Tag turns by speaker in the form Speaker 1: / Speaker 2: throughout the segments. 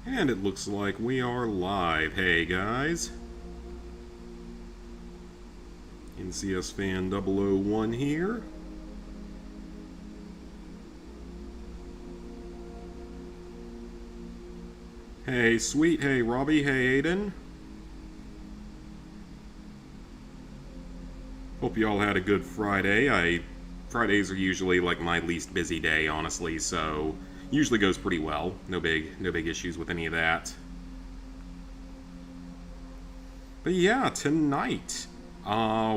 Speaker 1: And it looks like we are live. Hey guys. NCS Fan 001 here. Hey Sweet, hey Robbie, hey Aiden. Hope you all had a good Friday. Fridays are usually like my least busy day, honestly, so usually goes pretty well. No big issues with any of that. But yeah, tonight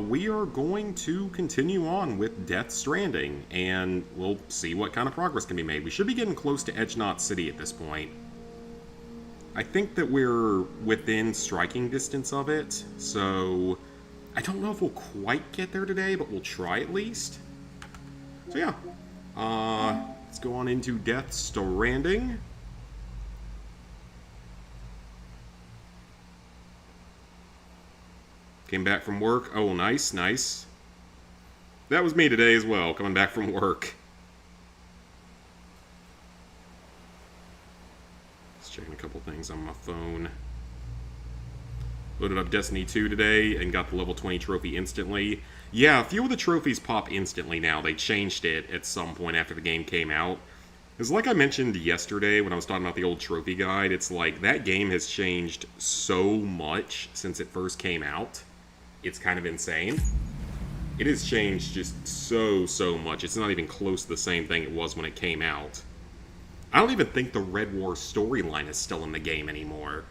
Speaker 1: we are going to continue on with Death Stranding, and we'll see what kind of progress can be made. We should be getting close to Edge Knot City at this point. I think that we're within striking distance of it, so I don't know if we'll quite get there today, but we'll try at least. So yeah, let's go on into Death Stranding. Came back from work. Oh, nice, nice. That was me today as well, coming back from work. Just checking a couple things on my phone. Loaded up Destiny 2 today and got the level 20 trophy instantly. Yeah, a few of the trophies pop instantly now. They changed it at some point after the game came out. Because like I mentioned yesterday when I was talking about the old trophy guide, it's like that game has changed so much since it first came out. It's kind of insane. It has changed just so much. It's not even close to the same thing it was when it came out. I don't even think the Red War storyline is still in the game anymore.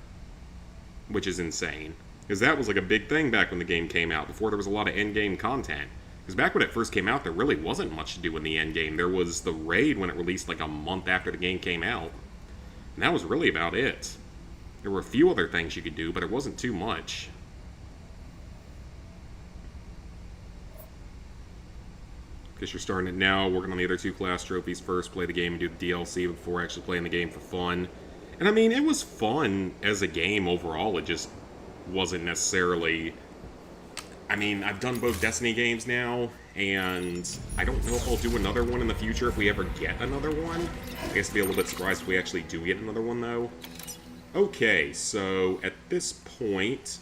Speaker 1: Which is insane. Because that was like a big thing back when the game came out, before there was a lot of endgame content. Because back when it first came out, there really wasn't much to do in the endgame. There was the raid when it released like a month after the game came out. And that was really about it. There were a few other things you could do, but it wasn't too much. Guess you're starting it now, working on the other two class trophies first, play the game and do the DLC before actually playing the game for fun. And I mean, it was fun as a game overall, it just wasn't necessarily... I mean, I've done both Destiny games now, and I don't know if I'll do another one in the future if we ever get another one. I guess I'd be a little bit surprised if we actually do get another one, though. Okay, so at this point...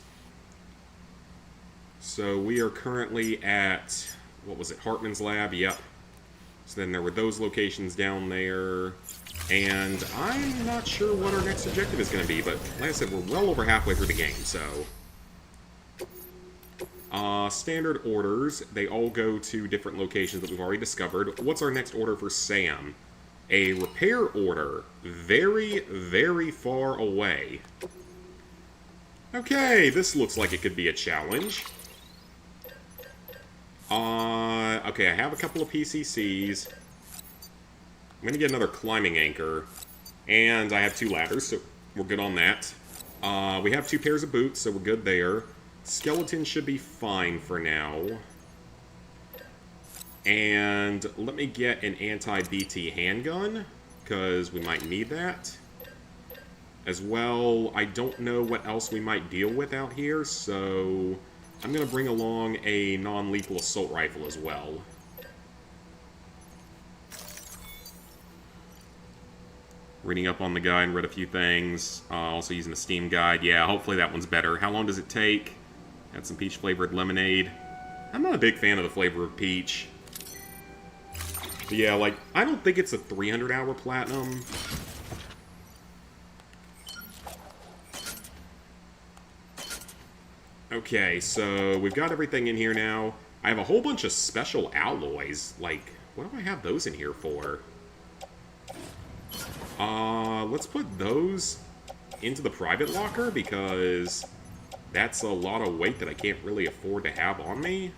Speaker 1: So we are currently at... What was it? Hartman's Lab? Yep. So then there were those locations down there. And I'm not sure what our next objective is going to be, but like I said, we're well over halfway through the game, so... standard orders, they all go to different locations that we've already discovered. What's our next order for Sam? A repair order. Very far away. Okay, this looks like it could be a challenge. Okay, I have a couple of PCCs. I'm going to get another climbing anchor. And I have 2 ladders, so we're good on that. We have 2 pairs of boots, so we're good there. Skeleton should be fine for now. And let me get an anti-BT handgun, because we might need that. As well, I don't know what else we might deal with out here, so... I'm going to bring along a non-lethal assault rifle as well. Reading up on the guide, read a few things. Also using the Steam guide. Yeah, hopefully that one's better. How long does it take? Had some peach-flavored lemonade. I'm not a big fan of the flavor of peach. But yeah, like, I don't think it's a 300-hour platinum. Okay, so we've got everything in here now. I have a whole bunch of special alloys. Like, what do I have those in here for? Let's put those into the private locker, because that's a lot of weight that I can't really afford to have on me.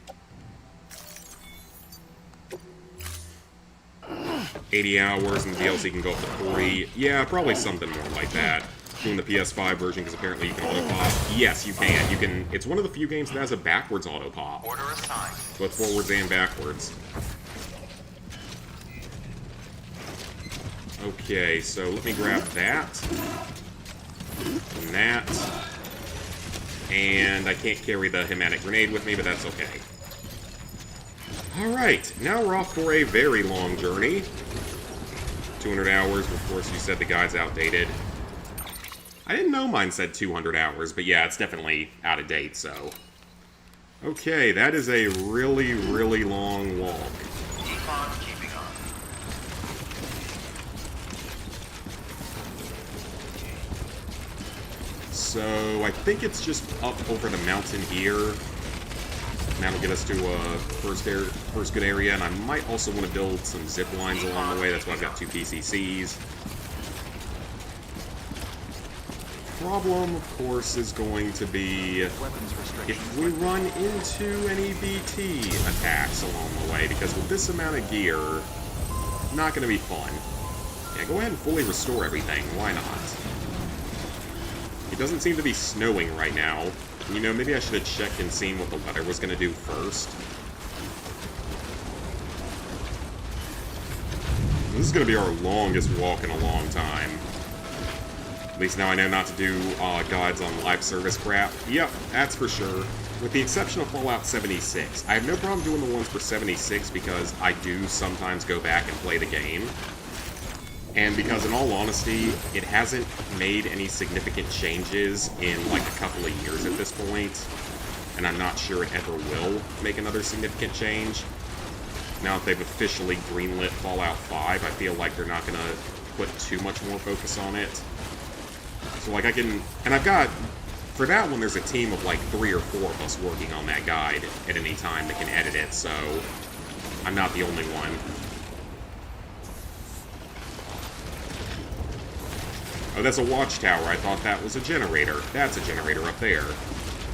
Speaker 1: 80 hours, and the DLC can go up to 40. Yeah, probably something more like that. Doing the PS5 version, because apparently you can auto-pop. Yes, you can. You can. It's one of the few games that has a backwards auto-pop.
Speaker 2: Order assigned.
Speaker 1: Both forwards and backwards. Okay, so let me grab that. And that. And I can't carry the hematic grenade with me, but that's okay. Alright, now we're off for a very long journey. 200 hours, of course you said the guide's outdated. I didn't know mine said 200 hours, but yeah, it's definitely out of date, so... Okay, that is a really, really long walk.
Speaker 2: Keep on keeping on.
Speaker 1: So, I think it's just up over the mountain here. And that'll get us to a first good area, and I might also want to build some zip lines along the way. That's why I've got 2 PCCs. Problem, of course, is going to be if we run into any BT attacks along the way, because with this amount of gear, not going to be fun. Yeah, go ahead and fully restore everything. Why not? It doesn't seem to be snowing right now. You know, maybe I should have checked and seen what the weather was going to do first. This is going to be our longest walk in a long time. At least now I know not to do guides on live service crap. Yep, that's for sure. With the exception of Fallout 76. I have no problem doing the ones for 76 because I do sometimes go back and play the game. And because, in all honesty, it hasn't made any significant changes in, like, a couple of years at this point. And I'm not sure it ever will make another significant change. Now that they've officially greenlit Fallout 5, I feel like they're not going to put too much more focus on it. So, like, I can... And I've got... For that one, there's a team of, like, 3 or 4 of us working on that guide at any time that can edit it, so... I'm not the only one. Oh, that's a watchtower. I thought that was a generator. That's a generator up there.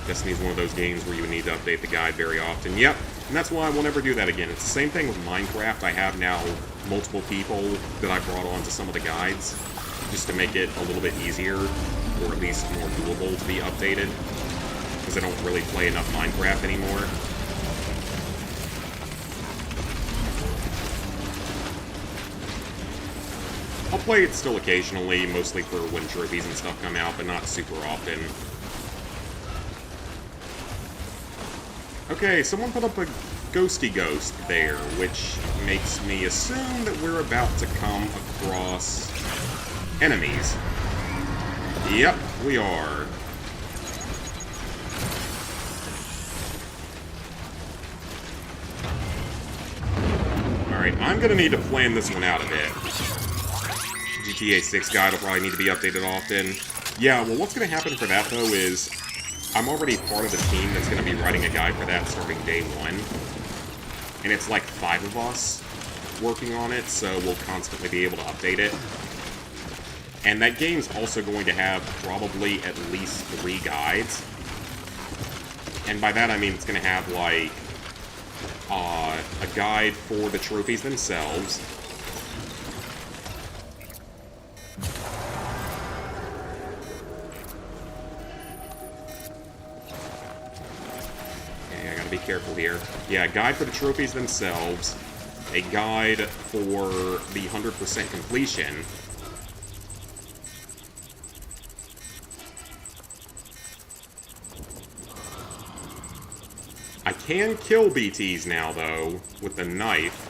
Speaker 1: Destiny's one of those games where you would need to update the guide very often. Yep, and that's why I will never do that again. It's the same thing with Minecraft. I have now multiple people that I brought on to some of the guides, just to make it a little bit easier, or at least more doable to be updated, because I don't really play enough Minecraft anymore. I'll play it still occasionally, mostly for when trophies and stuff come out, but not super often. Okay, someone put up a ghosty ghost there, which makes me assume that we're about to come across enemies. Yep, we are. Alright, I'm gonna need to plan this one out a bit. GTA 6 guide will probably need to be updated often. Yeah, well, what's going to happen for that, though, is I'm already part of the team that's going to be writing a guide for that starting day 1. And it's like 5 of us working on it, so we'll constantly be able to update it. And that game's also going to have probably at least 3 guides. And by that, I mean it's going to have, like, a guide for the trophies themselves. Be careful here. Yeah, a guide for the trophies themselves, a guide for the 100% completion, I can kill BTs now, though, with the knife.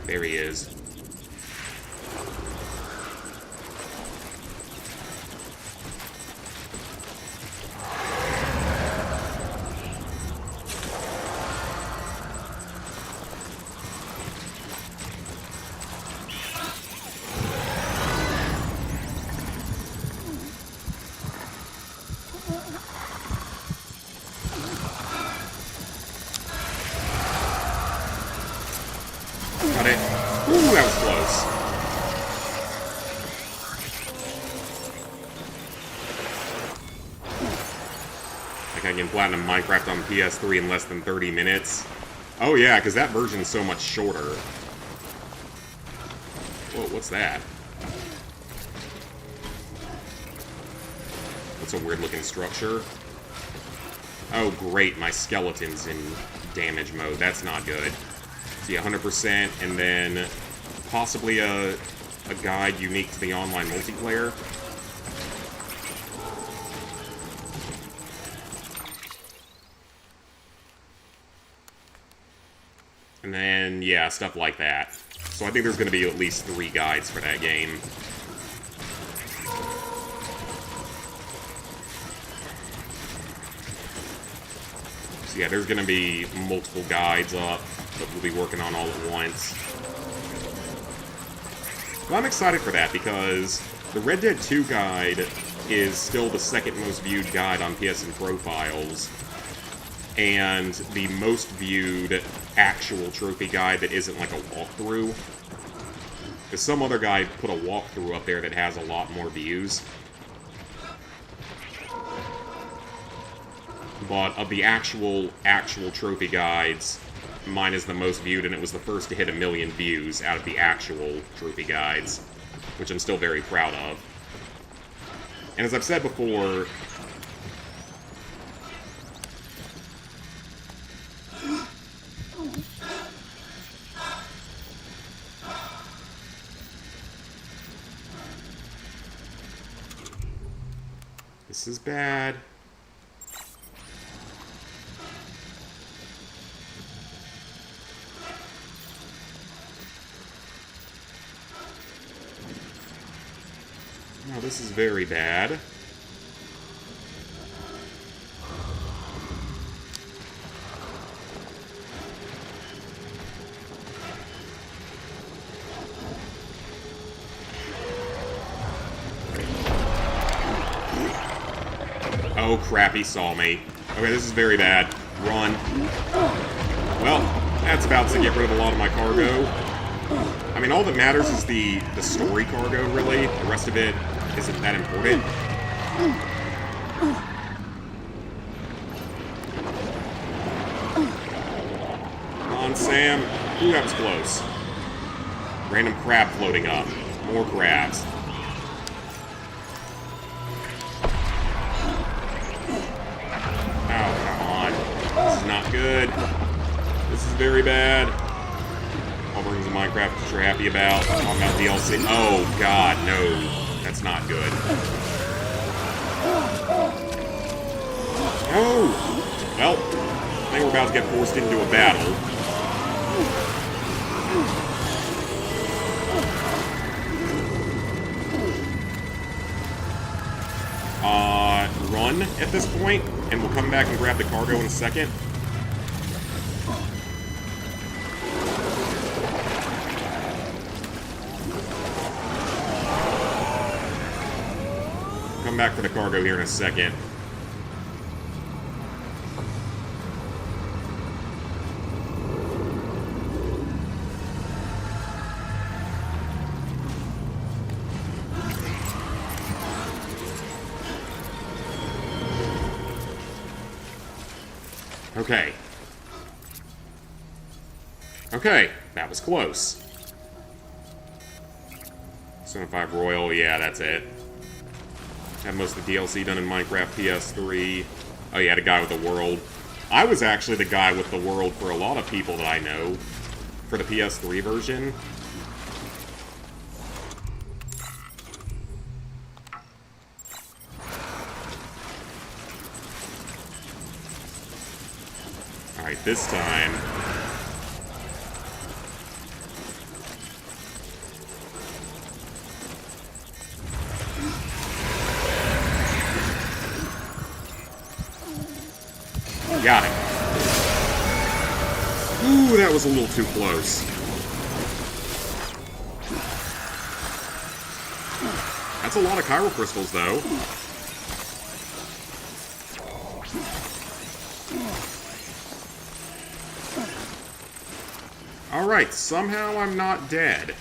Speaker 1: There he is. Got it. Ooh, that was close. Like I can platinum Minecraft on PS3 in less than 30 minutes. Oh yeah, because that version's so much shorter. Whoa, what's that? That's a weird-looking structure. Oh great, my skeleton's in damage mode. That's not good. See, 100%, and then possibly a guide unique to the online multiplayer. And then, yeah, stuff like that. So I think there's going to be at least 3 guides for that game. So yeah, there's going to be multiple guides up that we'll be working on all at once. Well, I'm excited for that because the Red Dead 2 guide is still the second most viewed guide on PSN profiles, and the most viewed actual trophy guide that isn't like a walkthrough. Because some other guy put a walkthrough up there that has a lot more views. But of the actual trophy guides, mine is the most viewed, and it was the first to hit 1 million views out of the actual trophy guides, which I'm still very proud of. And as I've said before, this is bad. No, this is very bad. Oh crap, he saw me. Okay, this is very bad. Run. Well, that's about to get rid of a lot of my cargo. I mean, all that matters is the story cargo, really. The rest of it isn't that important. Come on, Sam. Ooh, that was close. Random crab floating up. More crabs. Oh, come on. This is not good. This is very bad. All versions of Minecraft that you're happy about. Talking about DLC. Oh, God, no. That's not good. Oh! Well, I think we're about to get forced into a battle. Run at this point, and we'll come back and grab the cargo in a second. Come back for the cargo here in a second. Okay. Okay, that was close. 75 Royal, yeah, that's it. Had most of the DLC done in Minecraft PS3. Oh yeah, the guy with the world. I was actually the guy with the world for a lot of people that I know for the PS3 version. Alright, this time... Got it. Ooh, that was a little too close. That's a lot of chiral crystals, though. Alright, somehow I'm not dead.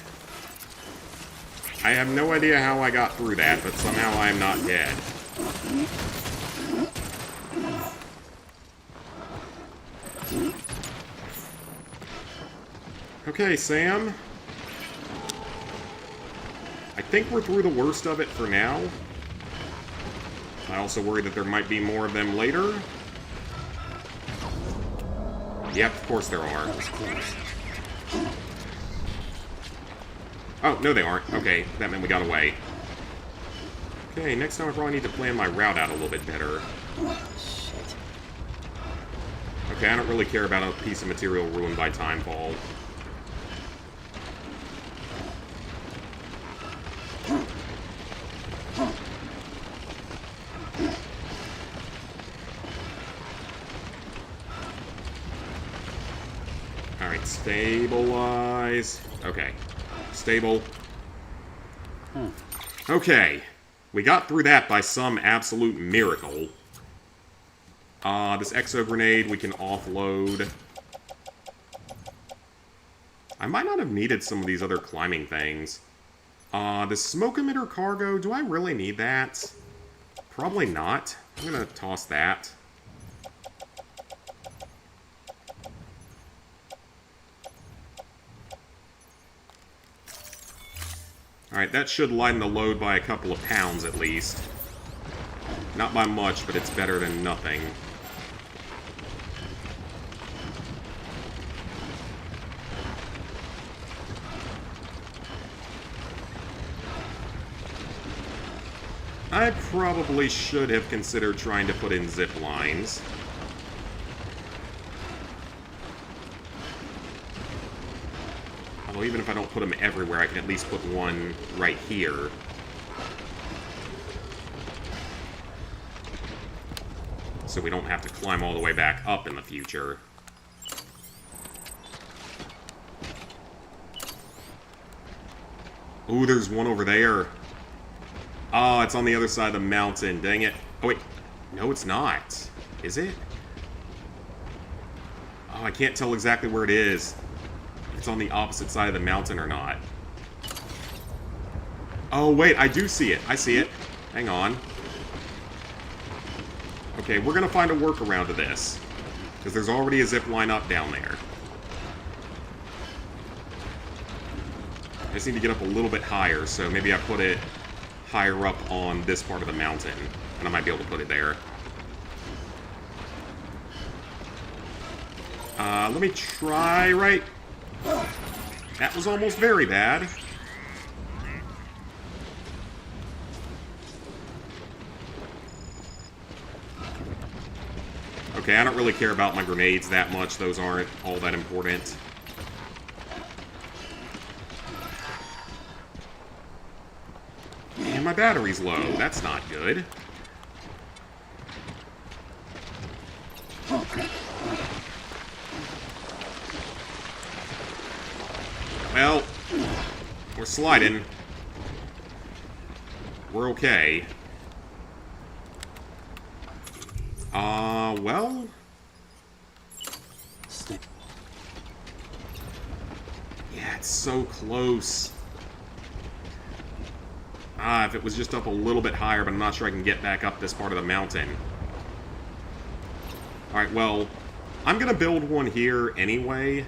Speaker 1: I have no idea how I got through that, but somehow I'm not dead. Okay, Sam. I think we're through the worst of it for now. I also worry that there might be more of them later. Yep, of course there are. Oh, no they aren't. Okay, that meant we got away. Okay, next time I probably need to plan my route out a little bit better. Okay, I don't really care about a piece of material ruined by timefall. Alright, stabilize. Okay. Stable. Okay. We got through that by some absolute miracle. This exo grenade we can offload. I might not have needed some of these other climbing things. The smoke emitter cargo, do I really need that? Probably not. I'm gonna toss that. Alright, that should lighten the load by a couple of pounds at least. Not by much, but it's better than nothing. I probably should have considered trying to put in zip lines. Although even if I don't put them everywhere, I can at least put one right here. So we don't have to climb all the way back up in the future. Ooh, there's one over there. Oh, it's on the other side of the mountain. Dang it. Oh, wait. No, it's not. Is it? Oh, I can't tell exactly where it is. If it's on the opposite side of the mountain or not. Oh, wait. I do see it. I see it. Hang on. Okay, we're going to find a workaround to this. Because there's already a zip line up down there. I just need to get up a little bit higher, so maybe I put it higher up on this part of the mountain, and I might be able to put it there. Let me try right... That was almost very bad. Okay, I don't really care about my grenades that much. Those aren't all that important. And my battery's low. That's not good. Well, we're sliding. We're okay. Well... Yeah, it's so close. If it was just up a little bit higher, but I'm not sure I can get back up this part of the mountain. Alright, well, I'm gonna build one here anyway.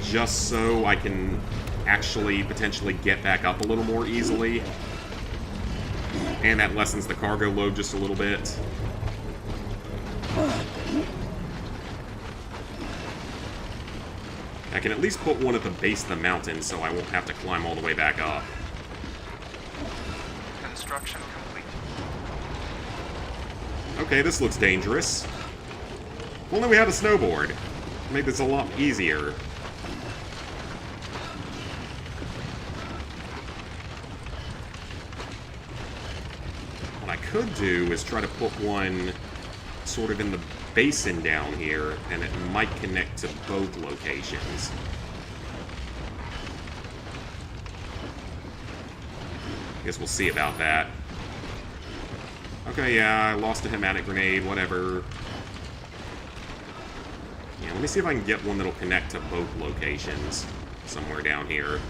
Speaker 1: Just so I can actually potentially get back up a little more easily. And that lessens the cargo load just a little bit. I can at least put one at the base of the mountain so I won't have to climb all the way back up.
Speaker 2: Construction complete.
Speaker 1: Okay, this looks dangerous. If only we had a snowboard. Made this a lot easier. What I could do is try to put one sort of in the basin down here, and it might connect to both locations. Guess we'll see about that. Okay, yeah, I lost a hematic grenade, whatever. Yeah, let me see if I can get one that'll connect to both locations somewhere down here.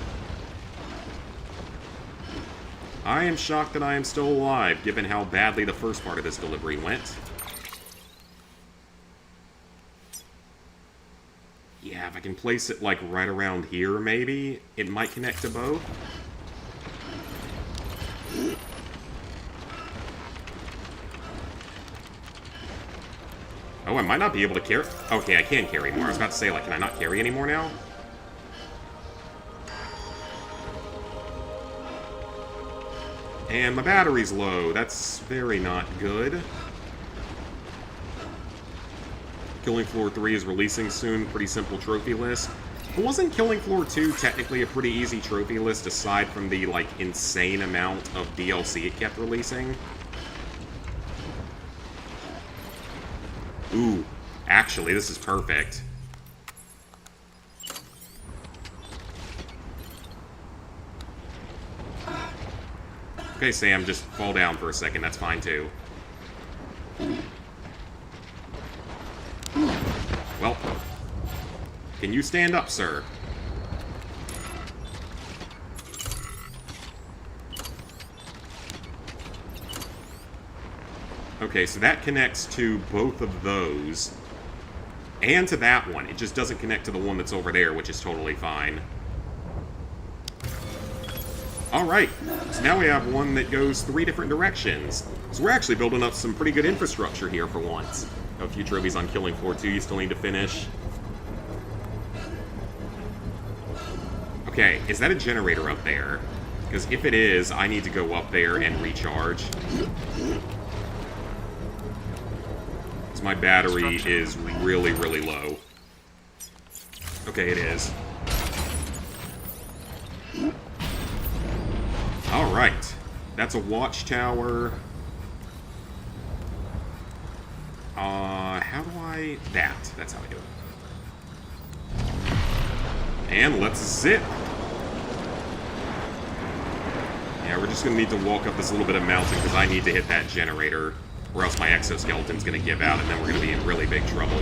Speaker 1: I am shocked that I am still alive, given how badly the first part of this delivery went. Yeah, if I can place it, like, right around here, maybe, it might connect to both. Oh, I might not be able to carry... Okay, I can carry more. I was about to say, like, can I not carry anymore now? And my battery's low. That's very not good. Killing Floor 3 is releasing soon. Pretty simple trophy list. Wasn't Killing Floor 2 technically a pretty easy trophy list aside from the, like, insane amount of DLC it kept releasing? Ooh, actually, this is perfect. Okay, Sam, just fall down for a second. That's fine, too. Well, can you stand up, sir? Okay, so that connects to both of those. And to that one. It just doesn't connect to the one that's over there, which is totally fine. Alright, so now we have one that goes 3 different directions. So we're actually building up some pretty good infrastructure here for once. A few trophies on Killing Floor 2 you still need to finish. Okay, is that a generator up there? Because if it is, I need to go up there and recharge. Because my battery is really, really low. Okay, it is. Alright. That's a watchtower. How do I... That's how I do it. And let's zip! Yeah, we're just gonna need to walk up this little bit of mountain because I need to hit that generator, or else my exoskeleton's gonna give out and then we're gonna be in really big trouble.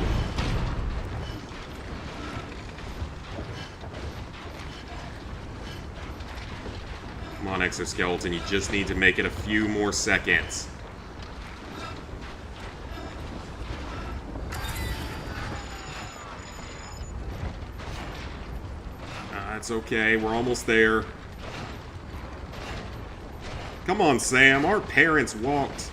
Speaker 1: Come on, exoskeleton, you just need to make it a few more seconds. It's okay, we're almost there. Come on, Sam, our parents walked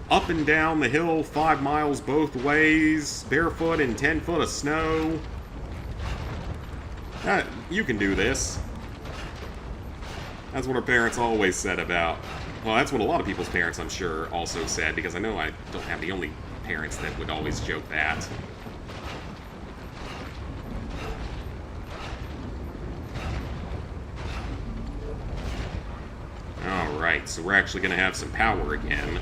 Speaker 1: up and down the hill 5 miles both ways, barefoot in 10 foot of snow. You can do this. That's what our parents always said about... Well, that's what a lot of people's parents, I'm sure, also said, because I know I don't have the only parents that would always joke that. Alright, so we're actually going to have some power again.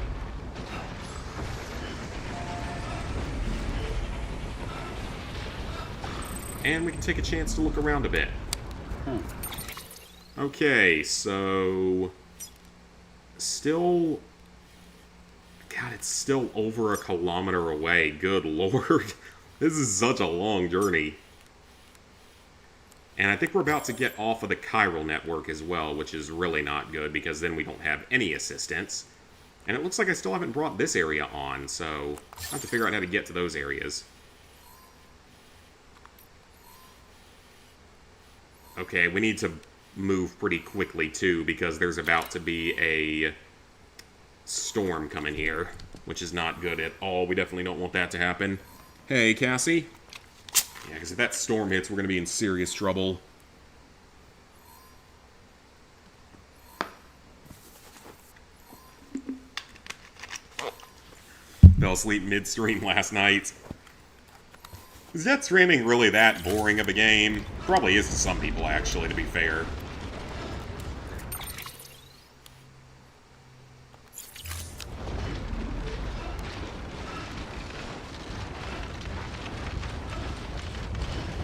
Speaker 1: And we can take a chance to look around a bit. Okay, so... Still... God, it's still over a kilometer away. Good lord. This is such a long journey. And I think we're about to get off of the chiral network as well, which is really not good, because then we don't have any assistance. And it looks like I still haven't brought this area on, so I have to figure out how to get to those areas. Okay, we need to move pretty quickly, too, because there's about to be a storm coming here, which is not good at all. We definitely don't want that to happen. Hey, Cassie? Yeah, because if that storm hits, we're going to be in serious trouble. Fell asleep midstream last night. Is Death Stranding really that boring of a game? Probably is to some people, actually, to be fair.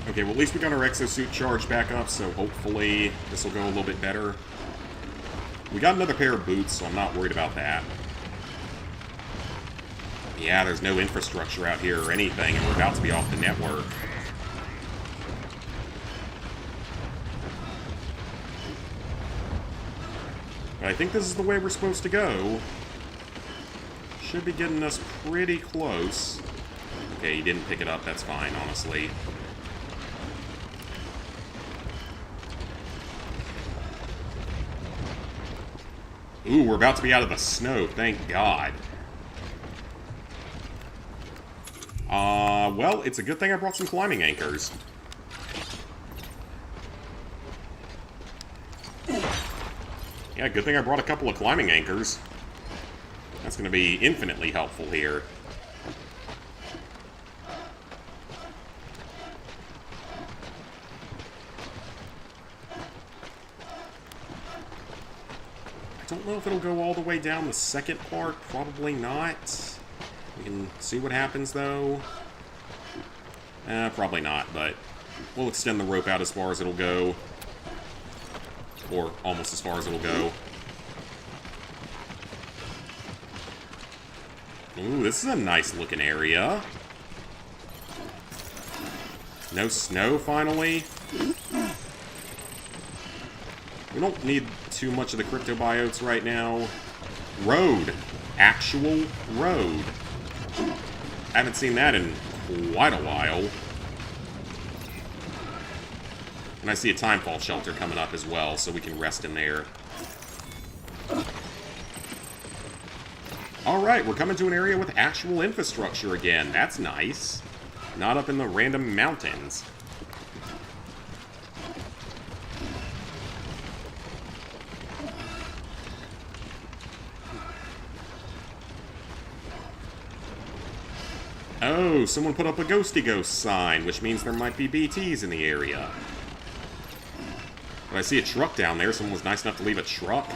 Speaker 1: Okay, well, at least we got our exosuit charged back up, so hopefully this will go a little bit better. We got another pair of boots, so I'm not worried about that. Yeah, there's no infrastructure out here or anything, and we're about to be off the network. But I think this is the way we're supposed to go. Should be getting us pretty close. Okay, you didn't pick it up, that's fine, honestly. Ooh, we're about to be out of the snow, thank God. Well, it's a good thing I brought some climbing anchors. Yeah, good thing I brought a couple of climbing anchors. That's going to be infinitely helpful here. don't know if it'll go all the way down the second part. Probably not. We can see what happens, though. Probably not, but we'll extend the rope out as far as it'll go. Or almost as far as it'll go. Ooh, this is a nice looking area. No snow, finally. We don't need too much of the cryptobiotes right now. Road. Actual road. I haven't seen that in quite a while. And I see a timefall shelter coming up as well, so we can rest in there. Alright, we're coming to an area with actual infrastructure again. That's nice. Not up in the random mountains. Oh, someone put up a ghosty ghost sign, which means there might be BTs in the area. But I see a truck down there. Someone was nice enough to leave a truck.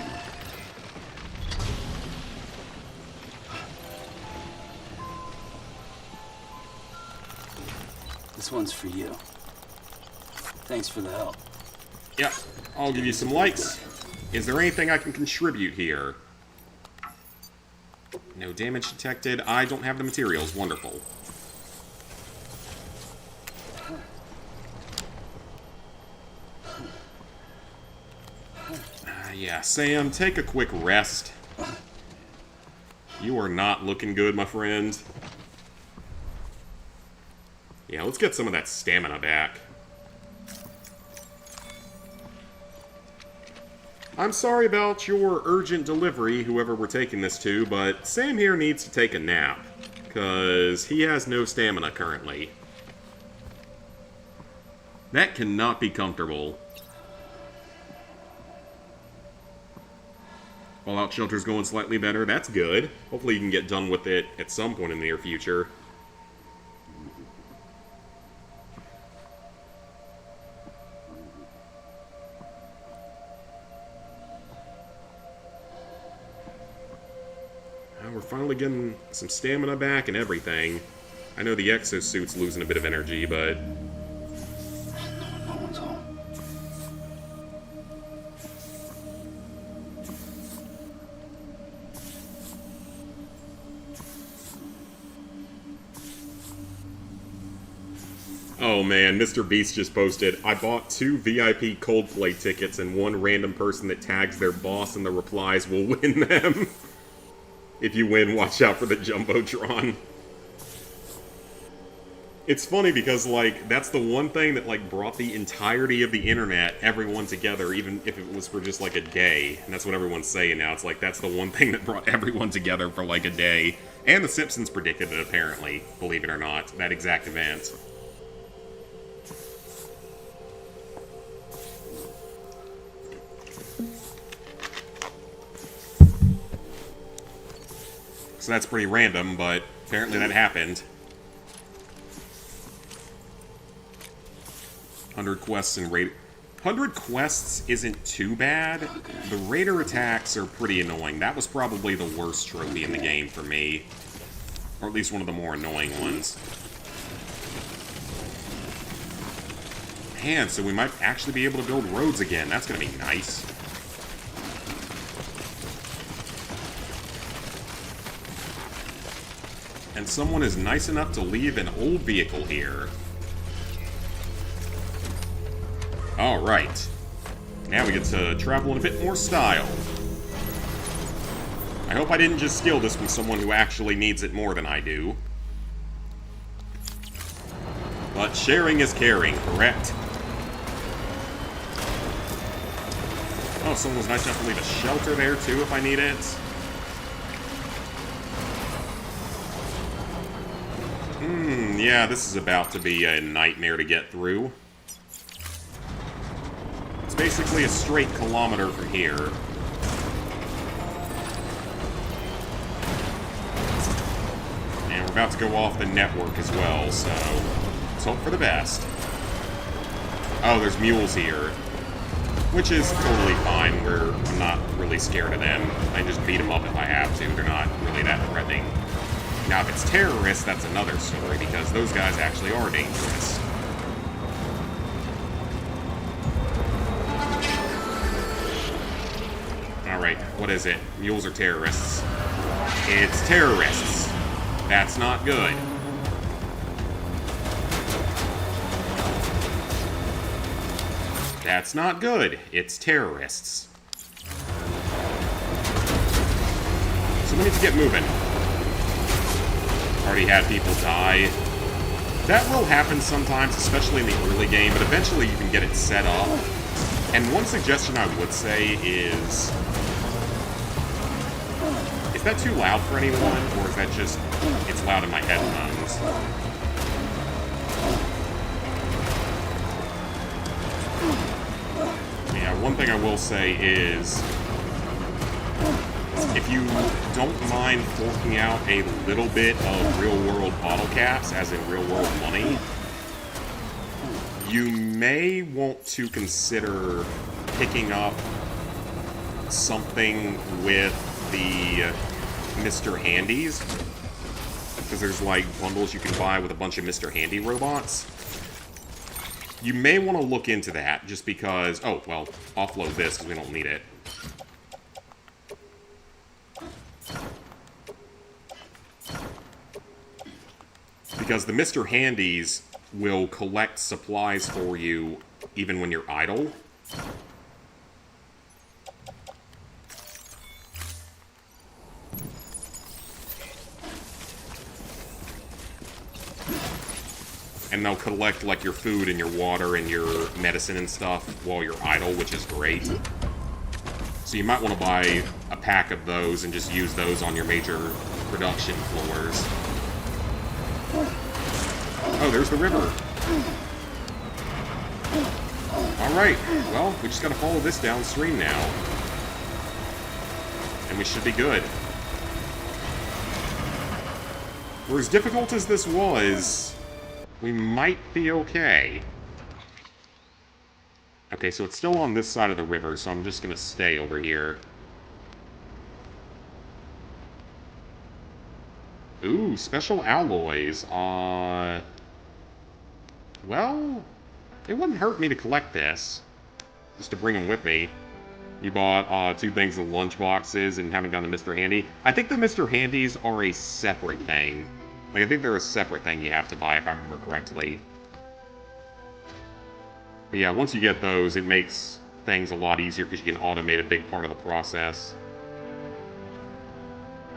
Speaker 3: This one's for you. Thanks for the help.
Speaker 1: Yeah, I'll give you some likes. Is there anything I can contribute here? No damage detected. I don't have the materials. Wonderful. Yeah, Sam, take a quick rest. You are not looking good, my friend. Yeah, let's get some of that stamina back. I'm sorry about your urgent delivery, whoever we're taking this to, but Sam here needs to take a nap, because he has no stamina currently. That cannot be comfortable. Fallout Shelter's going slightly better. That's good. Hopefully you can get done with it at some point in the near future. We're finally getting some stamina back and everything. I know the exosuit's losing a bit of energy, but...
Speaker 3: No one's home.
Speaker 1: Oh man, Mr. Beast just posted, I bought 2 VIP Coldplay tickets and one random person that tags their boss in the replies will win them. If you win, watch out for the Jumbotron. It's funny because, like, that's the one thing that, like, brought the entirety of the internet, everyone together, even if it was for just, like, a day. And that's what everyone's saying now. It's like, that's the one thing that brought everyone together for, like, a day. And The Simpsons predicted it, apparently, believe it or not, that exact event. So that's pretty random, but apparently that happened. 100 quests and raid... 100 quests isn't too bad. The raider attacks are pretty annoying. That was probably the worst trophy in the game for me. Or at least one of the more annoying ones. Man, so we might actually be able to build roads again. That's gonna be nice. And someone is nice enough to leave an old vehicle here. Alright. Now we get to travel in a bit more style. I hope I didn't just steal this from someone who actually needs it more than I do. But sharing is caring, correct? Oh, someone was nice enough to leave a shelter there too if I need it. Yeah, this is about to be a nightmare to get through. It's basically a straight kilometer from here. And we're about to go off the network as well, so let's hope for the best. Oh, there's mules here. Which is totally fine, I'm not really scared of them. I can just beat them up if I have to. They're not really that threatening. Now, if it's terrorists, that's another story, because those guys actually are dangerous. Alright, what is it? Mules are terrorists. It's terrorists. That's not good. That's not good. It's terrorists. So we need to get moving. Already had people die. That will happen sometimes, especially in the early game, but eventually you can get it set up. And one suggestion I would say is that too loud for anyone, or is that just, it's loud in my headphones? Yeah, one thing I will say is, if you don't mind forking out a little bit of real-world bottle caps, as in real-world money, you may want to consider picking up something with the Mr. Handies, because there's like bundles you can buy with a bunch of Mr. Handy robots. You may want to look into that, just because... Oh, well, offload this, because we don't need it. Because the Mr. Handies will collect supplies for you even when you're idle. And they'll collect, like, your food and your water and your medicine and stuff while you're idle, which is great. So you might want to buy a pack of those and just use those on your major production floors. Oh, there's the river. Alright, well, we just gotta follow this downstream now. And we should be good. For as difficult as this was, we might be okay. Okay, so it's still on this side of the river, so I'm just gonna stay over here. Ooh, special alloys. Well, it wouldn't hurt me to collect this. Just to bring them with me. You bought 2 things of lunch boxes and haven't gotten the Mr. Handy. I think the Mr. Handies are a separate thing. Like, I think they're a separate thing you have to buy, if I remember correctly. But yeah, once you get those, it makes things a lot easier because you can automate a big part of the process.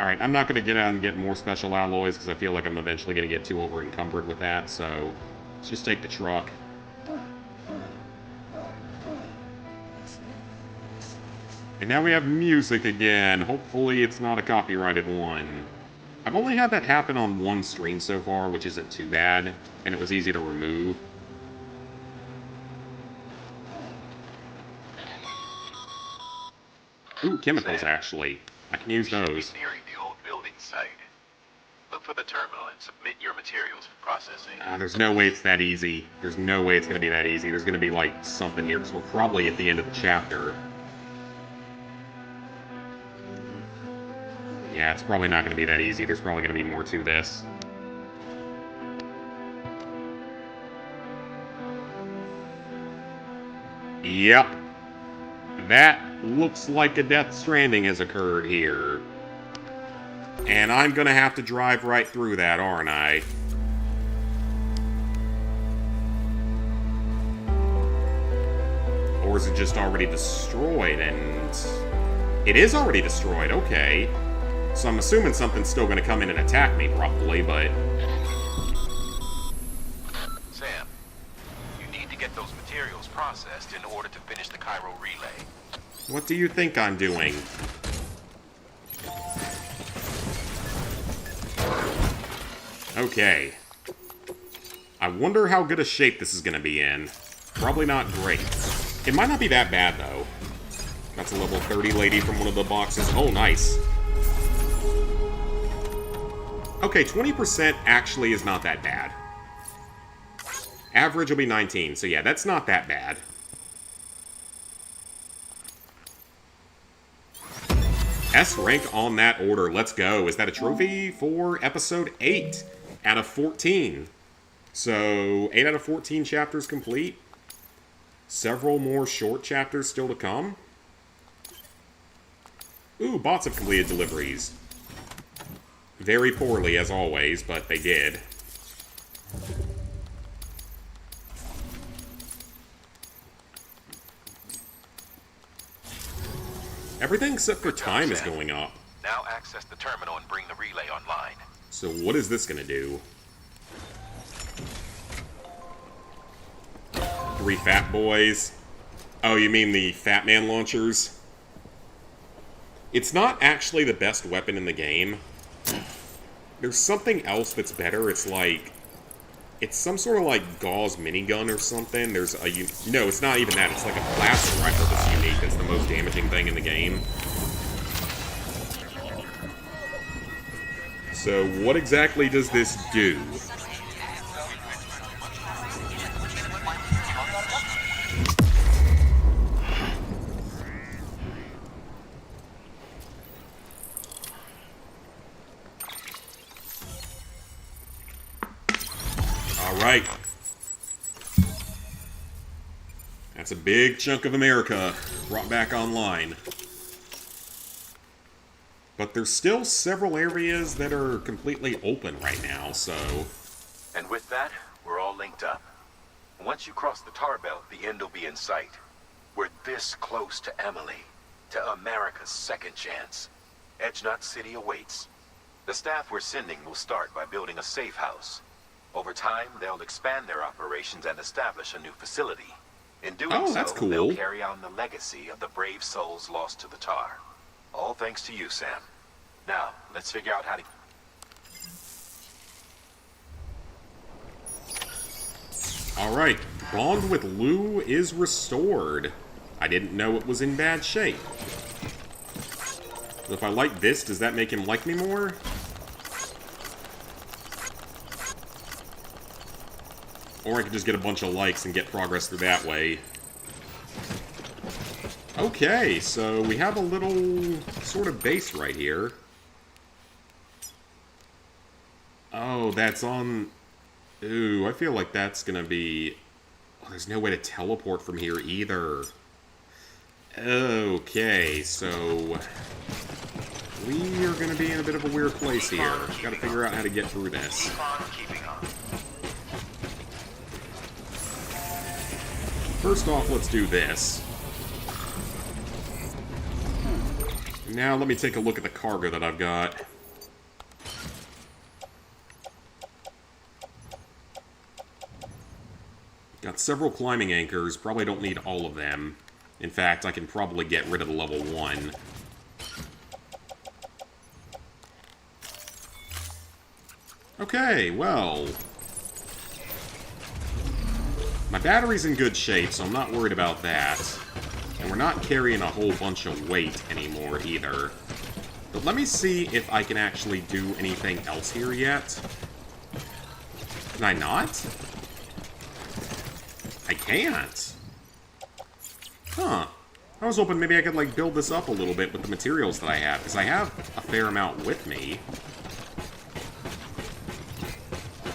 Speaker 1: Alright, I'm not going to get out and get more special alloys because I feel like I'm eventually going to get too over-encumbered with that, so let's just take the truck. And now we have music again. Hopefully it's not a copyrighted one. I've only had that happen on one stream so far, which isn't too bad, and it was easy to remove. Ooh, chemicals, actually. I can use those.
Speaker 2: Nearing the old building site. Look for the terminal and submit your materials for processing.
Speaker 1: There's no way it's that easy. There's no way it's going to be that easy. There's going to be, like, something here, because we're probably at the end of the chapter. Yeah, it's probably not going to be that easy. There's probably going to be more to this. Yep. That looks like a Death Stranding has occurred here. And I'm going to have to drive right through that, aren't I? Or is it just already destroyed and... It is already destroyed, okay. So I'm assuming something's still going to come in and attack me, probably, but...
Speaker 2: Sam, you need to get those materials processed in order to finish the Cairo relay.
Speaker 1: What do you think I'm doing? Okay. I wonder how good a shape this is going to be in. Probably not great. It might not be that bad, though. That's a level 30 lady from one of the boxes. Oh, nice. Okay, 20% actually is not that bad. Average will be 19, so yeah, that's not that bad. S rank on that order. Let's go. Is that a trophy for episode 8 out of 14? So, 8 out of 14 chapters complete. Several more short chapters still to come. Ooh, bots have completed deliveries. Very poorly, as always, but they did. Everything except for time is going up.
Speaker 2: Now access the terminal and bring the relay online.
Speaker 1: So what is this gonna do? 3 fat boys. Oh, you mean the Fat Man launchers? It's not actually the best weapon in the game. There's something else that's better. It's like... It's some sort of like gauze minigun or something. There's a... No, it's not even that. It's like a blaster rifle that's unique. That's the most damaging thing in the game. So what exactly does this do? Alright. That's a big chunk of America brought back online. But there's still several areas that are completely open right now, so...
Speaker 2: And with that, we're all linked up. Once you cross the tar belt, the end will be in sight. We're this close to Emily, to America's second chance. Edgenut City awaits. The staff we're sending will start by building a safe house. Over time, they'll expand their operations and establish a new facility. In doing
Speaker 1: that's
Speaker 2: so,
Speaker 1: cool.
Speaker 2: they'll carry on the legacy of the brave souls lost to the tar. All thanks to you, Sam. Now, let's figure out how to...
Speaker 1: Alright, bond with Lou is restored. I didn't know it was in bad shape. If I like this, does that make him like me more? Or I could just get a bunch of likes and get progress through that way. Okay, so we have a little sort of base right here. Oh, that's on... Ooh, I feel like that's gonna be... Oh, there's no way to teleport from here either. Okay, so... We are gonna be in a bit of a weird place here. Gotta figure out how to get through this.
Speaker 2: Keep on keeping on.
Speaker 1: First off, let's do this. Now let me take a look at the cargo that I've got. Got several climbing anchors. Probably don't need all of them. In fact, I can probably get rid of the level 1. Okay, well... My battery's in good shape, so I'm not worried about that. And we're not carrying a whole bunch of weight anymore, either. But let me see if I can actually do anything else here yet. Can I not? I can't. Huh. I was hoping maybe I could, like, build this up a little bit with the materials that I have, because I have a fair amount with me.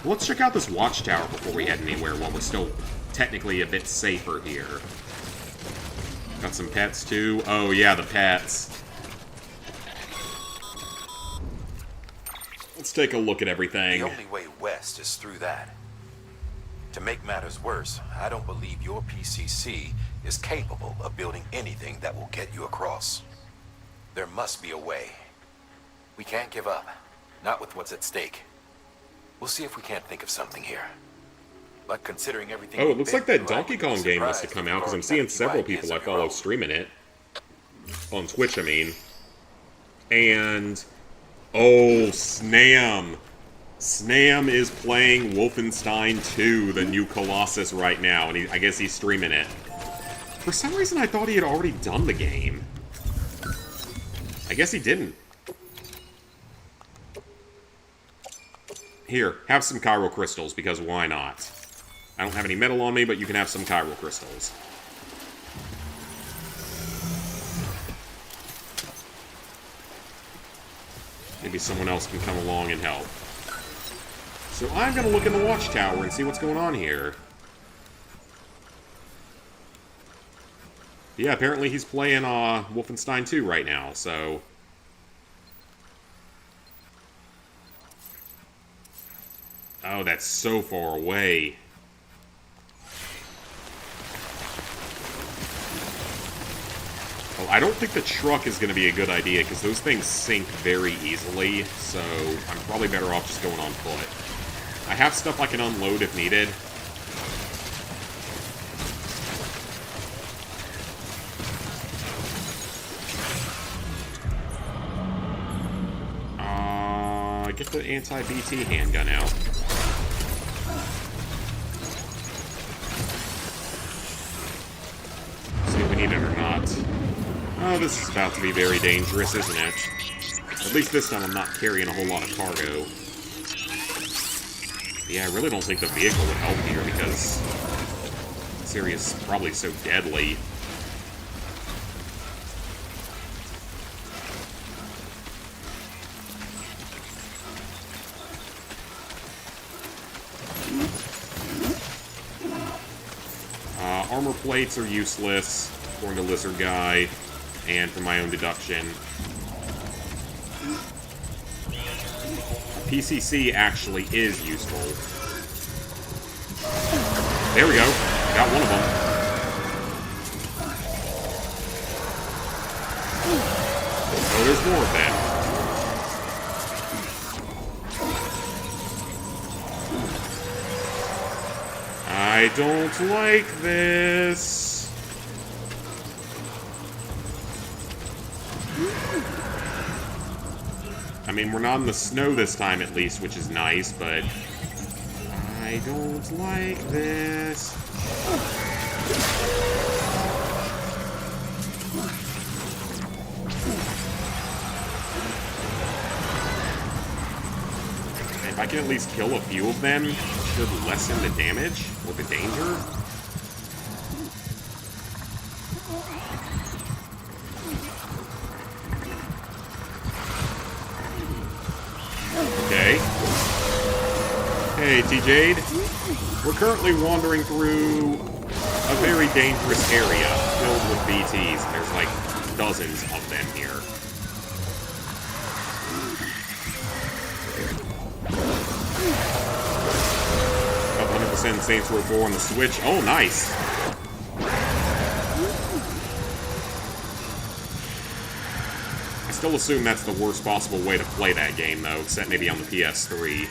Speaker 1: Well, let's check out this watchtower before we head anywhere while we're still technically a bit safer here. Got some pets, too. Oh, yeah, the pets. Let's take a look at everything.
Speaker 2: The only way west is through that. To make matters worse, I don't believe your PCC is capable of building anything that will get you across. There must be a way. We can't give up. Not with what's at stake. We'll see if we can't think of something here. But considering everything...
Speaker 1: Oh, it looks like that Donkey Kong game must have come out, because I'm seeing several people I follow streaming it. On Twitch, I mean. And... Oh, Snam! Snam is playing Wolfenstein 2, the new Colossus, right now, and I guess he's streaming it. For some reason, I thought he had already done the game. I guess he didn't. Here, have some Chiral Crystals, because why not? I don't have any metal on me, but you can have some Chiral Crystals. Maybe someone else can come along and help. So I'm gonna look in the watchtower and see what's going on here. Yeah, apparently he's playing Wolfenstein 2 right now, so... Oh, that's so far away. Well, I don't think the truck is going to be a good idea, because those things sink very easily, so I'm probably better off just going on foot. I have stuff I can unload if needed. Get the anti-BT handgun out. See if we need it or not. Oh, this is about to be very dangerous, isn't it? At least this time I'm not carrying a whole lot of cargo. Yeah, I really don't think the vehicle would help here because this area is probably so deadly. Armor plates are useless, according to Lizard Guy, and from my own deduction. PCC actually is useful. There we go. Got one of them. Oh, there's more of that. I don't like this. I mean, we're not in the snow this time at least, which is nice, but I don't like this. If I can at least kill a few of them, it should lessen the damage or the danger. Okay. Hey, T-Jade. We're currently wandering through a very dangerous area filled with BTs. There's like dozens of them here. 100% Saints Row 4 on the Switch. Oh, nice. I still assume that's the worst possible way to play that game, though, except maybe on the PS3.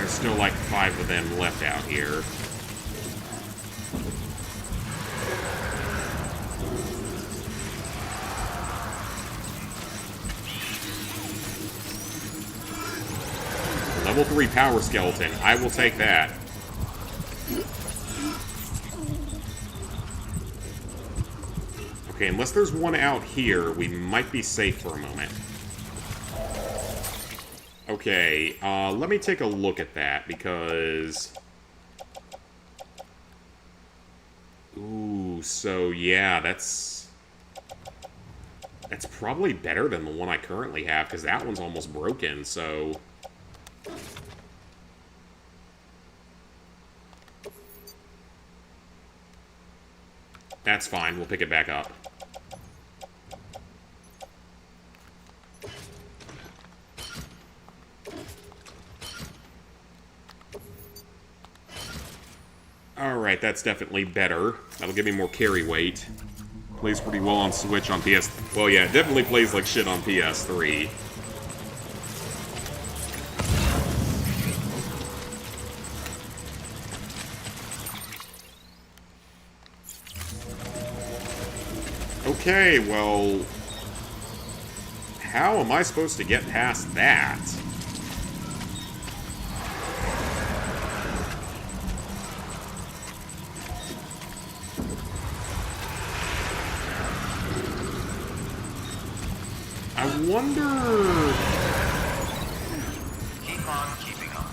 Speaker 1: Still like 5 of them left out here. Level 3 power skeleton. I will take that. Okay, unless there's one out here, we might be safe for a moment. Okay, let me take a look at that, because... Ooh, so yeah, that's probably better than the one I currently have, because that one's almost broken, so... That's fine, we'll pick it back up. Alright, that's definitely better. That'll give me more carry weight. Plays pretty well on Switch, on PS... Well, yeah, it definitely plays like shit on PS3. Okay, well... How am I supposed to get past that? I wonder...
Speaker 2: Keep on keeping on.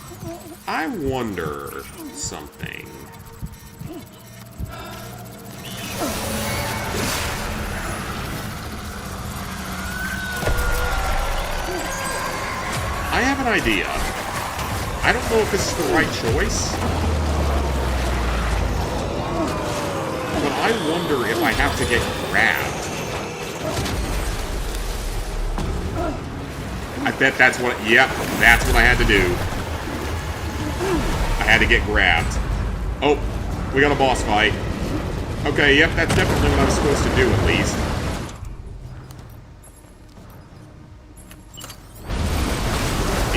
Speaker 1: I wonder something. I have an idea. I don't know if this is the right choice, but I wonder if I have to get grabbed. I bet that's what... Yep, that's what I had to do. I had to get grabbed. Oh, we got a boss fight. Okay, yep, that's definitely what I was supposed to do, at least.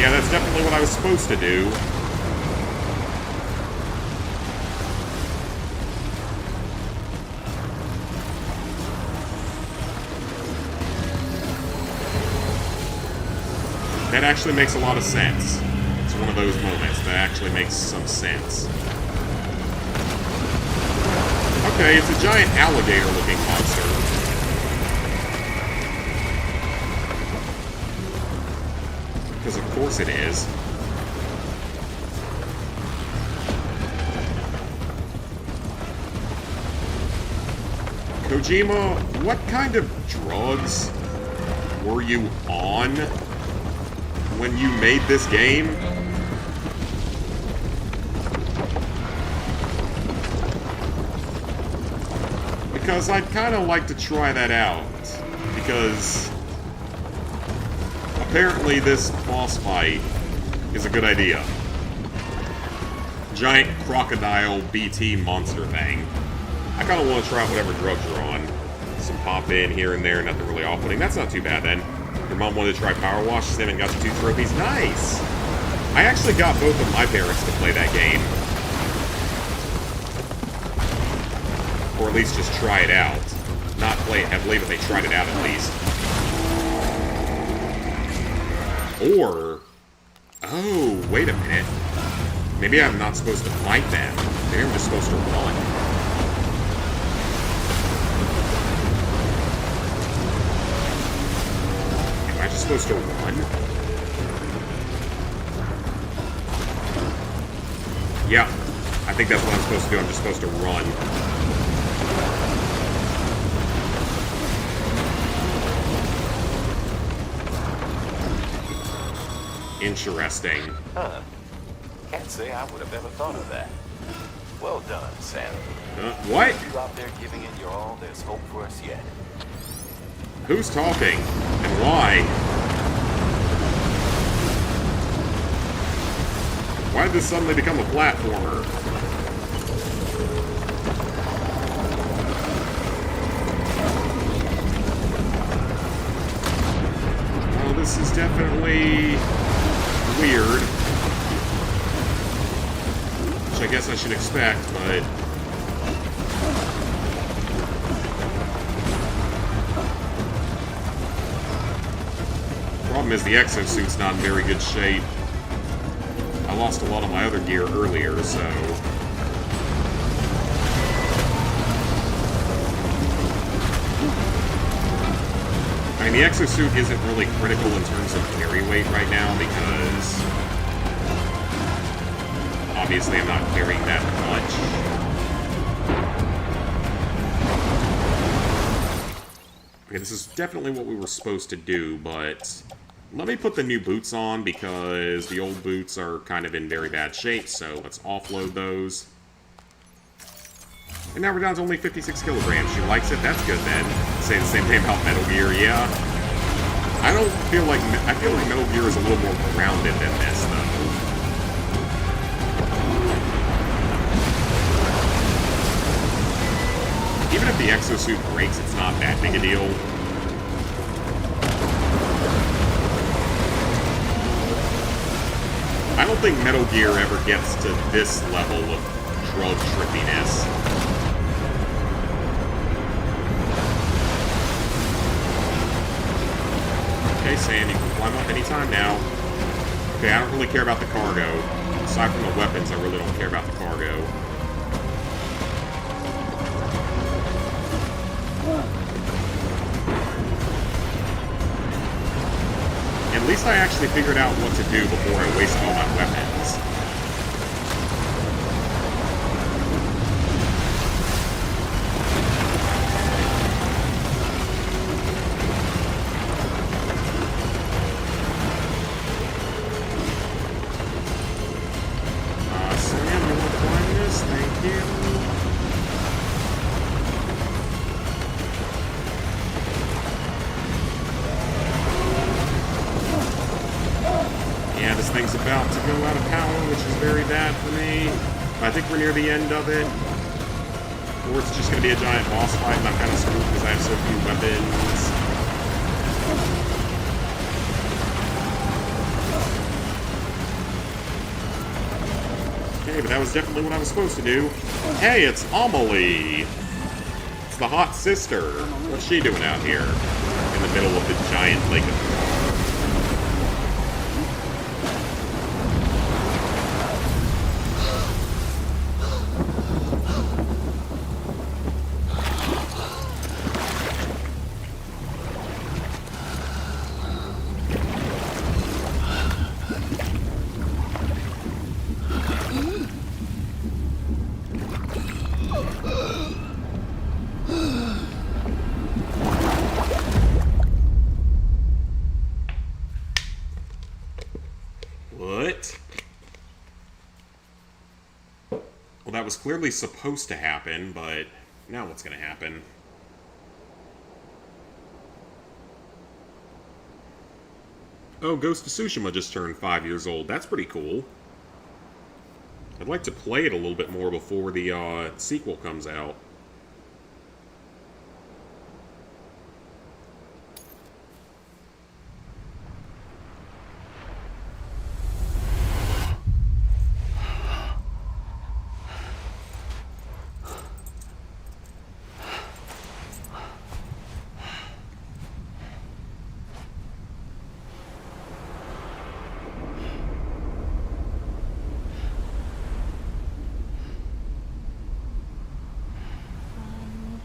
Speaker 1: Yeah, that's definitely what I was supposed to do. That actually makes a lot of sense. It's one of those moments that actually makes some sense. Okay, it's a giant alligator-looking monster. Because of course it is. Kojima, what kind of drugs were you on when you made this game? Because I'd kind of like to try that out. Because apparently this boss fight is a good idea. Giant crocodile BT monster thing. I kind of want to try out whatever drugs you're on. Some pop in here and there, nothing really off-putting. That's not too bad then. Your mom wanted to try Power Wash, Sim, and got you 2 trophies. Nice! I actually got both of my parents to play that game. Or at least just try it out. Not play it heavily, but they tried it out at least. Or... Oh, wait a minute. Maybe I'm not supposed to fight them. Maybe I'm just supposed to run. Am I just supposed to run? Yeah, I think that's what I'm supposed to do. I'm just supposed to run. Interesting.
Speaker 2: Huh. Can't say I would have ever thought of that. Well done, Sam.
Speaker 1: What?
Speaker 2: You out there giving it your all, there's hope for us yet.
Speaker 1: Who's talking? And why? Why did this suddenly become a platformer? Well, this is definitely weird. Which I guess I should expect, but... Problem is the exosuit's not in very good shape. I lost a lot of my other gear earlier, so... I mean, the exosuit isn't really critical in terms of carry weight right now, because... obviously I'm not carrying that much. Okay, this is definitely what we were supposed to do, but... Let me put the new boots on, because the old boots are kind of in very bad shape, so let's offload those. And now we're down to only 56 kilograms. She likes it? That's good, then. Say the same thing about Metal Gear, yeah. I feel like Metal Gear is a little more grounded than this, though. Even if the exosuit breaks, it's not that big a deal. I don't think Metal Gear ever gets to this level of drug trippiness. Okay, Sam, you can climb up anytime now. Okay, I don't really care about the cargo. Aside from the weapons, I really don't care about the cargo. At least I actually figured out what to do before I wasted all my weapons. Sam, you want to climb this? Thank you. Yeah, this thing's about to go out of power, which is very bad for me. I think we're near the end of it. Or it's just going to be a giant boss fight, and I'm kind of screwed because I have so few weapons. Okay, but that was definitely what I was supposed to do. Hey, it's Amelie! It's the hot sister. What's she doing out here? In the middle of the giant lake of... What? Well, that was clearly supposed to happen, but now what's going to happen? Oh, Ghost of Tsushima just turned 5 years old. That's pretty cool. I'd like to play it a little bit more before the sequel comes out.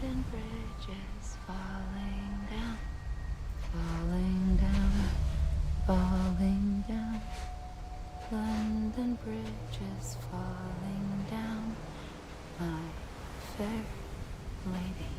Speaker 4: London bridges falling down, falling down, falling down. London bridges falling down, my fair lady.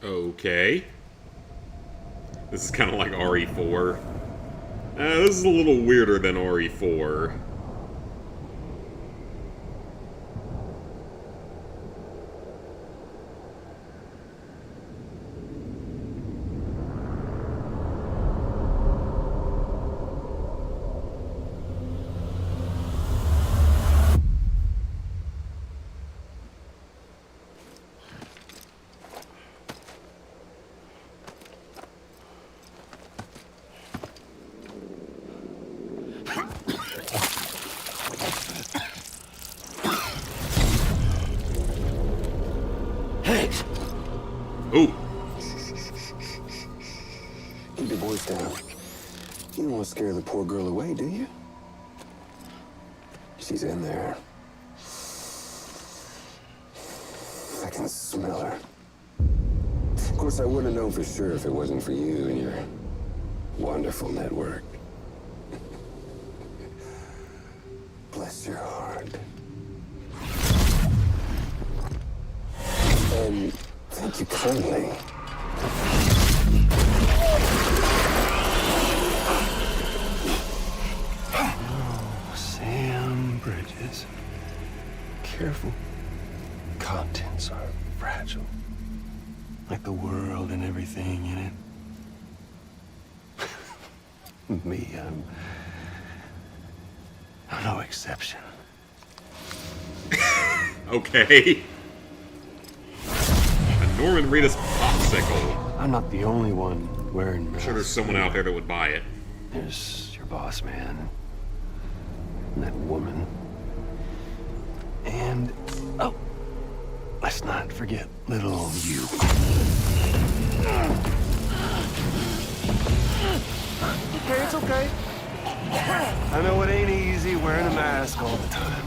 Speaker 1: Okay. This is kind of like RE4. This is a little weirder than RE4.
Speaker 3: Hey!
Speaker 1: Ooh.
Speaker 3: Keep your voice down. You don't want to scare the poor girl away, do you? She's in there. I can smell her. Of course, I wouldn't have known for sure if it wasn't for you and your wonderful network. Bless your heart. And thank you kindly. Oh, Sam Bridges. Careful. Contents are fragile. Like the world and everything in it. Me,
Speaker 5: I'm no exception.
Speaker 1: Okay. A Norman Reedus popsicle.
Speaker 5: I'm not the only one wearing masks.
Speaker 1: I'm sure there's someone out there that would buy it.
Speaker 5: There's your boss man. And that woman. And, oh, let's not forget little old you. Okay, it's okay. I know it ain't easy wearing a mask all the time.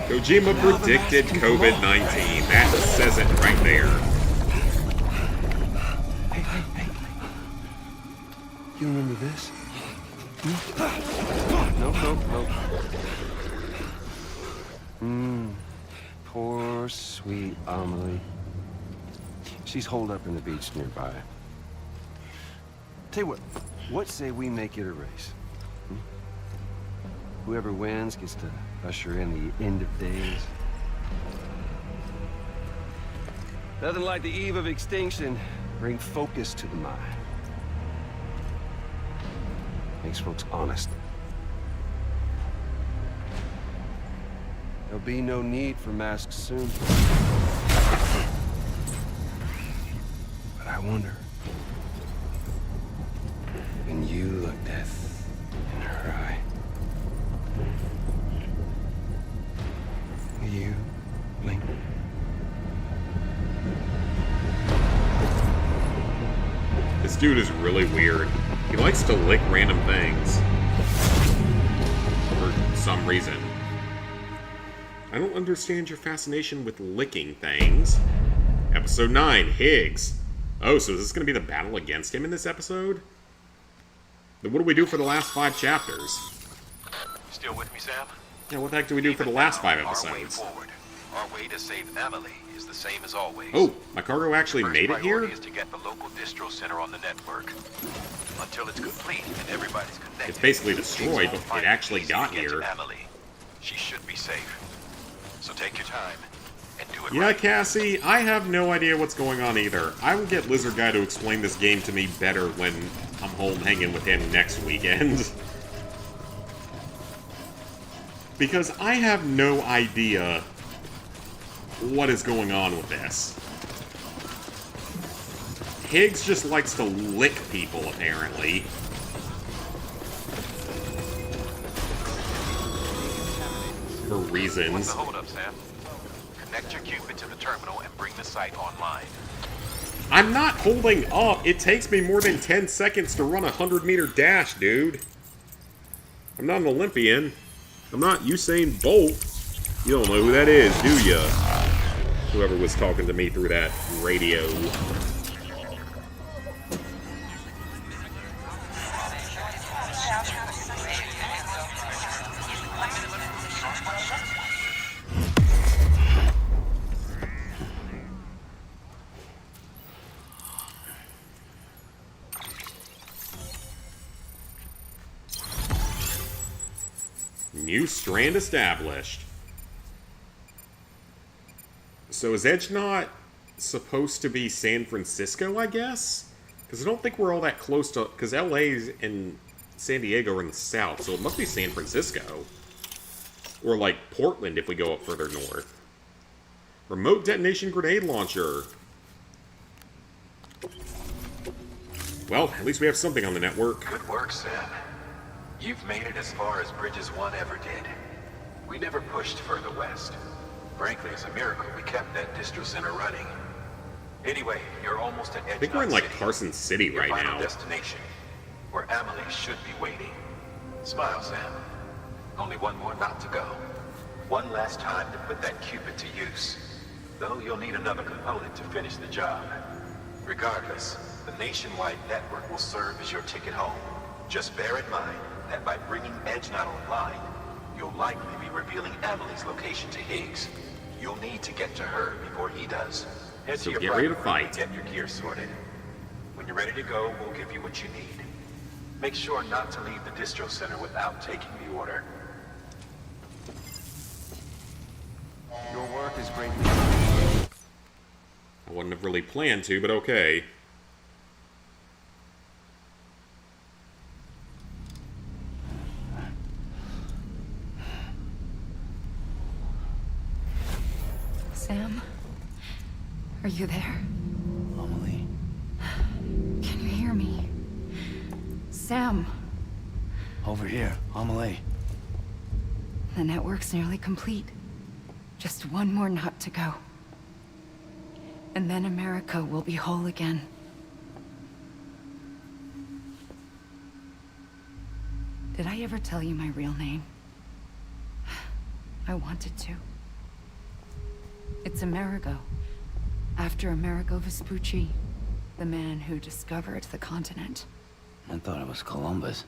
Speaker 1: Kojima predicted COVID-19. That says it right there.
Speaker 5: Hey. You remember this? Nope. Poor, sweet Amelie. She's holed up in the beach nearby. Tell you what say we make it a race? Whoever wins gets to usher in the end of days. Nothing like the eve of extinction. Bring focus to the mind. Makes folks honest. There'll be no need for masks soon. But I wonder, when you look death in her eye, will you blink?
Speaker 1: This dude is really weird. He likes to lick random things. For some reason. I don't understand your fascination with licking things. Episode 9, Higgs. Oh, so is this going to be the battle against him in this episode? Then what do we do for the last 5 chapters?
Speaker 2: Still with me, Sam?
Speaker 1: Yeah, what the heck do we do for the last 5
Speaker 2: Our way
Speaker 1: episodes?
Speaker 2: forward. Our way to save Emily is the same as always.
Speaker 1: Oh, my cargo actually
Speaker 2: First
Speaker 1: made it here?
Speaker 2: priority is to get the local distro center on the network. Until it's complete and everybody's connected.
Speaker 1: It's basically
Speaker 2: Higgs
Speaker 1: destroyed,
Speaker 2: won't
Speaker 1: but
Speaker 2: find
Speaker 1: it actually
Speaker 2: easy to
Speaker 1: got
Speaker 2: get to
Speaker 1: here.
Speaker 2: Emily. She should be safe. So take your time and do it
Speaker 1: Yeah,
Speaker 2: right.
Speaker 1: Cassie, I have no idea what's going on either. I will get Lizard Guy to explain this game to me better when I'm home hanging with him next weekend. Because I have no idea what is going on with this. Higgs just likes to lick people, apparently. For
Speaker 2: What's
Speaker 1: reasons.
Speaker 2: the holdup, Sam? Connect your Cupid to the terminal and bring the site online.
Speaker 1: I'm not holding up. It takes me more than 10 seconds to run a 100-meter dash, dude. I'm not an Olympian. I'm not Usain Bolt. You don't know who that is, do ya? Whoever was talking to me through that radio. New strand established. So is Edge not supposed to be San Francisco, I guess? Because I don't think we're all that close to... Because LA and San Diego are in the south, so it must be San Francisco. Or like Portland if we go up further north. Remote detonation grenade launcher. Well, at least we have something on the network.
Speaker 2: Good work, Sam. You've made it as far as Bridges 1 ever did. We never pushed further west. Frankly, it's a miracle we kept that distro center running. Anyway, you're almost at Edge.
Speaker 1: I think we're in like
Speaker 2: City.
Speaker 1: Carson City
Speaker 2: Your
Speaker 1: right
Speaker 2: final
Speaker 1: now.
Speaker 2: destination, where Emily should be waiting. Smile, Sam. Only one more knot to go. One last time to put that Cupid to use. Though you'll need another component to finish the job. Regardless, the nationwide network will serve as your ticket home. Just bear in mind that by bringing EdgeNet online, you'll likely be revealing Emily's location to Higgs. You'll need to get to her before he does. Head
Speaker 1: So
Speaker 2: to your
Speaker 1: get ready to
Speaker 2: private room and
Speaker 1: fight.
Speaker 2: get your gear sorted. When you're ready to go, we'll give you what you need. Make sure not to leave the distro center without taking the order.
Speaker 5: Your work is great.
Speaker 1: I wouldn't have really planned to, but okay.
Speaker 4: Sam? Are you there?
Speaker 6: Amelie.
Speaker 4: Can you hear me? Sam!
Speaker 6: Over here, Amelie.
Speaker 4: The network's nearly complete. Just one more knot to go. And then America will be whole again. Did I ever tell you my real name? I wanted to. It's Amerigo. After Amerigo Vespucci, the man who discovered the continent.
Speaker 6: I thought it was Columbus.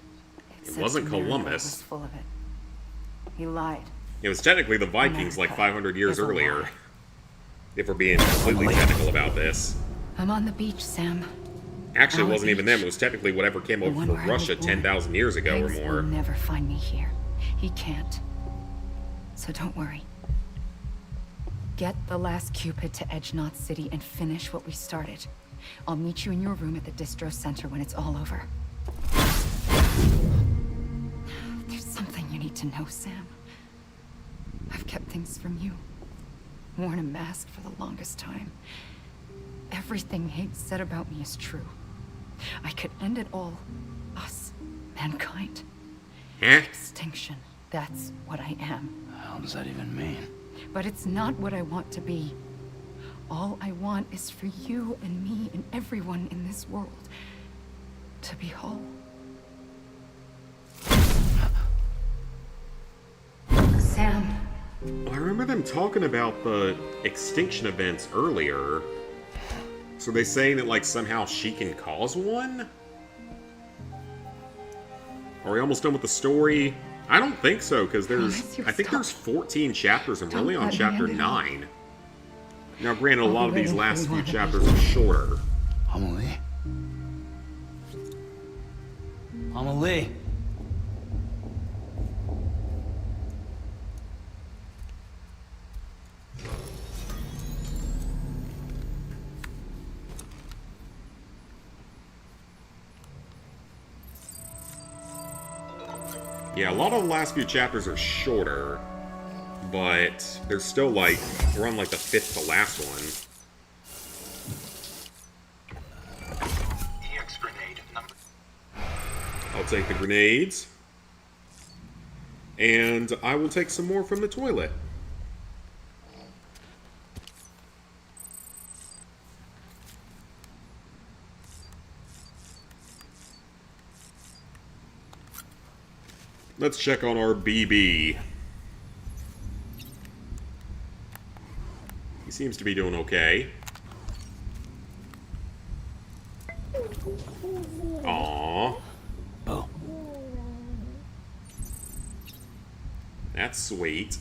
Speaker 1: It wasn't
Speaker 4: Amerigo
Speaker 1: Columbus.
Speaker 4: was full of it. He lied.
Speaker 1: It was technically the Vikings like
Speaker 4: America
Speaker 1: 500 years
Speaker 4: is a
Speaker 1: earlier.
Speaker 4: lie.
Speaker 1: If we're being completely technical about this.
Speaker 4: I'm on the beach, Sam.
Speaker 1: Actually, it
Speaker 4: Our
Speaker 1: wasn't even
Speaker 4: beach.
Speaker 1: them. It was technically whatever came
Speaker 4: The
Speaker 1: over
Speaker 4: one
Speaker 1: from
Speaker 4: where I was
Speaker 1: Russia
Speaker 4: born.
Speaker 1: 10,000 years ago or
Speaker 4: Higgs
Speaker 1: more.
Speaker 4: will never find me here. He can't. So don't worry. Get the last Cupid to Edge Knot City and finish what we started. I'll meet you in your room at the distro center when it's all over. There's something you need to know, Sam. I've kept things from you. Worn a mask for the longest time. Everything Higgs said about me is true. I could end it all. Us. Mankind.
Speaker 1: Huh?
Speaker 4: Extinction. That's what I am.
Speaker 6: The hell does that even mean?
Speaker 4: But it's not what I want to be. All I want is for you and me and everyone in this world to be whole. Sam.
Speaker 1: I remember them talking about the extinction events earlier. So are they saying that, like, somehow she can cause one? Are we almost done with the story? I don't think so, because
Speaker 4: Promise you'll
Speaker 1: I think
Speaker 4: stop.
Speaker 1: there's 14 chapters. I'm
Speaker 4: Don't
Speaker 1: really on
Speaker 4: let me
Speaker 1: chapter
Speaker 4: end it all.
Speaker 1: 9. Now, granted, a
Speaker 4: I'll
Speaker 1: lot
Speaker 4: be
Speaker 1: of these
Speaker 4: waiting for
Speaker 1: last
Speaker 4: you
Speaker 1: few
Speaker 4: on the
Speaker 1: chapters
Speaker 4: beach.
Speaker 1: are shorter.
Speaker 6: Amelie? Amelie?
Speaker 1: Yeah, a lot of the last few chapters are shorter, but there's still, like, we're on, like, the 5th to last one.
Speaker 2: EX grenade number.
Speaker 1: I'll take the grenades. And I will take some more from the toilet. Let's check on our BB. He seems to be doing okay. Aww.
Speaker 6: Oh,
Speaker 1: That's sweet.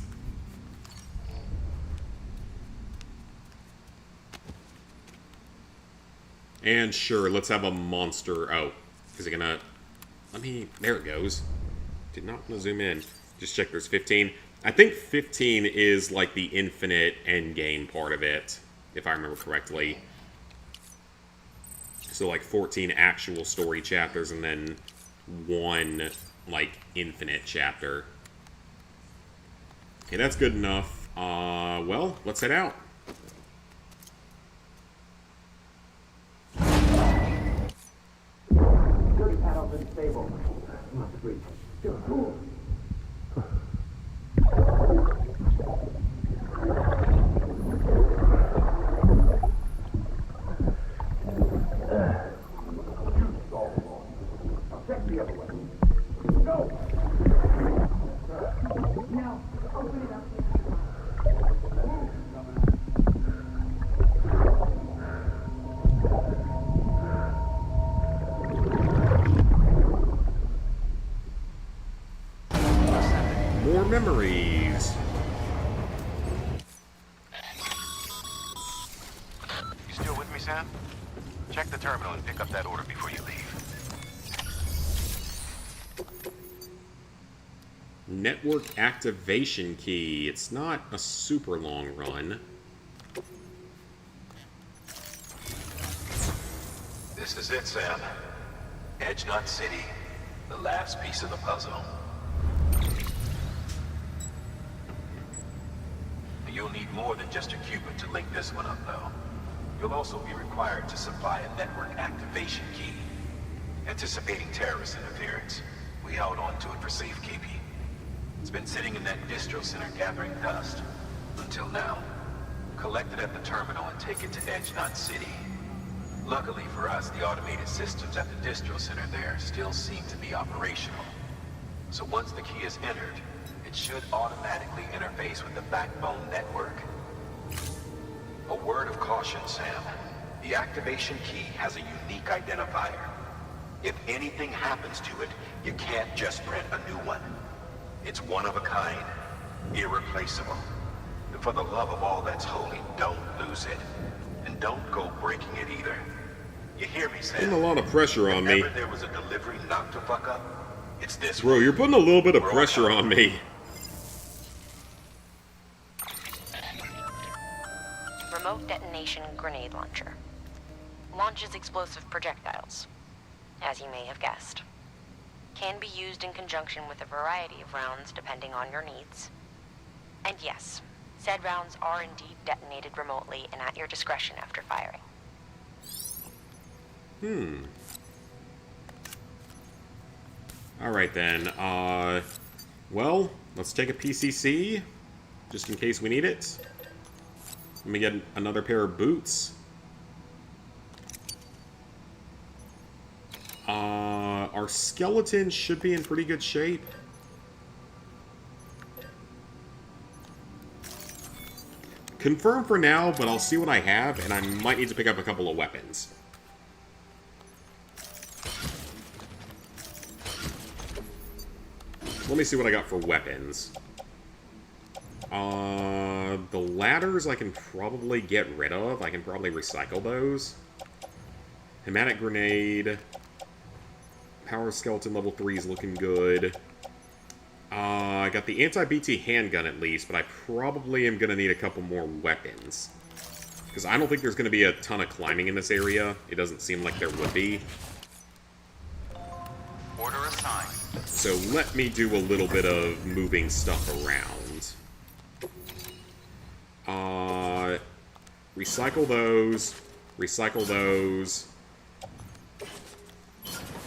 Speaker 1: And sure, let's have a monster. Oh, is it gonna... Let me... There it goes. Did not want to zoom in. Just check there's 15. I think 15 is like the infinite endgame part of it, if I remember correctly. So like 14 actual story chapters and then one like infinite chapter. Okay, that's good enough. Well, let's head out.
Speaker 7: Good paddles and stable. Must reach. Check the other way. Go! Now, open it up.
Speaker 1: More memories.
Speaker 2: You still with me, Sam? Check the terminal and pick up that order before you leave.
Speaker 1: Network activation key. It's not a super long run.
Speaker 2: This is it, Sam. Edge Knot City. The last piece of the puzzle. You'll need more than just a Cupid to link this one up, though. You'll also be required to supply a network activation key. Anticipating terrorist interference, we held on to it for safekeeping. It's been sitting in that distro center gathering dust. Until now. Collect it at the terminal and take it to Edge Knot City. Luckily for us, the automated systems at the distro center there still seem to be operational. So once the key is entered, it should automatically interface with the backbone network. A word of caution, Sam. The activation key has a unique identifier. If anything happens to it, you can't just print a new one. It's one of a kind, irreplaceable. And for the love of all that's holy, don't lose it. And don't go breaking it either. You hear me, Sam?
Speaker 1: Putting a lot of pressure on me.
Speaker 2: Whenever there was a delivery not to fuck up, it's this
Speaker 1: Bro,
Speaker 2: one.
Speaker 1: you're putting a little bit of
Speaker 2: We're all
Speaker 1: pressure
Speaker 2: covered.
Speaker 1: on me.
Speaker 8: Remote detonation grenade launcher. Launches explosive projectiles, as you may have guessed. Can be used in conjunction with a variety of rounds depending on your needs. And yes, said rounds are indeed detonated remotely and at your discretion after firing.
Speaker 1: Alright then, well, let's take a PCC, just in case we need it. Let me get another pair of boots. Our skeleton should be in pretty good shape. Confirm for now, but I'll see what I have, and I might need to pick up a couple of weapons. Let me see what I got for weapons. The ladders I can probably get rid of. I can probably recycle those. Hematic grenade. Power skeleton level 3 is looking good. I got the anti-BT handgun at least, but I probably am going to need a couple more weapons. Because I don't think there's going to be a ton of climbing in this area. It doesn't seem like there would be.
Speaker 2: Order assigned.
Speaker 1: So let me do a little bit of moving stuff around. Recycle those. Recycle those.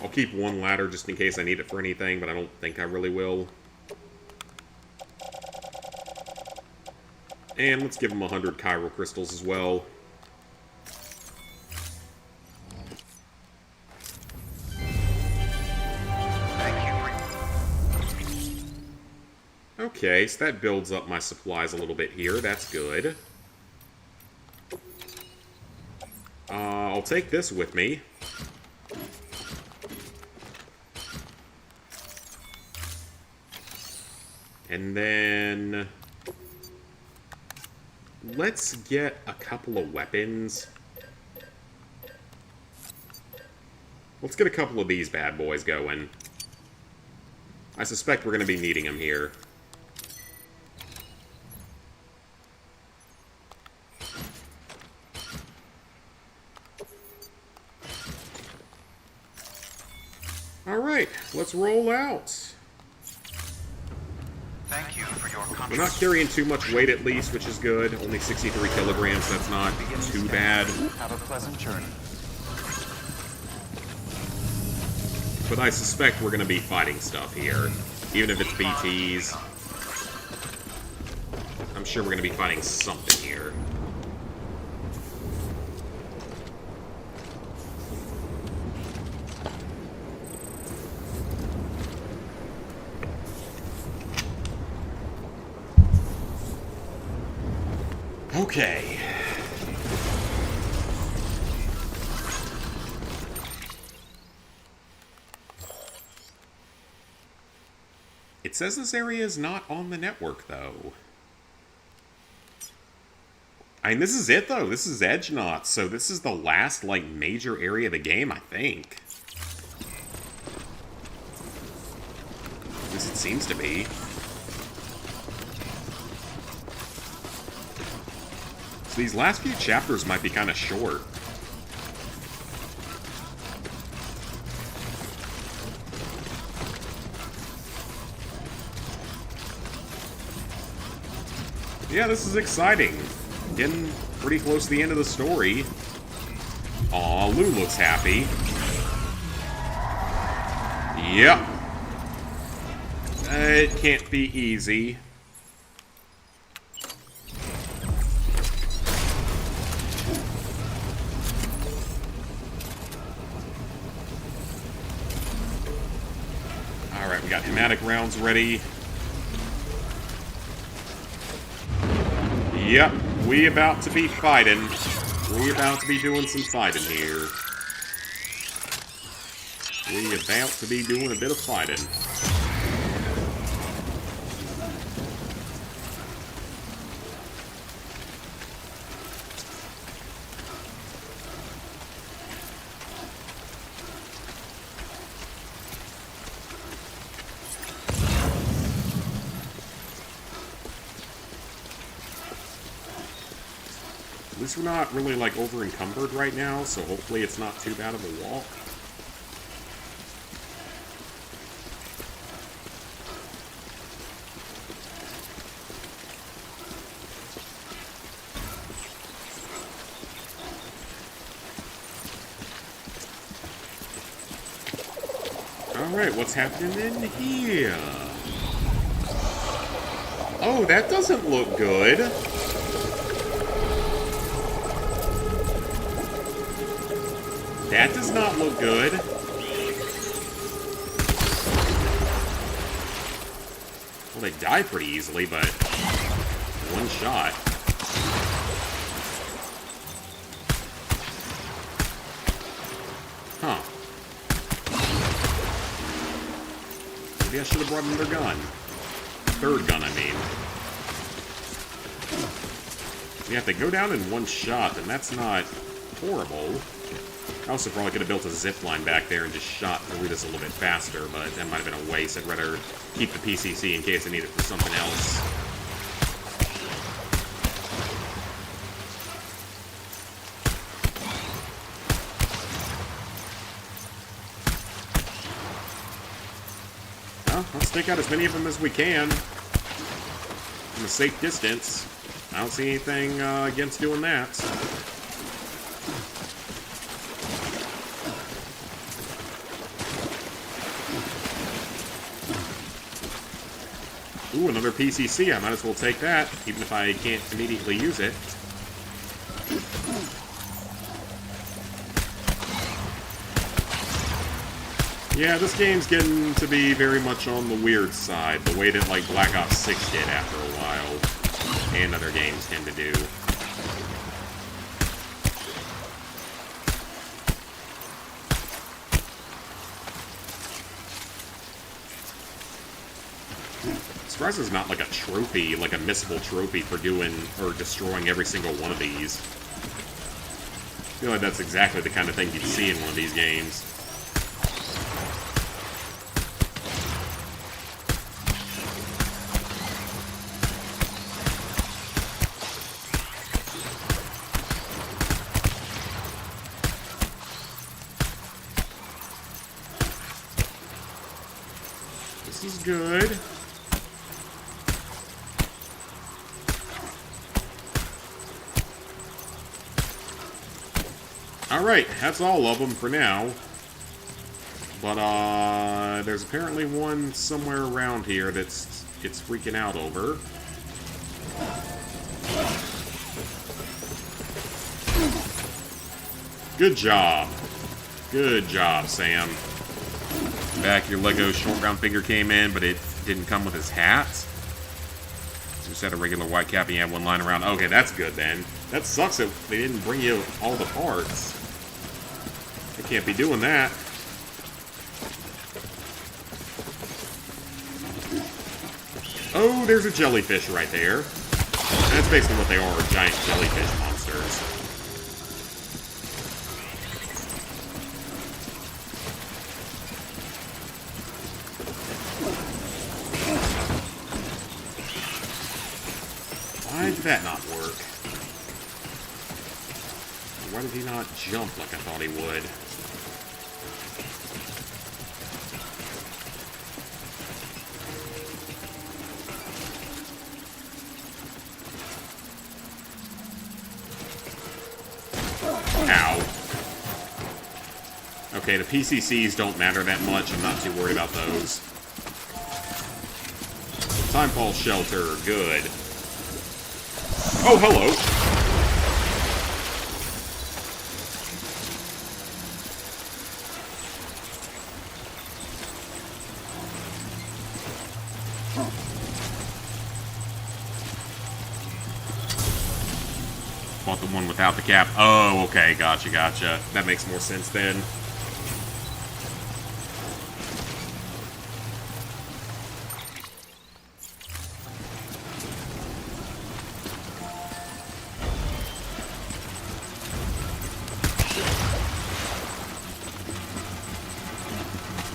Speaker 1: I'll keep one ladder just in case I need it for anything, but I don't think I really will. And let's give him 100 chiral crystals as well. Okay, so that builds up my supplies a little bit here. That's good. I'll take this with me. And then... let's get a couple of weapons. Let's get a couple of these bad boys going. I suspect we're going to be needing them here. Alright, let's roll out.
Speaker 2: Thank you for your contribution.
Speaker 1: We're not carrying too much weight at least, which is good. Only 63 kilograms, that's not too bad.
Speaker 2: Have a pleasant journey.
Speaker 1: But I suspect we're going to be fighting stuff here. Even if it's BTs. I'm sure we're going to be fighting something here. Okay. It says this area is not on the network, though. I mean, this is it, though. This is Edge Knot, so this is the last, like, major area of the game, I think. At least it seems to be. So these last few chapters might be kind of short. Yeah, this is exciting. Getting pretty close to the end of the story. Aw, Lou looks happy. Yep. It can't be easy. Alright, we got pneumatic rounds ready. Yep, we about to be fighting. We about to be doing some fighting here. We about to be doing a bit of fighting. At least we're not really, like, over-encumbered right now, so hopefully it's not too bad of a walk. Alright, what's happening in here? Oh, that doesn't look good. That does not look good. Well, they die pretty easily, but one shot. Huh. Maybe I should have brought another gun. Third gun, I mean. Yeah, if they go down in one shot, then that's not horrible. I also probably could have built a zip line back there and just shot through this a little bit faster, but that might have been a waste. I'd rather keep the PCC in case I need it for something else. Well, let's take out as many of them as we can from a safe distance. I don't see anything against doing that. Ooh, another PCC. I might as well take that, even if I can't immediately use it. Yeah, this game's getting to be very much on the weird side, the way that, like, Black Ops 6 did after a while, and other games tend to do. Surprised there's not like a trophy, like a missable trophy for doing or destroying every single one of these. I feel like that's exactly the kind of thing you'd see in one of these games. This is good. Alright, that's all of them for now. But, there's apparently one somewhere around here that's it's freaking out over. Good job. Good job, Sam. Back your Lego short round figure came in, but it didn't come with his hat. Just had a regular white cap and you had one lying around. Okay, that's good then. That sucks that they didn't bring you all the parts. They can't be doing that. Oh, there's a jellyfish right there. That's basically what they are, giant jellyfish monsters. Why did that not work? Why did he not jump like I thought he would? Okay, the PCCs don't matter that much. I'm not too worried about those. Timefall shelter, good. Oh, hello. Bought the one without the cap. Oh, okay, gotcha, gotcha. That makes more sense then.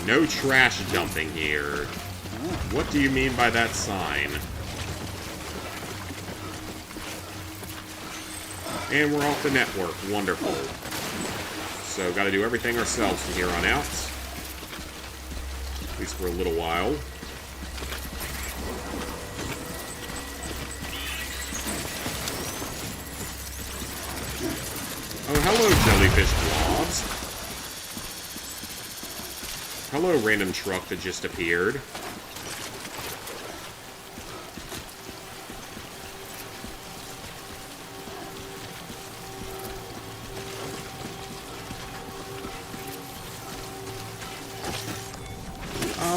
Speaker 1: No trash dumping here. What do you mean by that sign? And we're off the network. Wonderful. So, gotta do everything ourselves from here on out. At least for a little while. Oh, hello, jellyfish blobs. Hello, random truck that just appeared.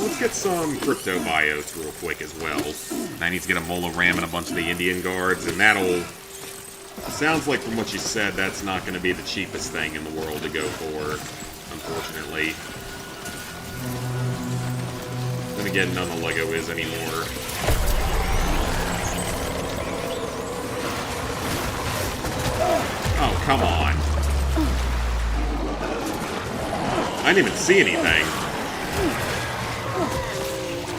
Speaker 1: Let's get some crypto bios real quick as well. I need to get a Mola Ram and a bunch of the Indian guards, and that'll... Sounds like from what you said, that's not going to be the cheapest thing in the world to go for, unfortunately. Then again, none of the Lego is anymore. Oh, come on. I didn't even see anything.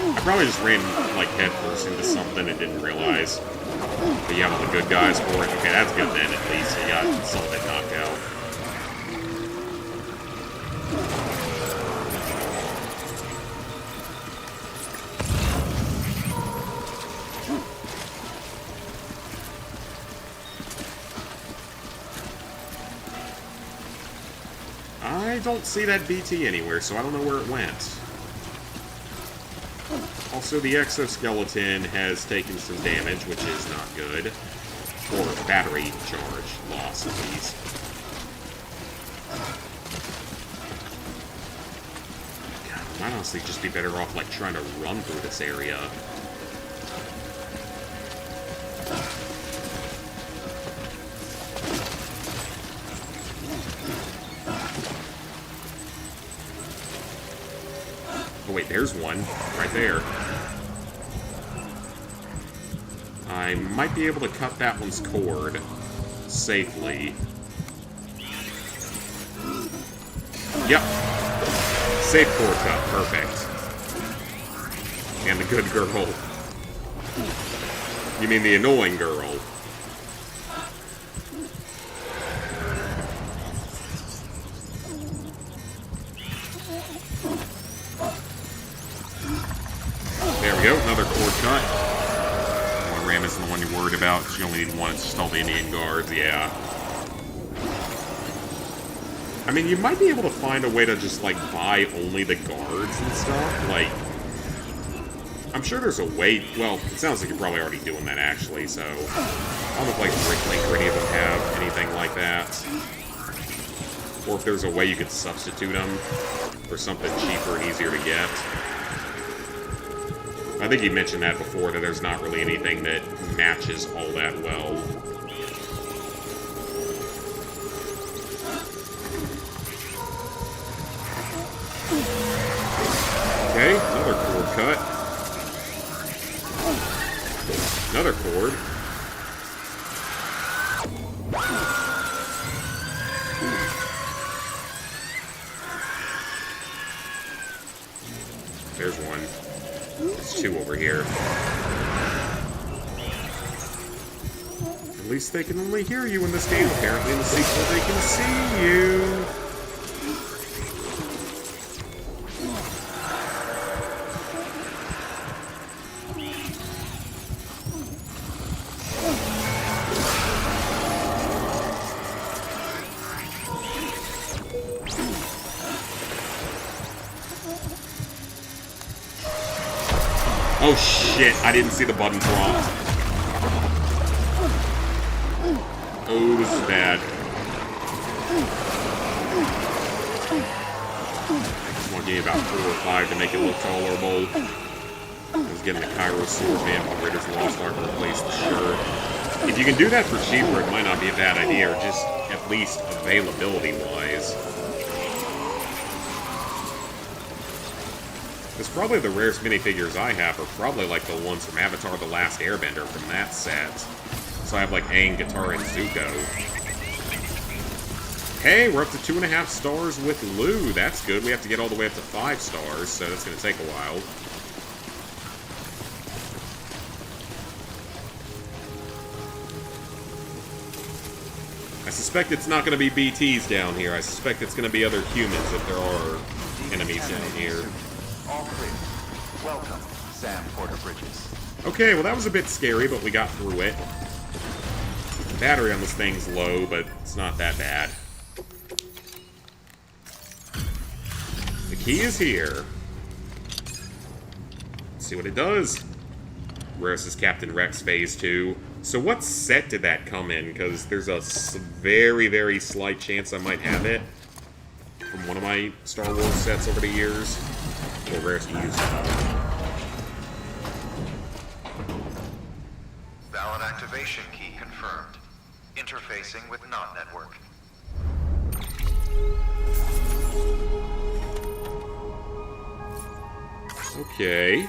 Speaker 1: I probably just ran, like, headfirst into something and didn't realize. But you have all the good guys for it. Okay, that's good then, at least. You got some of it knocked out. I don't see that BT anywhere, so I don't know where it went. Also, the exoskeleton has taken some damage, which is not good. Or battery charge loss, at least. God, I might honestly just be better off, like, trying to run through this area. Oh wait, there's one. Right there. I might be able to cut that one's cord safely. Yep. Safe cord cut. Perfect. And the good girl. You mean the annoying girl. There we go, another cord cut. One ram isn't the one you're worried about. You only need one, it's just all the Indian guards, yeah. I mean, you might be able to find a way to just, like, buy only the guards and stuff. Like, I'm sure there's a way... Well, it sounds like you're probably already doing that, actually, so... I don't know if, like, Bricklink or any of them have anything like that. Or if there's a way you could substitute them for something cheaper and easier to get. I think you mentioned that before, that there's not really anything that matches all that well. Okay, another cord cut. Another cord. There's one. There's two over here. At least they can only hear you in this game. Apparently in the sequel they can see you. Oh shit, I didn't see the button prompt. Oh, this is bad. I just want to give about 4 or 5 to make it look tolerable. I was getting the Cairo sword, man, from Raiders of the Lost Ark to replace the shirt. If you can do that for cheaper, it might not be a bad idea, or just at least availability-wise. Because probably the rarest minifigures I have are probably like the ones from Avatar The Last Airbender from that set. So I have like Aang, Katara, and Zuko. Hey, we're up to 2.5 stars with Lou. That's good. We have to get all the way up to 5 stars, so that's going to take a while. I suspect it's not going to be BTs down here. I suspect it's going to be other humans if there are enemies down here.
Speaker 2: All clear. Welcome, Sam Porter Bridges.
Speaker 1: Okay, well that was a bit scary, but we got through it. The battery on this thing's low, but it's not that bad. The key is here. Let's see what it does. Where's this Captain Rex Phase 2? So what set did that come in? Because there's a very, very slight chance I might have it from one of my Star Wars sets over the years. Or rarest to use.
Speaker 9: Valid activation key confirmed. Interfacing with NOT network.
Speaker 1: Okay.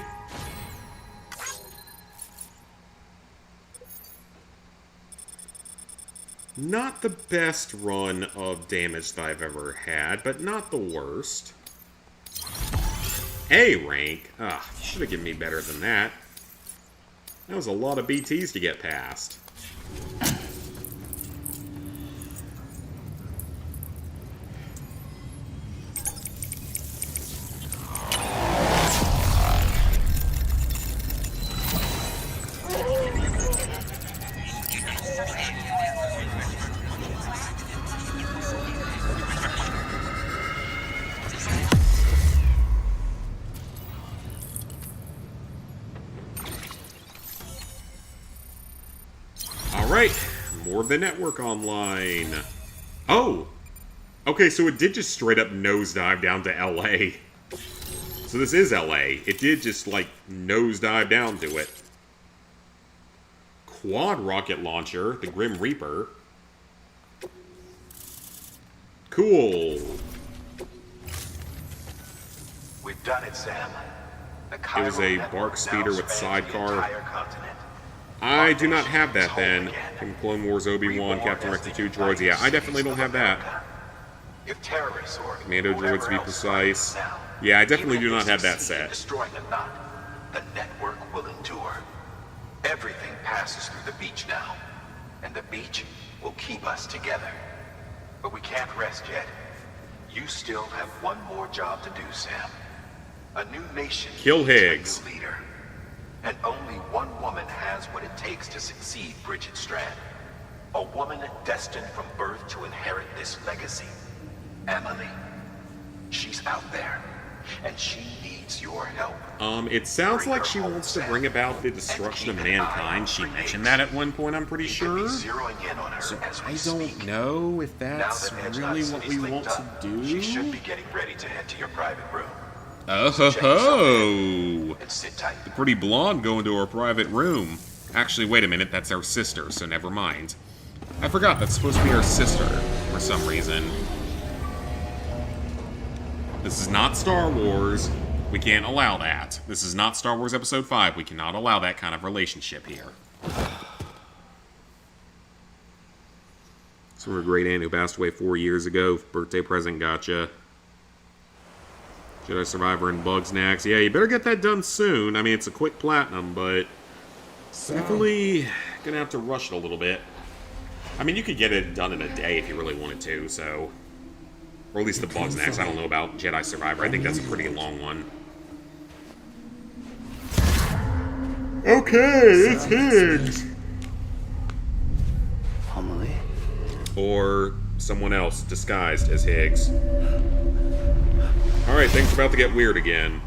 Speaker 1: Not the best run of damage that I've ever had, but not the worst. A rank? Ah, you should have given me better than that. That was a lot of BTs to get past. Alright, more of the network online. Oh! Okay, so it did just straight up nosedive down to LA. So this is LA. It did just, like, nosedive down to it. Quad rocket launcher, the Grim Reaper. Cool.
Speaker 2: We've done it, Sam. The
Speaker 1: It was a
Speaker 2: Cairo
Speaker 1: bark
Speaker 2: network
Speaker 1: speeder
Speaker 2: now
Speaker 1: with
Speaker 2: spans the
Speaker 1: sidecar.
Speaker 2: entire continent.
Speaker 1: I do not have that then. From Clone Wars, Obi-Wan, Captain Rex, the 2 droids. Yeah, I definitely don't have that.
Speaker 2: If terrorists or
Speaker 1: Commando
Speaker 2: whatever
Speaker 1: droids to be
Speaker 2: else
Speaker 1: precise.
Speaker 2: threatens now,
Speaker 1: Yeah, I definitely
Speaker 2: even
Speaker 1: do
Speaker 2: if
Speaker 1: not
Speaker 2: they
Speaker 1: have that
Speaker 2: succeed in
Speaker 1: set.
Speaker 2: Destroying the knot, the network will endure. Everything passes through the beach now, and the beach will keep us together. But we can't rest yet. You still have one more job to do, Sam. A new nation
Speaker 1: Kill
Speaker 2: needs a
Speaker 1: Higgs.
Speaker 2: new leader. And only one woman has what it takes to succeed, Bridget Strand. A woman destined from birth to inherit this legacy. Emily. She's out there, and she needs your help.
Speaker 1: It sounds like she wants to bring about the destruction of mankind. She mentioned that at one point, I'm pretty
Speaker 2: Keep me
Speaker 1: sure.
Speaker 2: zeroing in on her
Speaker 1: So
Speaker 2: as we
Speaker 1: I
Speaker 2: speak.
Speaker 1: don't know if
Speaker 2: Now
Speaker 1: that's
Speaker 2: that Edge
Speaker 1: really
Speaker 2: Knot
Speaker 1: what
Speaker 2: City's
Speaker 1: we
Speaker 2: linked
Speaker 1: want
Speaker 2: up,
Speaker 1: to do.
Speaker 2: She should be getting ready to head to your private room.
Speaker 1: Oh ho ho!
Speaker 2: And sit tight.
Speaker 1: The pretty blonde going to her private room. Actually, wait a minute, that's our sister, so never mind. I forgot, that's supposed to be our sister, for some reason. This is not Star Wars. We can't allow that. This is not Star Wars Episode 5. We cannot allow that kind of relationship here. So her great aunt who passed away 4 years ago. Birthday present, gotcha. Jedi Survivor and Bugsnax. Yeah, you better get that done soon. I mean, it's a quick platinum, but definitely gonna have to rush it a little bit. I mean, you could get it done in a day if you really wanted to, so... Or at least the Bugsnax. I don't know about Jedi Survivor. I think that's a pretty long one. Okay, it's Higgs!
Speaker 6: Amelie?
Speaker 1: Or someone else disguised as Higgs. Alright, things are about to get weird again.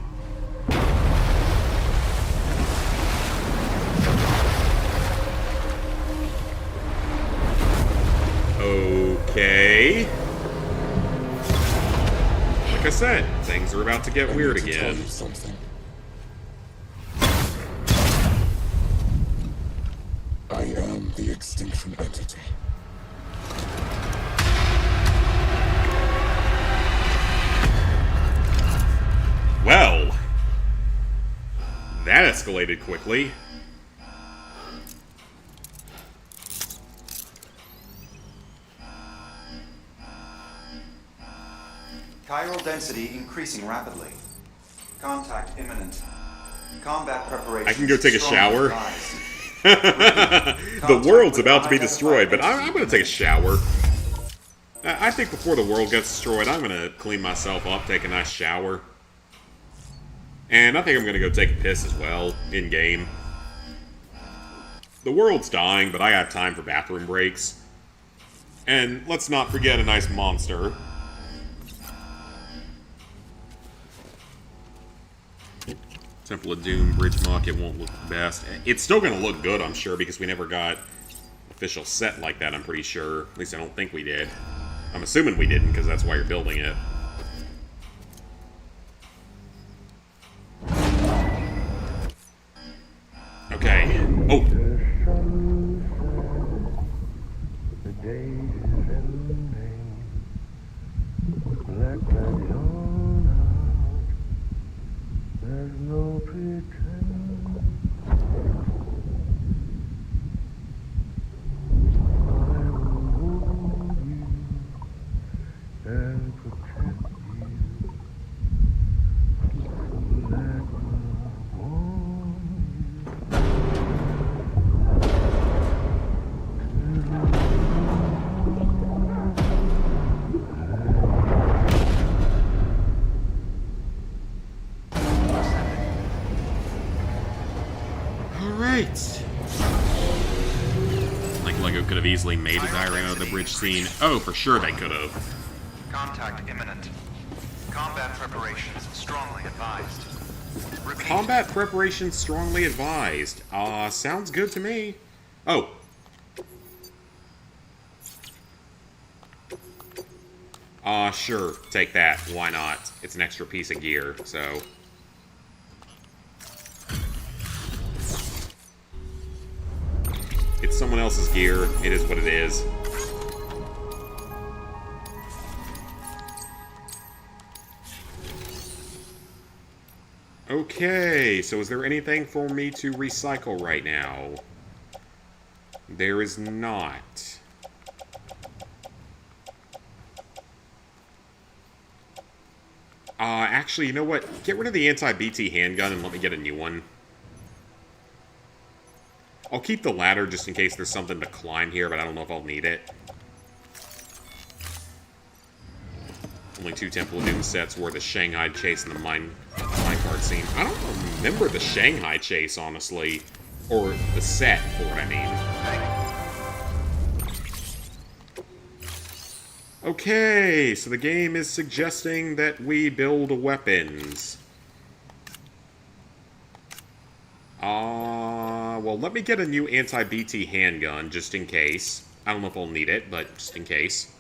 Speaker 1: Okay. Like I said, things are about to get weird
Speaker 3: I need to tell
Speaker 1: again.
Speaker 3: you something. I am the extinction entity.
Speaker 1: Well, that escalated quickly.
Speaker 10: Chiral density increasing rapidly. Contact imminent. Combat preparation.
Speaker 1: I can go take a shower.
Speaker 10: The
Speaker 1: The world's about to be destroyed, but I'm going to take a shower. I think before the world gets destroyed, I'm going to clean myself up, take a nice shower. And I think I'm going to go take a piss as well, in-game. The world's dying, but I got time for bathroom breaks. And let's not forget a nice monster. Temple of Doom, Bridge Muck, it won't look the best. It's still going to look good, I'm sure, because we never got official set like that, I'm pretty sure. At least I don't think we did. I'm assuming we didn't, because that's why you're building it. Okay. Oh!
Speaker 5: The day is ending. Let that yawn out. There's no pretend. I will hold you and protect you. Let love warm you.
Speaker 1: Alright. Like LEGO could have easily made a diorama of the bridge scene. Oh, for sure they could have.
Speaker 9: Contact imminent. Combat preparations strongly advised. Repeat.
Speaker 1: Combat preparation strongly advised. Sounds good to me. Oh. Sure. Take that. Why not? It's an extra piece of gear, so... It's someone else's gear. It is what it is. Okay, so is there anything for me to recycle right now? There is not. Actually, you know what? Get rid of the anti-BT handgun and let me get a new one. I'll keep the ladder just in case there's something to climb here, but I don't know if I'll need it. Only 2 Temple of Doom sets were the Shanghai chase and the minecart scene. I don't remember the Shanghai chase, honestly. Or the set, for what I mean. Okay, so the game is suggesting that we build weapons. Well, let me get a new anti-BT handgun, just in case. I don't know if I'll need it, but just in case.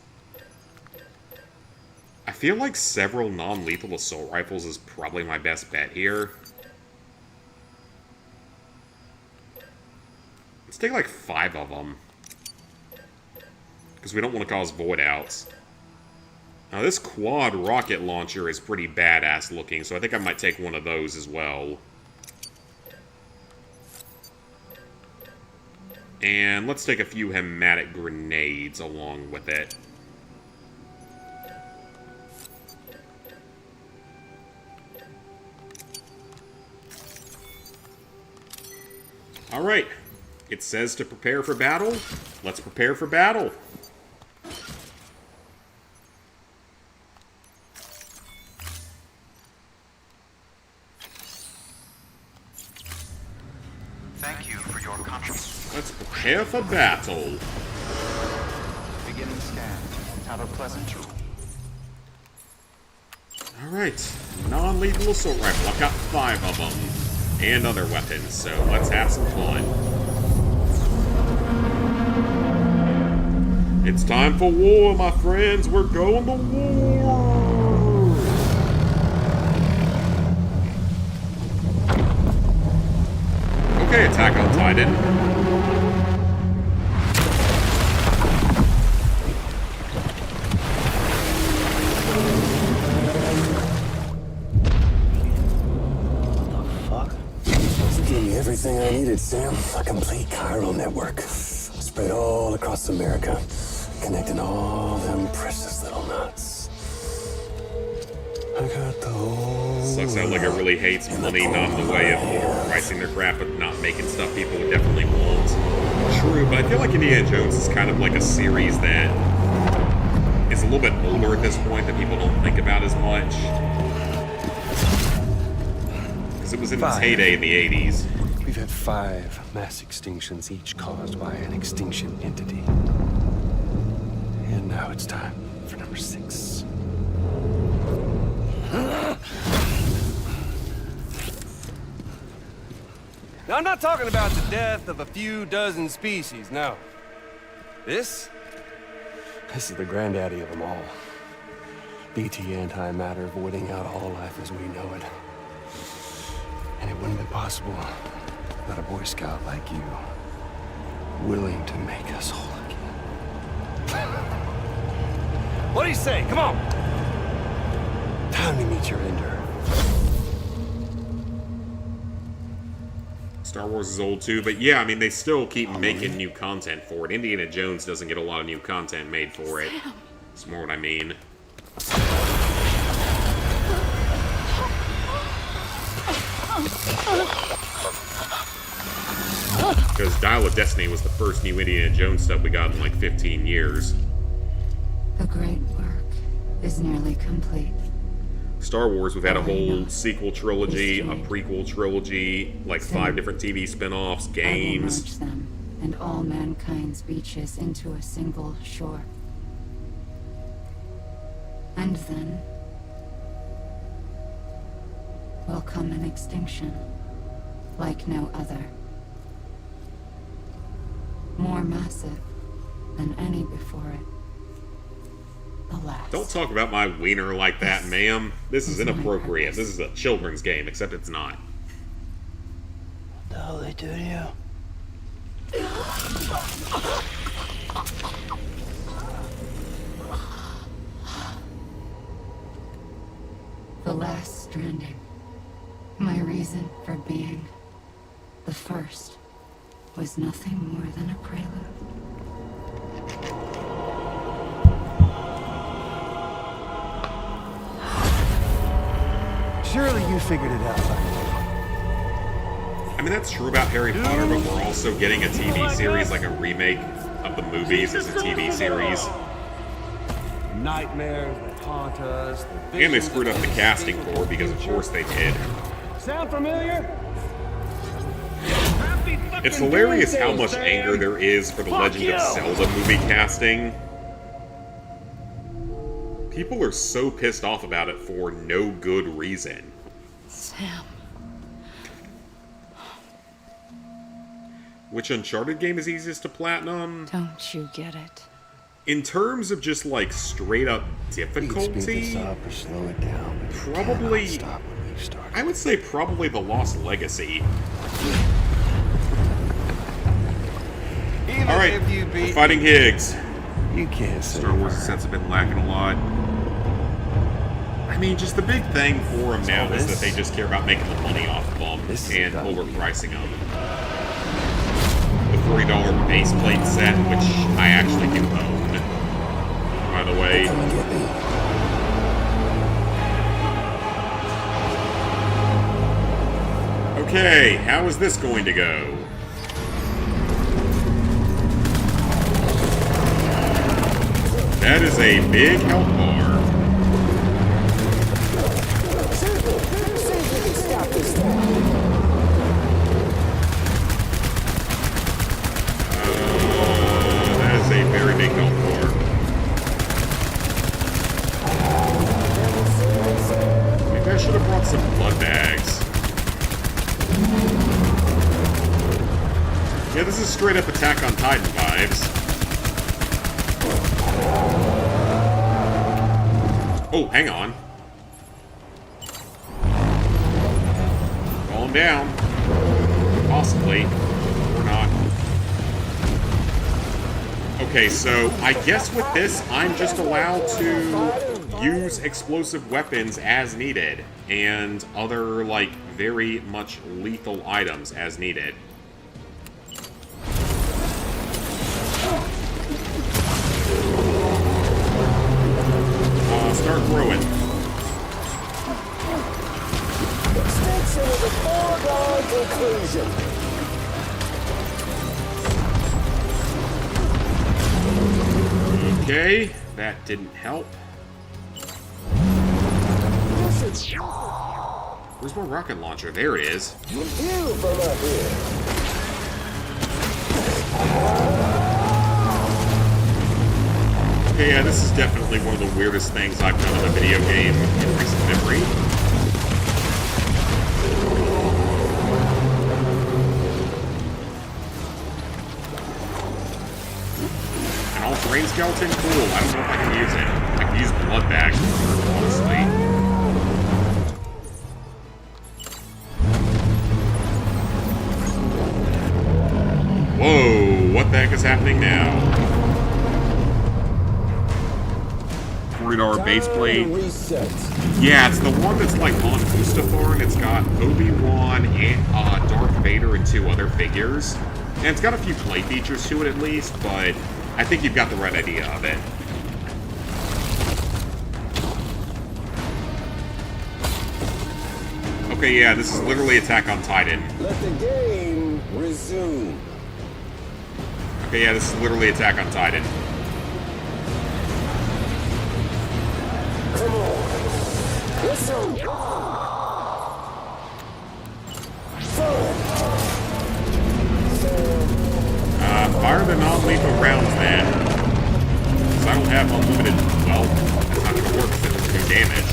Speaker 1: I feel like several non-lethal assault rifles is probably my best bet here. Let's take like 5 of them. Because we don't want to cause void outs. Now this quad rocket launcher is pretty badass looking, so I think I might take one of those as well. And let's take a few hematic grenades along with it. Alright. It says to prepare for battle. Let's prepare for battle.
Speaker 9: Thank you for your contribution.
Speaker 1: Let's prepare for battle.
Speaker 10: Beginning scan. Have a pleasant tour.
Speaker 1: Alright. Non-lethal assault rifle. I've got 5 of them. And other weapons, so let's have some fun. It's time for war, my friends. We're going to war. Okay, Attack on Titan.
Speaker 3: Gave me everything I needed, Sam. A complete chiral network. Spread all across America. Connecting all them precious little knots. I got the whole...
Speaker 1: Sucks out like it really hates money, not in the way of overpricing their crap, but not making stuff people would definitely want. True, but I feel like Indiana Jones is kind of like a series that is a little bit older at this point that people don't think about as much. Because it was in its heyday in the 80s.
Speaker 5: We've had 5 mass extinctions, each caused by an extinction entity. And now it's time for number 6. Now, I'm not talking about the death of a few dozen species, no. This is the granddaddy of them all. BT antimatter voiding out all life as we know it. And it wouldn't be possible without a Boy Scout like you, willing to make us whole again. What do you say? Come on! Time to meet your ender.
Speaker 1: Star Wars is old too, but yeah, I mean, they still keep making new content for it. Indiana Jones doesn't get a lot of new content made for it. That's more what I mean. Because Dial of Destiny was the first new Indiana Jones stuff we got in like 15 years.
Speaker 4: The great work is nearly complete.
Speaker 1: Star Wars, we've had a whole sequel trilogy, a prequel trilogy, like 5 different TV spin-offs, games.
Speaker 4: I will merge them and all mankind's beaches into a single shore. And then will come an extinction like no other. More massive than any before it. The last.
Speaker 1: Don't talk about my wiener like that, ma'am. This is inappropriate. This is a children's game, except it's not.
Speaker 6: What the hell they do to you?
Speaker 4: The last stranding. My reason for being. The first was nothing more than a prelude.
Speaker 5: Surely you figured it out by now.
Speaker 1: I mean, that's true about Harry Potter, but we're also getting a TV series, like a remake of the movies as a TV series.
Speaker 5: Nightmares that haunt us.
Speaker 1: And they screwed up the casting for it, because of course they did.
Speaker 5: Sound familiar?
Speaker 1: It's hilarious how much anger there is for the Legend of Zelda movie casting. People are so pissed off about it for no good reason.
Speaker 4: Sam.
Speaker 1: Which Uncharted game is easiest to platinum?
Speaker 4: Don't you get it?
Speaker 1: In terms of just like straight up difficulty,
Speaker 5: Speed this up or slow it down. But you
Speaker 1: probably,
Speaker 5: cannot stop when we've started.
Speaker 1: I would say probably the Lost Legacy.
Speaker 5: Even
Speaker 1: Alright,
Speaker 5: if you
Speaker 1: we're
Speaker 5: beat
Speaker 1: fighting Higgs.
Speaker 5: You can't say
Speaker 1: Star Wars sets have been lacking a lot. I mean, just the big thing for them now is that they just care about making the money off of them and overpricing them. The $40 base plate set, which I actually do own, by the way. Okay, how is this going to go? That is a big health bar. That is a very big health bar. Maybe I should have brought some blood bags. Yeah, this is straight up Attack on Titan vibes. Oh, hang on. Falling down. Possibly. Or not. Okay, so I guess with this, I'm just allowed to use explosive weapons as needed. And other, like, very much lethal items as needed. Start throwing.
Speaker 3: Extinction is a foregone conclusion.
Speaker 1: Okay, that didn't help. Where's my rocket launcher? There it is.
Speaker 3: View from up here.
Speaker 1: Okay, yeah, this is definitely one of the weirdest things I've done in a video game in recent memory. An all-terrain skeleton? Cool. I don't know if I can use it. I can use blood bags, honestly. Whoa, what the heck is happening now? $40 base plate. Yeah, it's the one that's like on Mustafar, and it's got Obi-Wan, and Darth Vader, and 2 other figures. And it's got a few play features to it at least, but I think you've got the right idea of it. Okay, yeah, this is literally Attack on Titan.
Speaker 3: Let the game resume.
Speaker 1: Okay, yeah, this is literally Attack on Titan.
Speaker 3: Come on. Listen.
Speaker 1: Fire the non-lethal rounds, man. Because I don't have unlimited... Well, that's not gonna work because it doesn't do damage.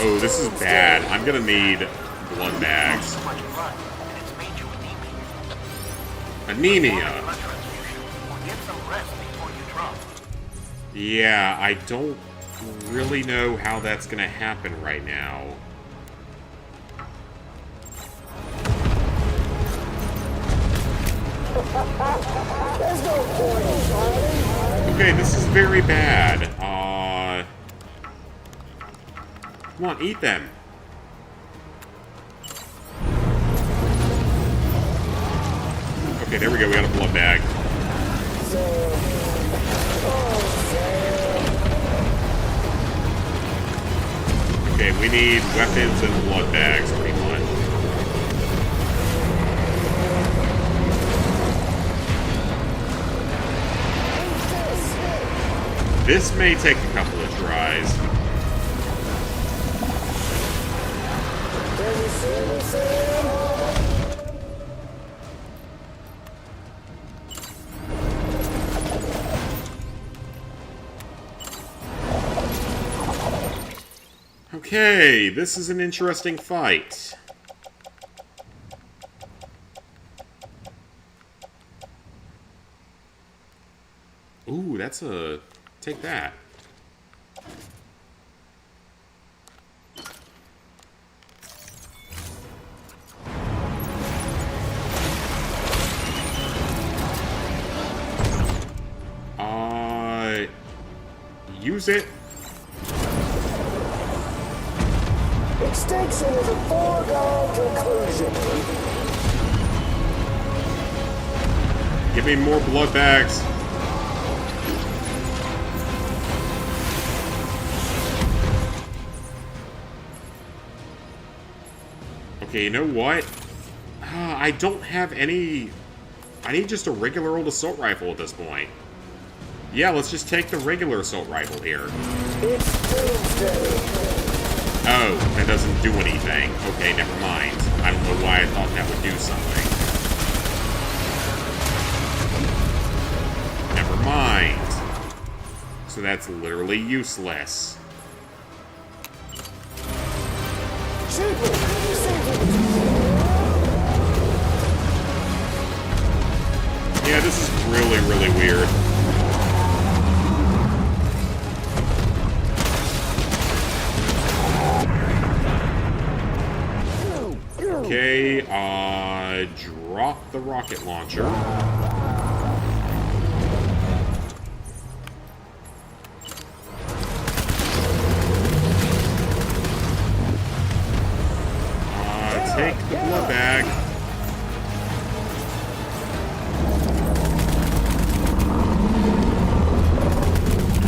Speaker 1: Oh, this is bad. I'm gonna need blood bags. Anemia. Yeah, I don't really know how that's gonna happen right now. Okay, this is very bad. Come on, eat them. Okay, there we go. We got a blood bag. Okay, we need weapons and blood bags, pretty much. This may take a couple of tries. Okay, this is an interesting fight. Ooh, that's a... Take that. Use it.
Speaker 3: Extinction is a foregone conclusion.
Speaker 1: Give me more blood bags. Okay, you know what? I don't have any... I need just a regular old assault rifle at this point. Yeah, let's just take the regular assault rifle here. Oh, that doesn't do anything. Okay, never mind. I don't know why I thought that would do something. Never mind. So that's literally useless. Yeah, this is really, really weird. Okay, drop the rocket launcher. Take the blood bag.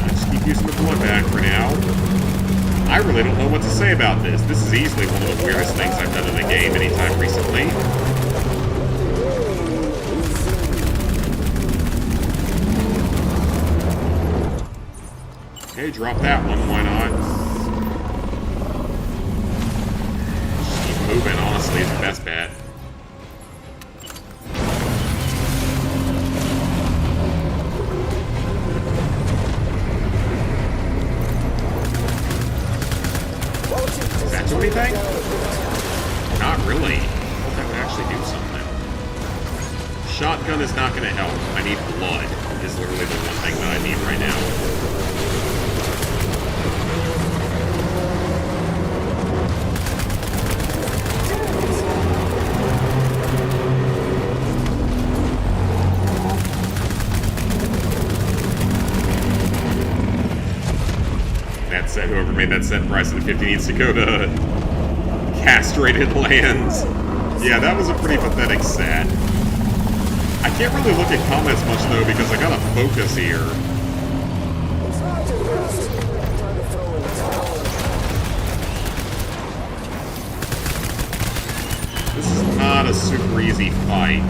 Speaker 1: Just keep using the blood bag for now. I really don't know what to say about this. This is easily one of the weirdest things I've done in a game anytime recently. Okay, drop that one. Why not? Just keep moving, honestly, is the best bet. Does that do anything? Not really. I hope that would actually do something. Shotgun is not going to help. I need blood, is literally the one thing that I need right now. That set, whoever made that set price of the 50 needs to go to castrated lands. Yeah, that was a pretty pathetic set. I can't really look at comments much though because I gotta focus here. This is not a super easy fight.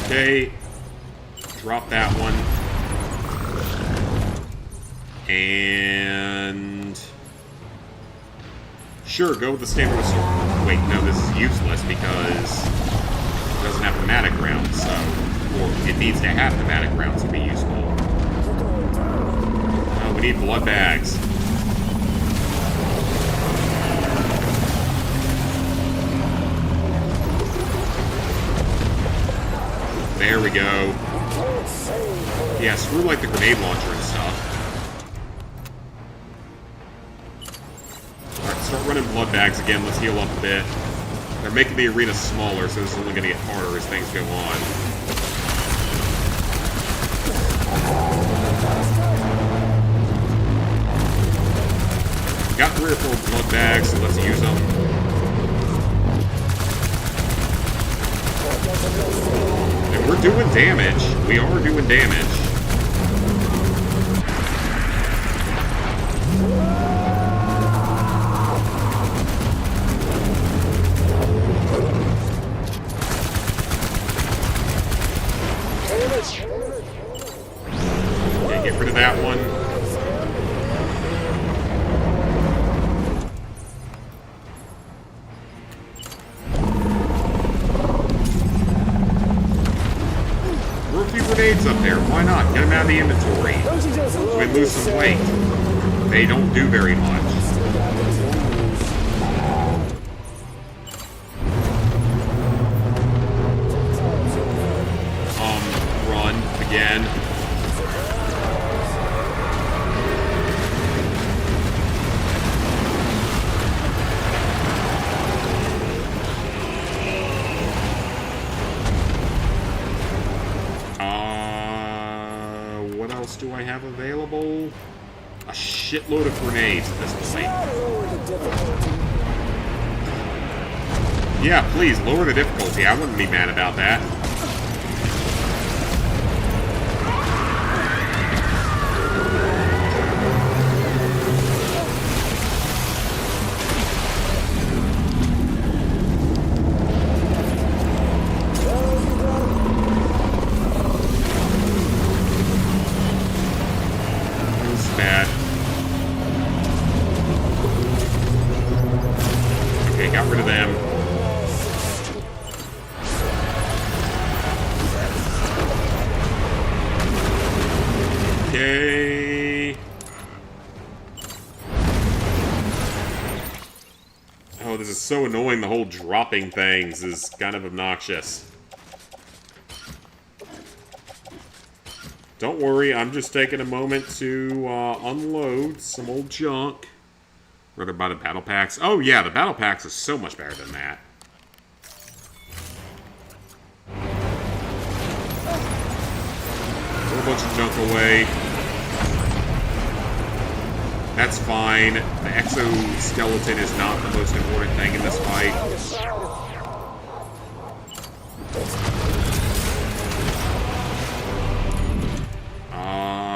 Speaker 1: Okay, drop that one. And sure, go with the standard assault. Wait, no, this is useless because it doesn't have thematic rounds, so or it needs to have thematic rounds to be useful. Oh, we need blood bags. There we go. Yeah, screw like the grenade launcher and stuff. Alright, start running blood bags again. Let's heal up a bit. They're making the arena smaller, so this is only going to get harder as things go on. Got 3 or 4 blood bags, so let's use them. And we're doing damage. We are doing damage. Okay, get rid of that one. Grenades up there. Why not? Get them out of the inventory. So we lose some weight. They don't do very much. Run again. What else do I have available? A shitload of grenades at this point. Yeah, please, lower the difficulty. I wouldn't be mad about that. Bad. Okay, got rid of them. Okay. Oh, this is is so annoying. The whole dropping things is kind of obnoxious. Don't worry, I'm just taking a moment to unload some old junk. Rather buy the battle packs. Oh yeah, the battle packs is so much better than that. Throw a bunch of junk away. That's fine. The exoskeleton is not the most important thing in this fight.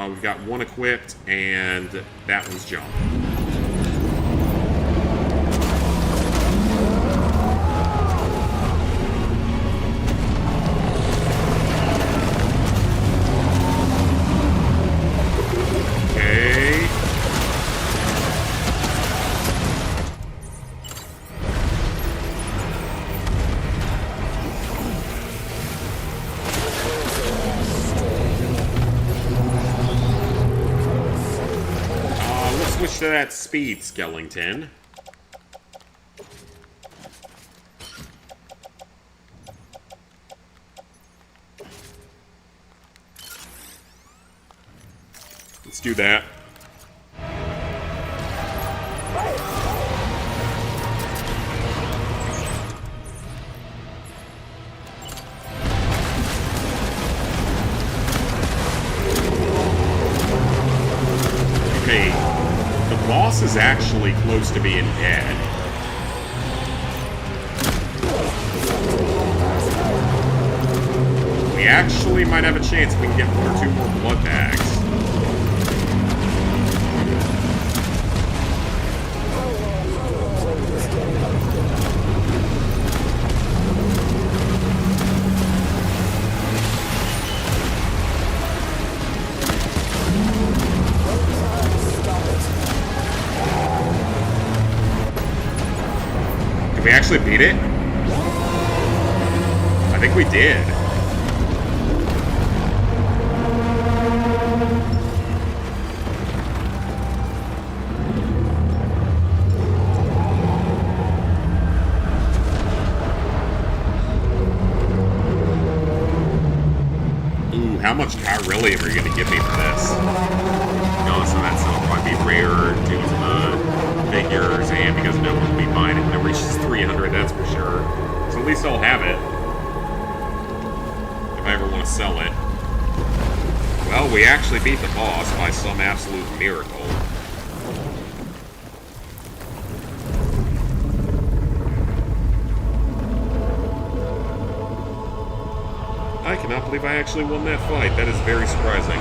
Speaker 1: We've got one equipped, and that one's junk. Okay. Let's switch to that speed skeleton. Let's do that. Okay, the boss is actually close to being dead. We actually might have a chance if we can get one or two more blood bags. Did we actually beat it? I think we did. Ooh, how much Chiralium are you going to give me for this? No, so that's will probably be rare due to the figures and because no one will be buying it when it reaches 300, that's for sure. So at least I'll have it. If I ever want to sell it. Well, we actually beat the boss by some absolute miracle. I cannot believe I actually won that fight. That is very surprising.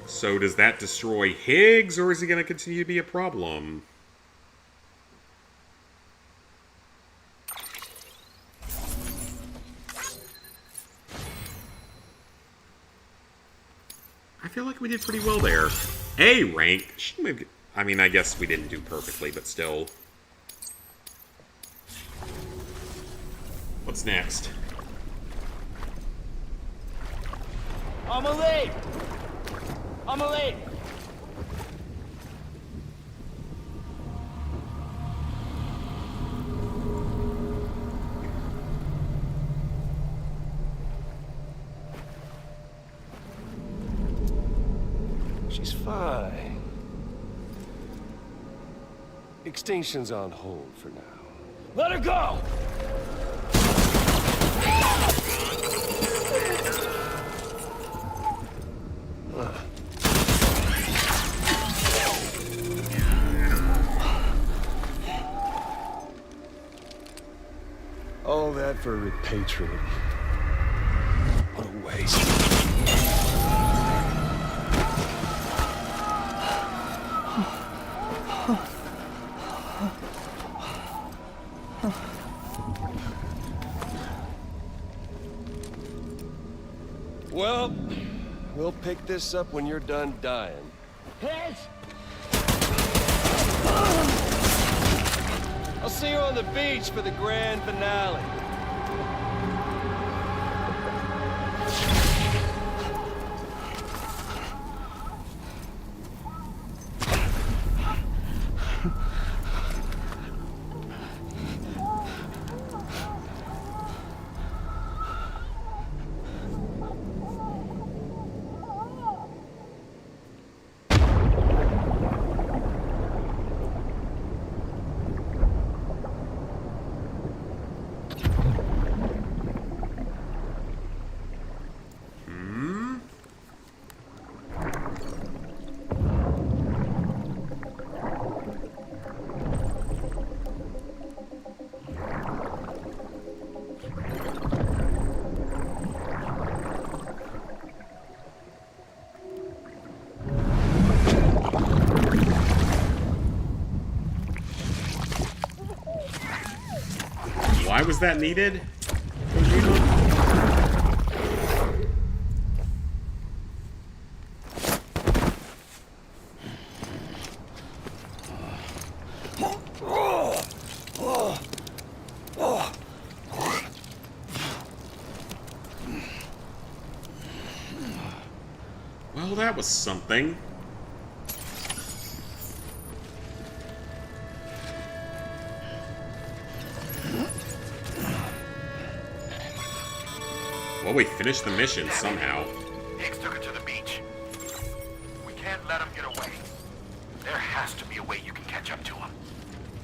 Speaker 1: So does that destroy Higgs, or is he going to continue to be a problem? I feel like we did pretty well there. A rank. I mean, I guess we didn't do perfectly, but still. What's next?
Speaker 11: Amelie! Amelie!
Speaker 5: She's fine. Extinction's on hold for now.
Speaker 11: Let her go!
Speaker 5: All that for repatriating. What a waste. pick this up when you're done dying.
Speaker 11: Heads!
Speaker 5: I'll see you on the beach for the grand finale.
Speaker 1: Why was that needed? Well, that was something. Well, we finished the mission somehow.
Speaker 9: Higgs took it to the beach. We can't let him get away. There has to be a way you can catch up to him.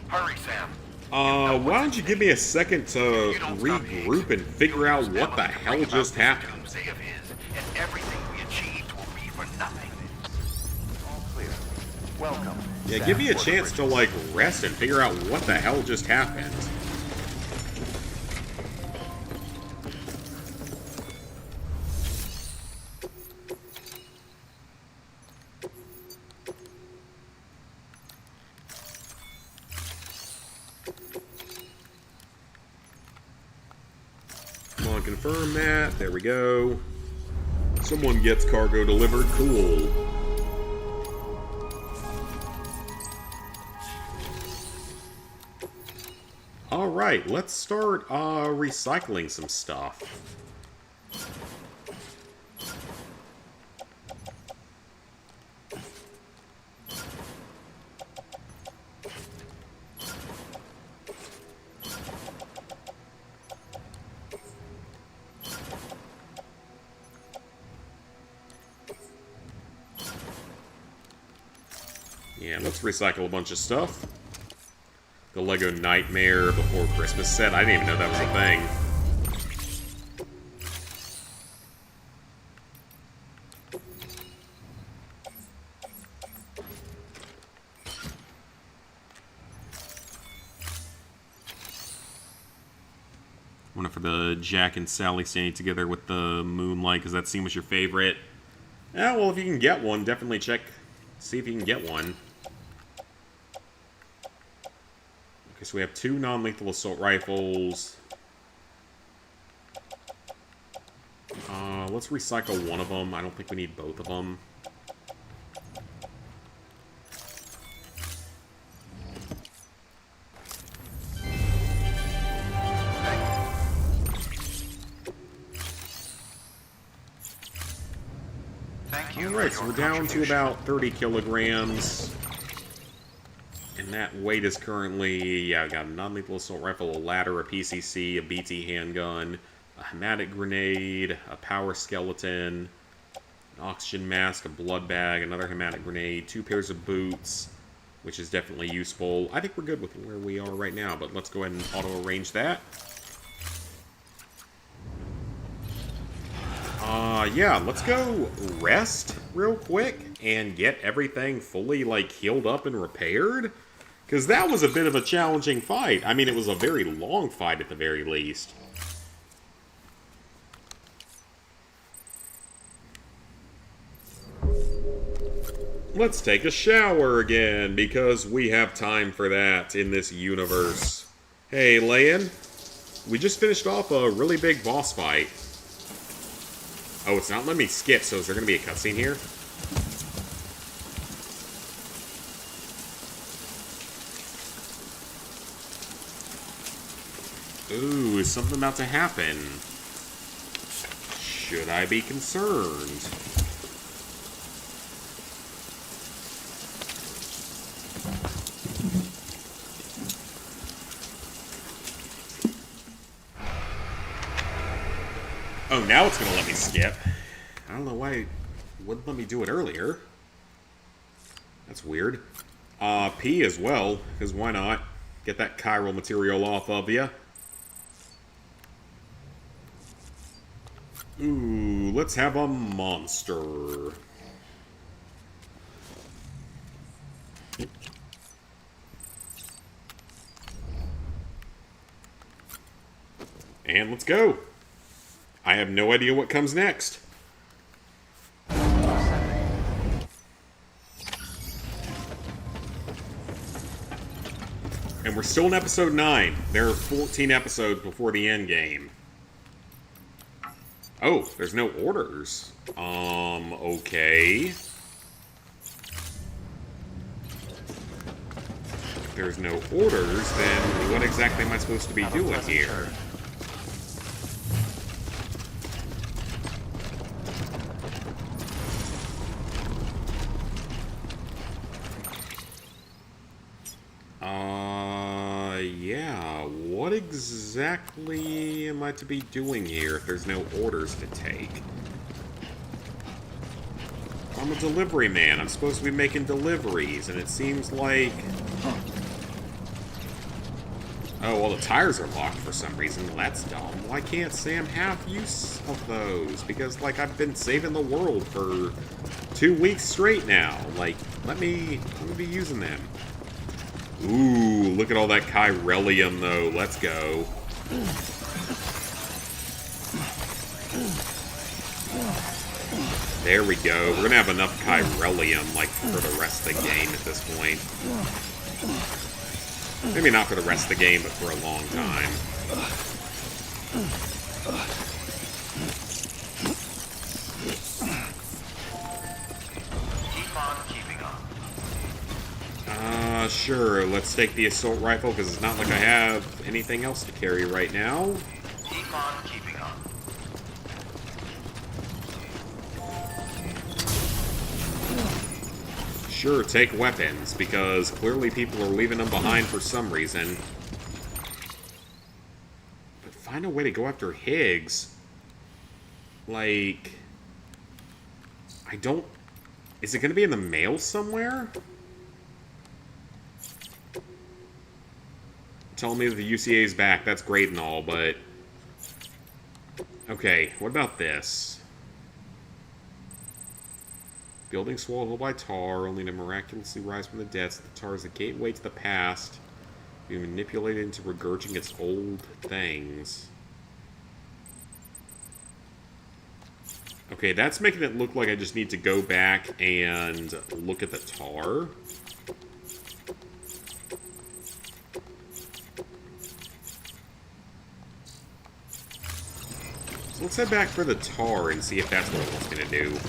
Speaker 9: Hurry, Sam.
Speaker 1: Why don't you give me a second to regroup and figure out what the hell just happened?
Speaker 9: Doomsday of his, and everything we achieved will be for nothing. All clear. Welcome.
Speaker 1: Yeah,
Speaker 9: Sam,
Speaker 1: give me a
Speaker 9: for the
Speaker 1: chance to, like, rest and figure out what the hell just happened. Come on, confirm that. There we go. Someone gets cargo delivered. Cool. Alright, let's start recycling some stuff. Yeah, let's recycle a bunch of stuff. The Lego Nightmare Before Christmas set. I didn't even know that was a thing. One for the Jack and Sally standing together with the moonlight, because that scene was your favorite. Yeah, well, if you can get one, definitely check, see if you can get one. Okay, so we have 2 non-lethal assault rifles. Let's recycle one of them. I don't think we need both of them.
Speaker 9: Thank you.
Speaker 1: Alright, so we're down to about 30 kilograms. And that weight is currently, yeah, we got a non-lethal assault rifle, a ladder, a PCC, a BT handgun, a hematic grenade, a power skeleton, an oxygen mask, a blood bag, another hematic grenade, 2 pairs of boots, which is definitely useful. I think we're good with where we are right now, but let's go ahead and auto-arrange that. Yeah, let's go rest real quick and get everything fully, like, healed up and repaired. Because that was a bit of a challenging fight. I mean, it was a very long fight at the very least. Let's take a shower again, because we have time for that in this universe. Hey, Leon. We just finished off a really big boss fight. Oh, it's not letting me skip, so is there going to be a cutscene here? Ooh, is something about to happen? Should I be concerned? Oh, now it's gonna let me skip. I don't know why it wouldn't let me do it earlier. That's weird. P as well, because why not? Get that chiral material off of you. Ooh, let's have a monster. And let's go. I have no idea what comes next. And we're still in episode 9. There are 14 episodes before the end game. Oh, there's no orders. Okay. If there's no orders, then what exactly am I supposed to be doing here? Yeah, what exactly am I to be doing here if there's no orders to take? I'm a delivery man. I'm supposed to be making deliveries, and it seems like... Oh, well, the tires are locked for some reason. Well, that's dumb. Why can't Sam have use of those? Because, like, I've been saving the world for 2 weeks straight now. Like, let me be using them. Ooh, look at all that chiralium, though. Let's go. There we go. We're gonna have enough chiralium, like, for the rest of the game at this point. Maybe not for the rest of the game, but for a long time.
Speaker 9: Keep on keeping on.
Speaker 1: Sure. Let's take the assault rifle, because it's not like I have anything else to carry right now.
Speaker 9: Keep on keeping on.
Speaker 1: Sure, take weapons, because clearly people are leaving them behind for some reason. But find a way to go after Higgs. Like... I don't... Is it going to be in the mail somewhere? Telling me that the UCA is back, that's great and all, but... Okay, what about this? Building swallowed by tar, only to miraculously rise from the depths. The tar is the gateway to the past. Be manipulated into regurgitating its old things. Okay, that's making it look like I just need to go back and look at the tar. So let's head back for the tar and see if that's what it's going to do.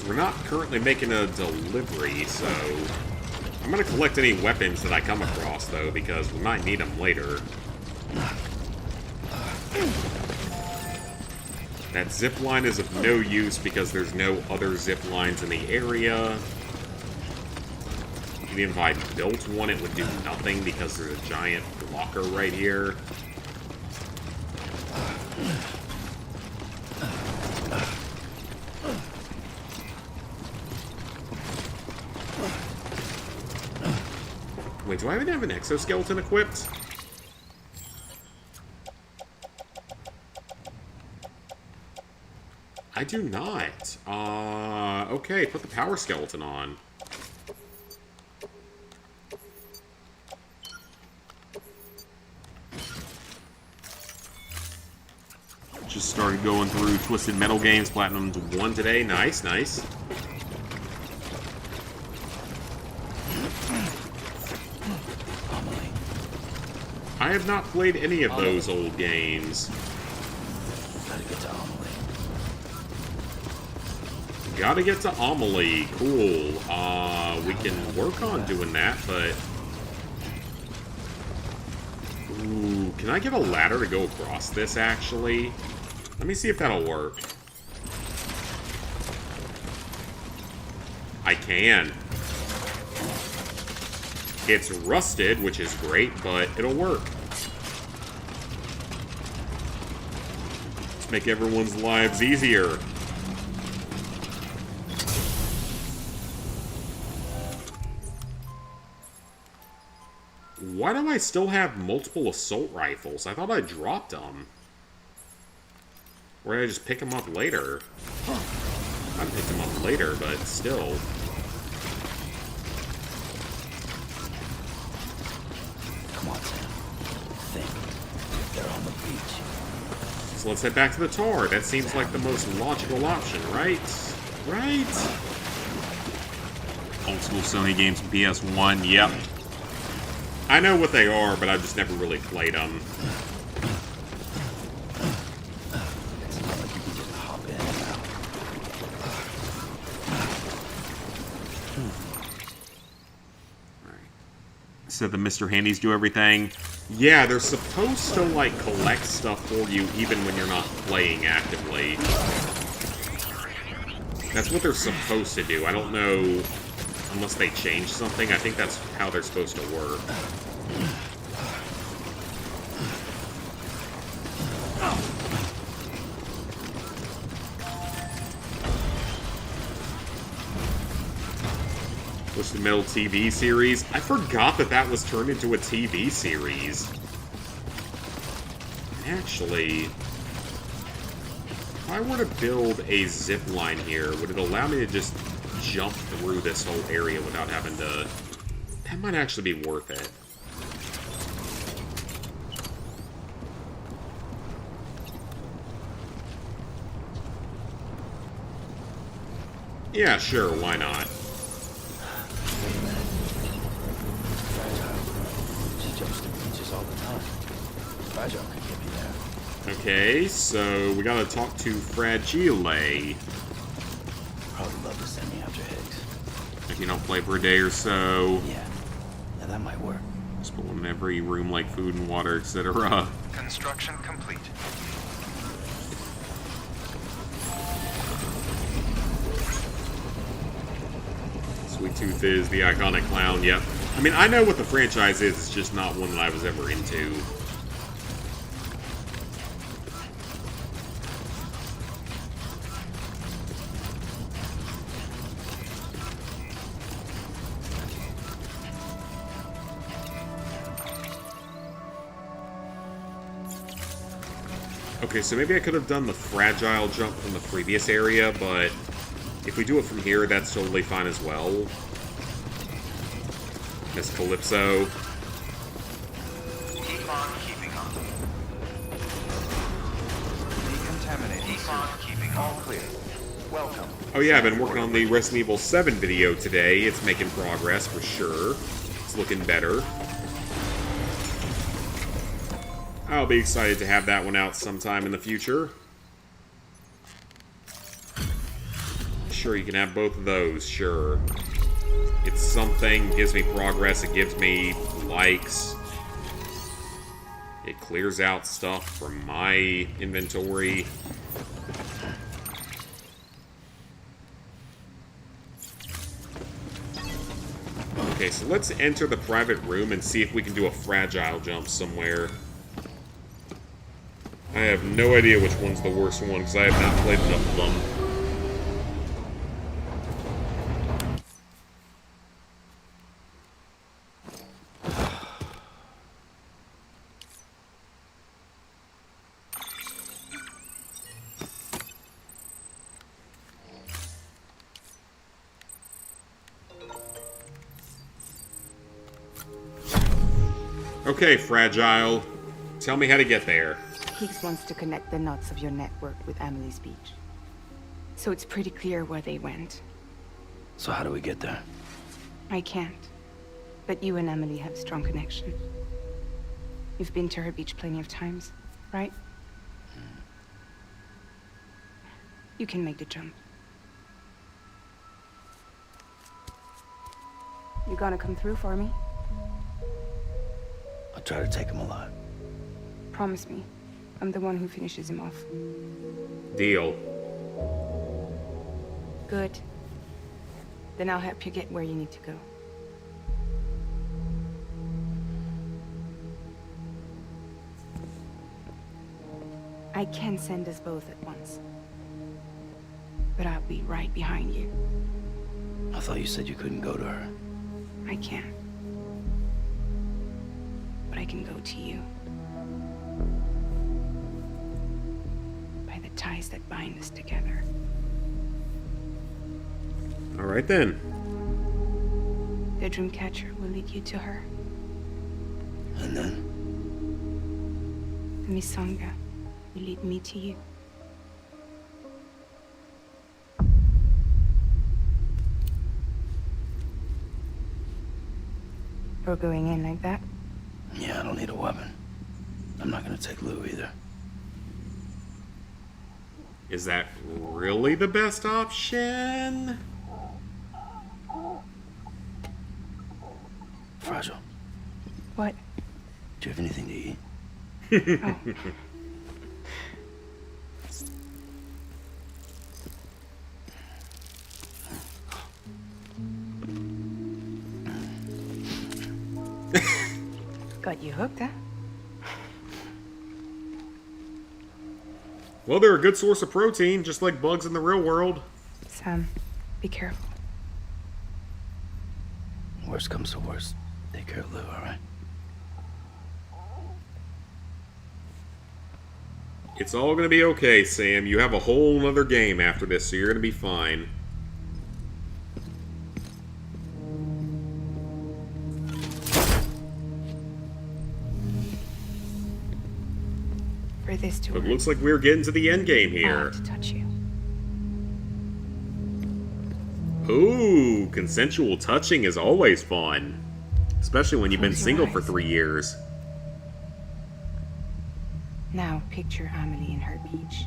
Speaker 1: We're not currently making a delivery, so I'm going to collect any weapons that I come across, though, because we might need them later. That zip line is of no use because there's no other zip lines in the area. Even if I built one, it would do nothing because there's a giant blocker right here. Wait, do I even have an exoskeleton equipped? I do not. Okay, put the power skeleton on. Just started going through Twisted Metal games, Platinum 1 today. Nice, nice. I have not played any of those old games.
Speaker 6: Gotta get to Amelie.
Speaker 1: Gotta get to Amelie. Cool. We can work on doing that, but... Ooh, can I get a ladder to go across this, actually? Let me see if that'll work. I can. It's rusted, which is great, but it'll work. Let's make everyone's lives easier. Why do I still have multiple assault rifles? I thought I dropped them. Or did I just pick them up later? I picked them up later, but still.
Speaker 6: Come on, Sam. Think. They're on the beach.
Speaker 1: So let's head back to the tar. That seems like the most logical option, right? Right? Old school Sony games from PS1, yep. I know what they are, but I've just never really played them.
Speaker 6: It's not like you can just hop in and out.
Speaker 1: Alright. So the Mr. Handies do everything. Yeah, they're supposed to, like, collect stuff for you even when you're not playing actively. That's what they're supposed to do. I don't know... Unless they change something, I think that's how they're supposed to work. Twisted Metal TV series? I forgot that that was turned into a TV series. Actually, if I were to build a zip line here, would it allow me to just jump through this whole area without having to... That might actually be worth it. Yeah, sure, why not?
Speaker 6: Wait a minute. Fragile. She jumps to beaches all the time. Fragile could get me there.
Speaker 1: Okay, so we gotta talk to Fragile.
Speaker 6: Probably love to send me after Higgs.
Speaker 1: If you don't play for a day or so.
Speaker 6: Yeah, that might work.
Speaker 1: Just put one in every room like food and water, etc.
Speaker 9: Construction complete.
Speaker 1: Sweet Tooth is the iconic clown, yep. I mean, I know what the franchise is, it's just not one that I was ever into. Okay, so maybe I could have done the fragile jump from the previous area, but if we do it from here, that's totally fine as well. Miss Calypso.
Speaker 9: Keep on keeping on. Decontaminate. Keep on keeping all clear. Welcome.
Speaker 1: Oh yeah, I've been working on the Resident Evil 7 video today. It's making progress for sure. It's looking better. I'll be excited to have that one out sometime in the future. Sure, you can have both of those, sure. It's something, gives me progress, it gives me likes. It clears out stuff from my inventory. Okay, so let's enter the private room and see if we can do a fragile jump somewhere. I have no idea which one's the worst one, because I have not played enough of them. Okay, Fragile. Tell me how to get there.
Speaker 12: Higgs wants to connect the knots of your network with Amelie's beach. So it's pretty clear where they went.
Speaker 6: So how do we get there?
Speaker 12: I can't. But you and Emily have a strong connection. You've been to her beach plenty of times, right? You can make the jump. You gonna come through for me?
Speaker 6: I'll try to take him alive.
Speaker 12: Promise me. I'm the one who finishes him off.
Speaker 1: Deal.
Speaker 12: Good. Then I'll help you get where you need to go. I can send us both at once. But I'll be right behind you.
Speaker 6: I thought you said you couldn't go to her.
Speaker 12: I can. But I can go to you. By the ties that bind us together.
Speaker 1: All right then.
Speaker 12: The Dreamcatcher will lead you to her.
Speaker 6: And then?
Speaker 12: The Misanga will lead me to you. We're going in like that?
Speaker 6: Yeah, I don't need a weapon. I'm not gonna take Lou either.
Speaker 1: Is that really the best option?
Speaker 6: Fragile.
Speaker 12: What?
Speaker 6: Do you have anything to eat?
Speaker 12: Oh. Got you hooked, huh?
Speaker 1: Well, they're a good source of protein, just like bugs in the real world.
Speaker 12: Sam, be careful.
Speaker 6: Worst comes to worst. Take care of Lou, alright?
Speaker 1: It's all gonna be okay, Sam. You have a whole nother game after this, so you're gonna be fine.
Speaker 12: For this to
Speaker 1: But
Speaker 12: work,
Speaker 1: it looks like we're getting to the end game
Speaker 12: I
Speaker 1: here.
Speaker 12: have to touch you.
Speaker 1: Ooh, consensual touching is always fun. Especially when you've been
Speaker 12: Close your
Speaker 1: single for
Speaker 12: eyes.
Speaker 1: 3 years.
Speaker 12: Now picture Amelie in her beach.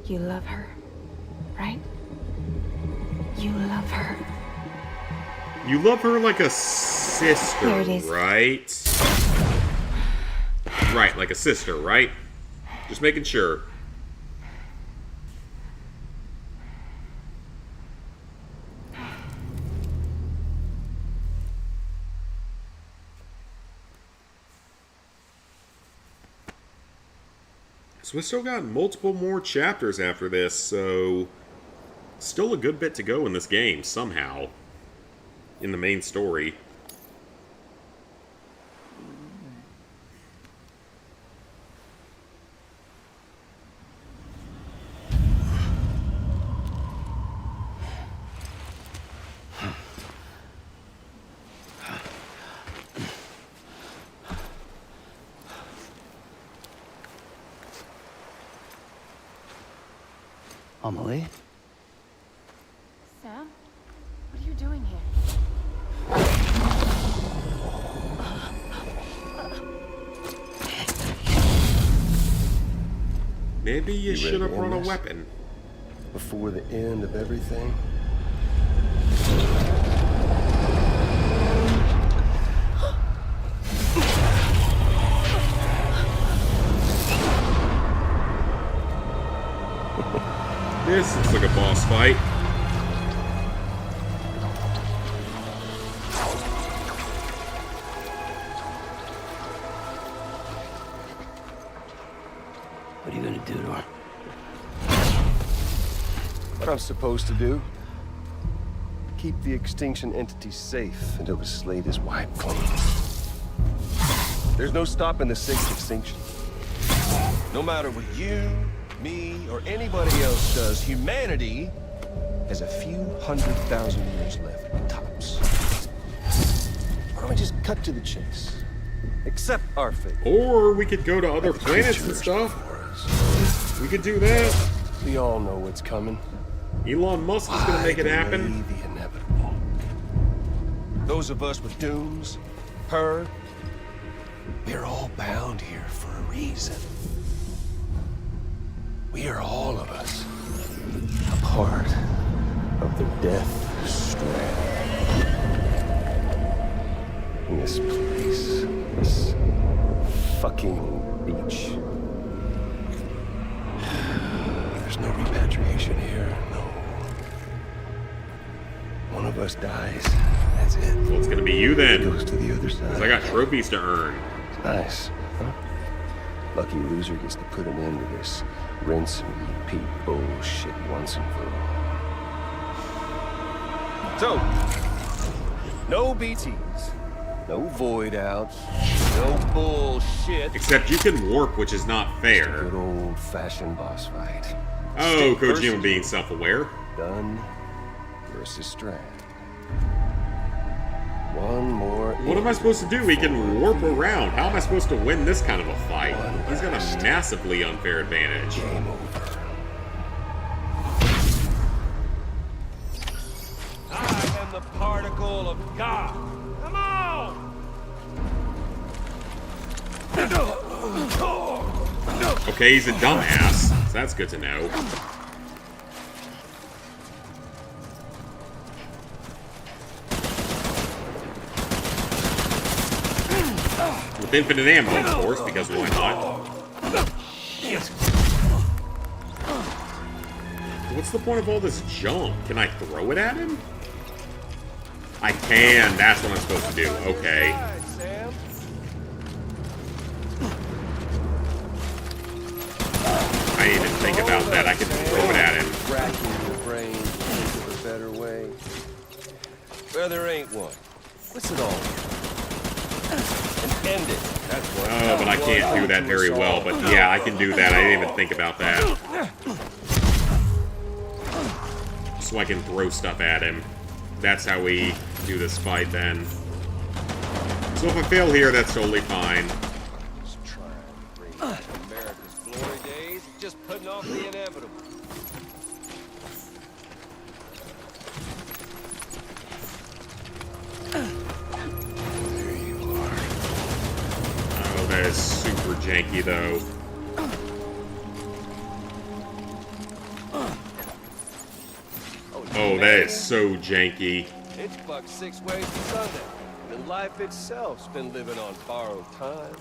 Speaker 12: You love her, right? You love her.
Speaker 1: You love her like a sister,
Speaker 12: There it is.
Speaker 1: right? Right, like a sister, right? Just making sure. So we still got multiple more chapters after this, so still a good bit to go in this game, somehow. In the main story.
Speaker 6: Amelie?
Speaker 4: Sam? What are you doing here?
Speaker 1: Maybe you
Speaker 5: ready
Speaker 1: should have
Speaker 5: to
Speaker 1: brought
Speaker 5: end
Speaker 1: a
Speaker 5: this?
Speaker 1: weapon.
Speaker 5: Before the end of everything?
Speaker 1: This looks like a boss fight.
Speaker 6: What are you gonna do to her?
Speaker 5: What I'm supposed to do? Keep the extinction entity safe until the slate is wiped clean. There's no stopping the sixth extinction. No matter what you, me, or anybody else does, humanity has a few 100,000 years left, tops. Why don't we just cut to the chase? Accept our fate.
Speaker 1: Or we could go to other
Speaker 5: The
Speaker 1: planets and
Speaker 5: creatures
Speaker 1: stuff.
Speaker 5: before us.
Speaker 1: We could do that.
Speaker 5: We all know what's coming.
Speaker 1: Elon Musk is gonna make it
Speaker 5: Why
Speaker 1: happen.
Speaker 5: delay the inevitable? Those of us with dooms, her, we're all bound here for a reason. We are all of us a part of the Death Strand. In this place, this fucking beach. There's no repatriation here, no. One of us dies, that's it.
Speaker 1: Well, it's gonna be you then.
Speaker 5: Goes to the other side.
Speaker 1: 'Cause I got trophies to earn.
Speaker 5: It's nice, huh? Lucky loser gets to put an end to this rinse and repeat bullshit once and for all. So, no BTs, no void outs, no bullshit.
Speaker 1: Except you can warp, which is not fair.
Speaker 5: Good old-fashioned boss fight.
Speaker 1: Oh,
Speaker 5: Stick
Speaker 1: Kojima
Speaker 5: versus
Speaker 1: being self-aware.
Speaker 5: Gun versus Strand. One more.
Speaker 1: What am I supposed to do? We can warp around. How am I supposed to win this kind of a fight? He's got a massively unfair advantage.
Speaker 5: Game over.
Speaker 11: I am the particle of God. Come on!
Speaker 1: Okay, he's a dumbass. So that's good to know. With infinite ammo, of course, because why not? What's the point of all this junk? Can I throw it at him? I can. That's what I'm supposed to do. Okay. I didn't even think about that. I can throw it at him.
Speaker 5: Racking your brain to think of a better way. Well, there ain't one. What's it all? And end it. That's what.
Speaker 1: Oh, but I can't do that very well. But yeah, I can do that. I didn't even think about that. So I can throw stuff at him. That's how we do this fight then. So if I fail here, that's totally fine.
Speaker 5: Just trying to bring back America's glory days, just putting off the inevitable. There you are.
Speaker 1: Oh, that is super janky though. Oh, that is so janky.
Speaker 5: It's buck 6 ways to Sunday, and life itself's been living on borrowed time.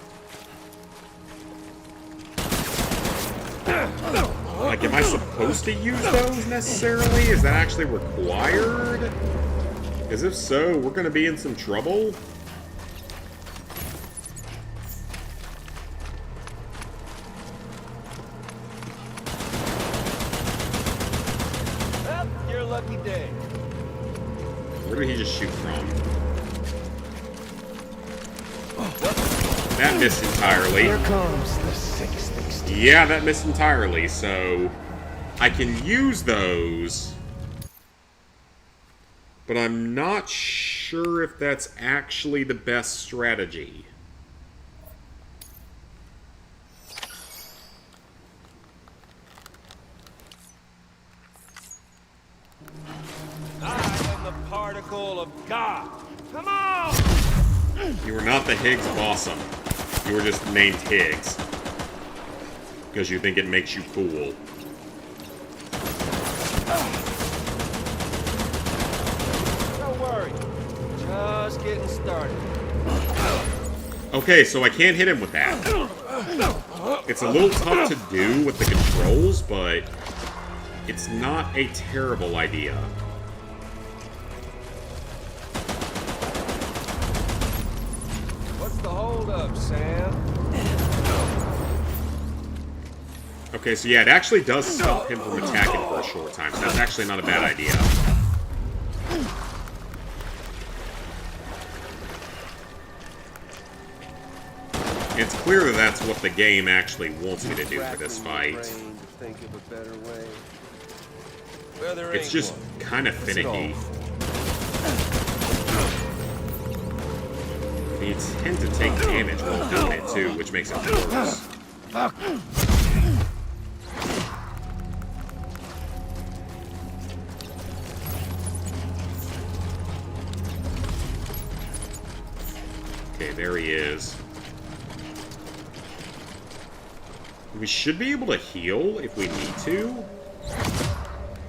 Speaker 1: Like, am I supposed to use those necessarily? Is that actually required? Because if so, we're going to be in some trouble.
Speaker 5: Well, your lucky day.
Speaker 1: Where did he just shoot from? That missed entirely.
Speaker 5: Here comes the 660.
Speaker 1: Yeah, that missed entirely, so I can use those. But I'm not sure if that's actually the best strategy.
Speaker 11: I am the particle of God. Come on!
Speaker 1: You were not the Higgs Bossum. You were just named Higgs. Because you think it makes you cool.
Speaker 5: Don't worry. Just getting started.
Speaker 1: Okay, so I can't hit him with that. It's a little tough to do with the controls, but it's not a terrible idea.
Speaker 5: What's the holdup, Sam?
Speaker 1: Okay, so yeah, it actually does stop him from attacking for a short time, so that's actually not a bad idea. It's clear that that's what the game actually wants me to do for this fight. It's just kind of finicky. You tend to take damage while doing it too, which makes it worse. Okay, there he is. We should be able to heal if we need to.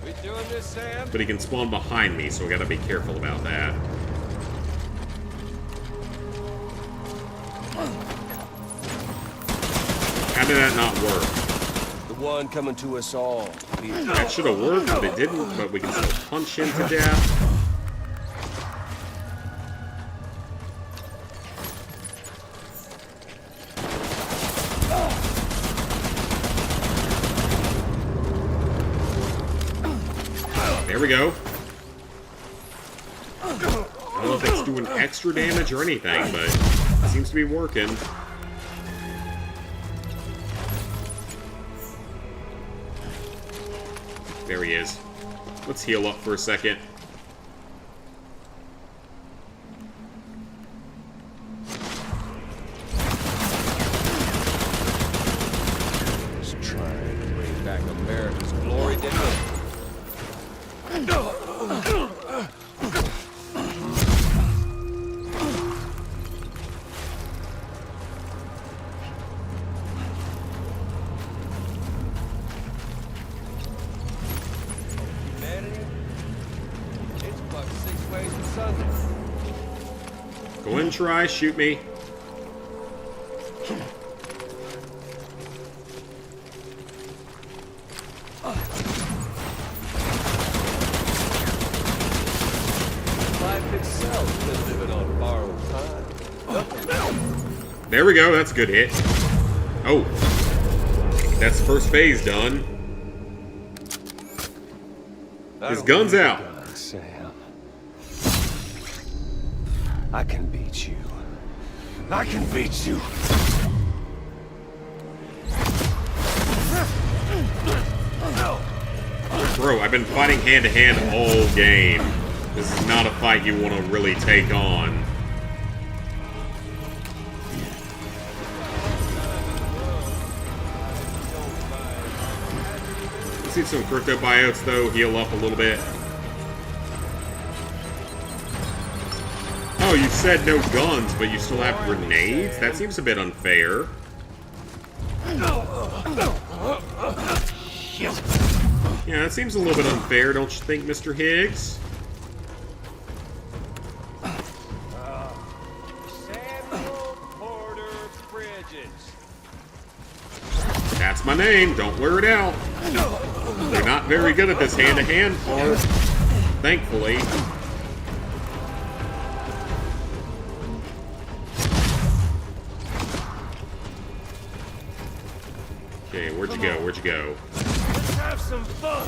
Speaker 11: We doing this, Sam?
Speaker 1: But he can spawn behind me, so we gotta be careful about that. How did that not work?
Speaker 11: The one coming to us all.
Speaker 1: That should have worked, but it didn't. But we can still punch him to death. There we go. I don't know if it's doing extra damage or anything, but it seems to be working. There he is. Let's heal up for a second.
Speaker 11: Just trying to bring back America's glory, didn't it?
Speaker 1: Go in, try, shoot me.
Speaker 11: Life itself been living on borrowed time.
Speaker 1: There we go, that's a good hit. Oh. That's the first phase done. His gun's out.
Speaker 5: Sam. I can beat you. I can beat you.
Speaker 1: Bro, I've been fighting hand-to-hand all game. This is not a fight you want to really take on. Let's see some crypto biotes, though. Heal up a little bit. Oh, you said no guns, but you still have grenades? That seems a bit unfair. Yeah, that seems a little bit unfair, don't you think, Mr. Higgs? That's my name, don't wear it out. They're not very good at this hand-to-hand part, thankfully. Okay, where'd you go? Where'd you go?
Speaker 11: Let's have some fun.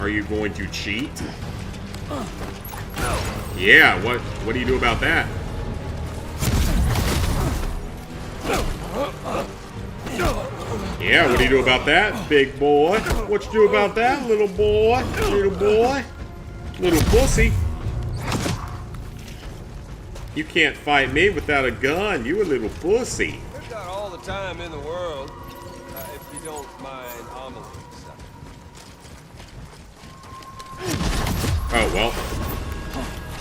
Speaker 1: Are you going to cheat? Yeah, what do you do about that? Yeah, what do you do about that, big boy? What you do about that, little boy? Little boy? Little pussy? You can't fight me without a gun. You a little pussy.
Speaker 11: We've got all the time in the world, if you don't mind Amelie.
Speaker 1: Oh, well.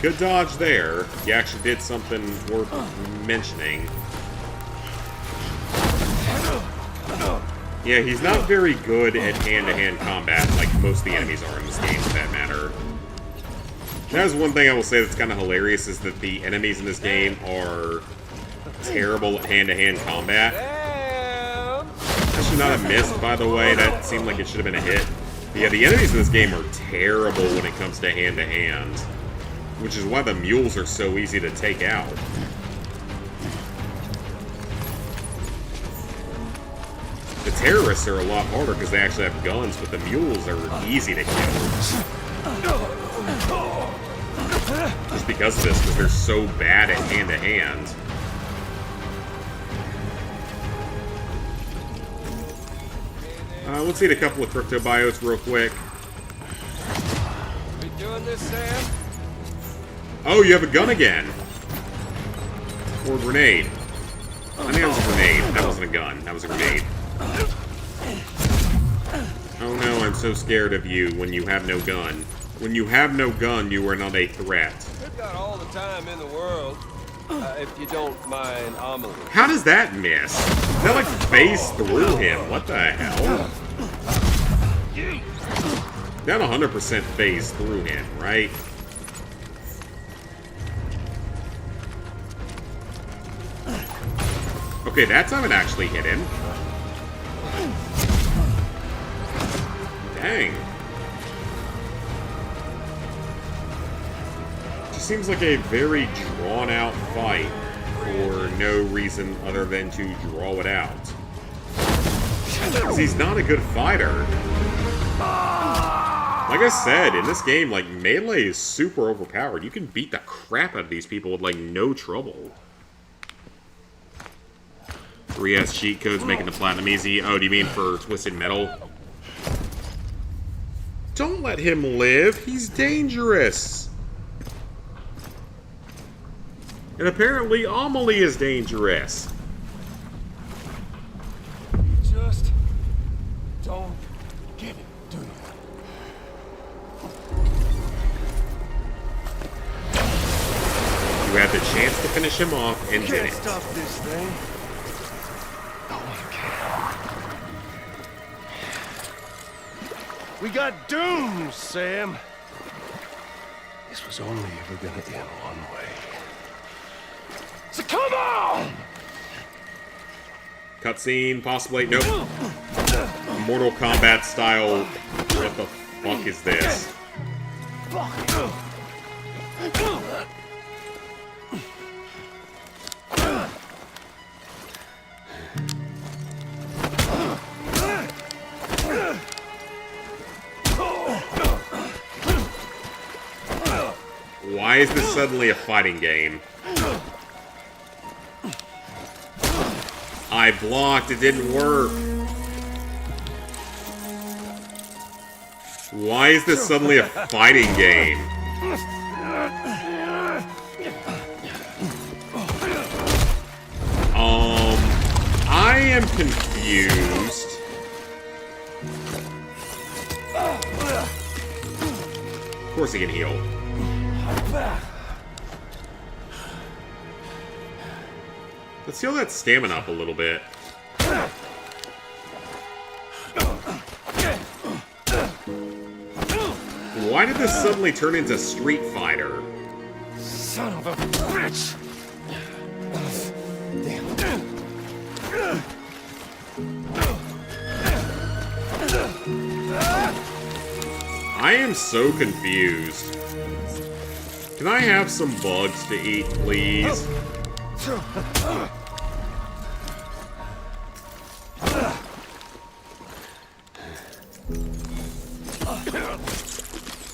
Speaker 1: Good dodge there. You actually did something worth mentioning. Yeah, he's not very good at hand-to-hand combat like most of the enemies are in this game, for that matter. That is one thing I will say that's kind of hilarious, is that the enemies in this game are terrible at hand-to-hand combat. That should not have missed, by the way. That seemed like it should have been a hit. But yeah, the enemies in this game are terrible when it comes to hand-to-hand, which is why the mules are so easy to take out. The terrorists are a lot harder because they actually have guns, but the mules are easy to kill. Just because of this, because they're so bad at hand-to-hand. Let's eat a couple of crypto biotes real quick.
Speaker 11: We doing this, Sam?
Speaker 1: Oh, you have a gun again. Or a grenade. I think that was a grenade. That wasn't a gun. That was a grenade. Oh no, I'm so scared of you when you have no gun. When you have no gun, you are not a threat.
Speaker 11: We've got all the time in the world.
Speaker 5: If you don't mind, Amelie.
Speaker 1: How does that miss? That like phased through him. What the hell? That 100% phased through him, right? Okay, that time it actually hit him. Dang. Just seems like a very drawn-out fight for no reason other than to draw it out. Because he's not a good fighter. Like I said, in this game, like, melee is super overpowered. You can beat the crap out of these people with, like, no trouble. 3S cheat codes making the platinum easy. Oh, do you mean for Twisted Metal? Don't let him live. He's dangerous. And apparently Amelie is dangerous.
Speaker 5: Just don't get it, do you?
Speaker 1: You had the chance to finish him off and
Speaker 5: Can't
Speaker 1: didn't.
Speaker 5: stop this thing. No one can. We got doomed, Sam. This was only ever gonna end one way. So come on!
Speaker 1: Cutscene, possibly. Nope. Mortal Kombat style. What the fuck is this? Why is this suddenly a fighting game? I blocked, it didn't work. Why is this suddenly a fighting game? I am confused. Of course he can heal. Let's heal that stamina up a little bit. Why did this suddenly turn into Street Fighter?
Speaker 5: Son of a bitch!
Speaker 1: I am so confused. Can I have some bugs to eat, please?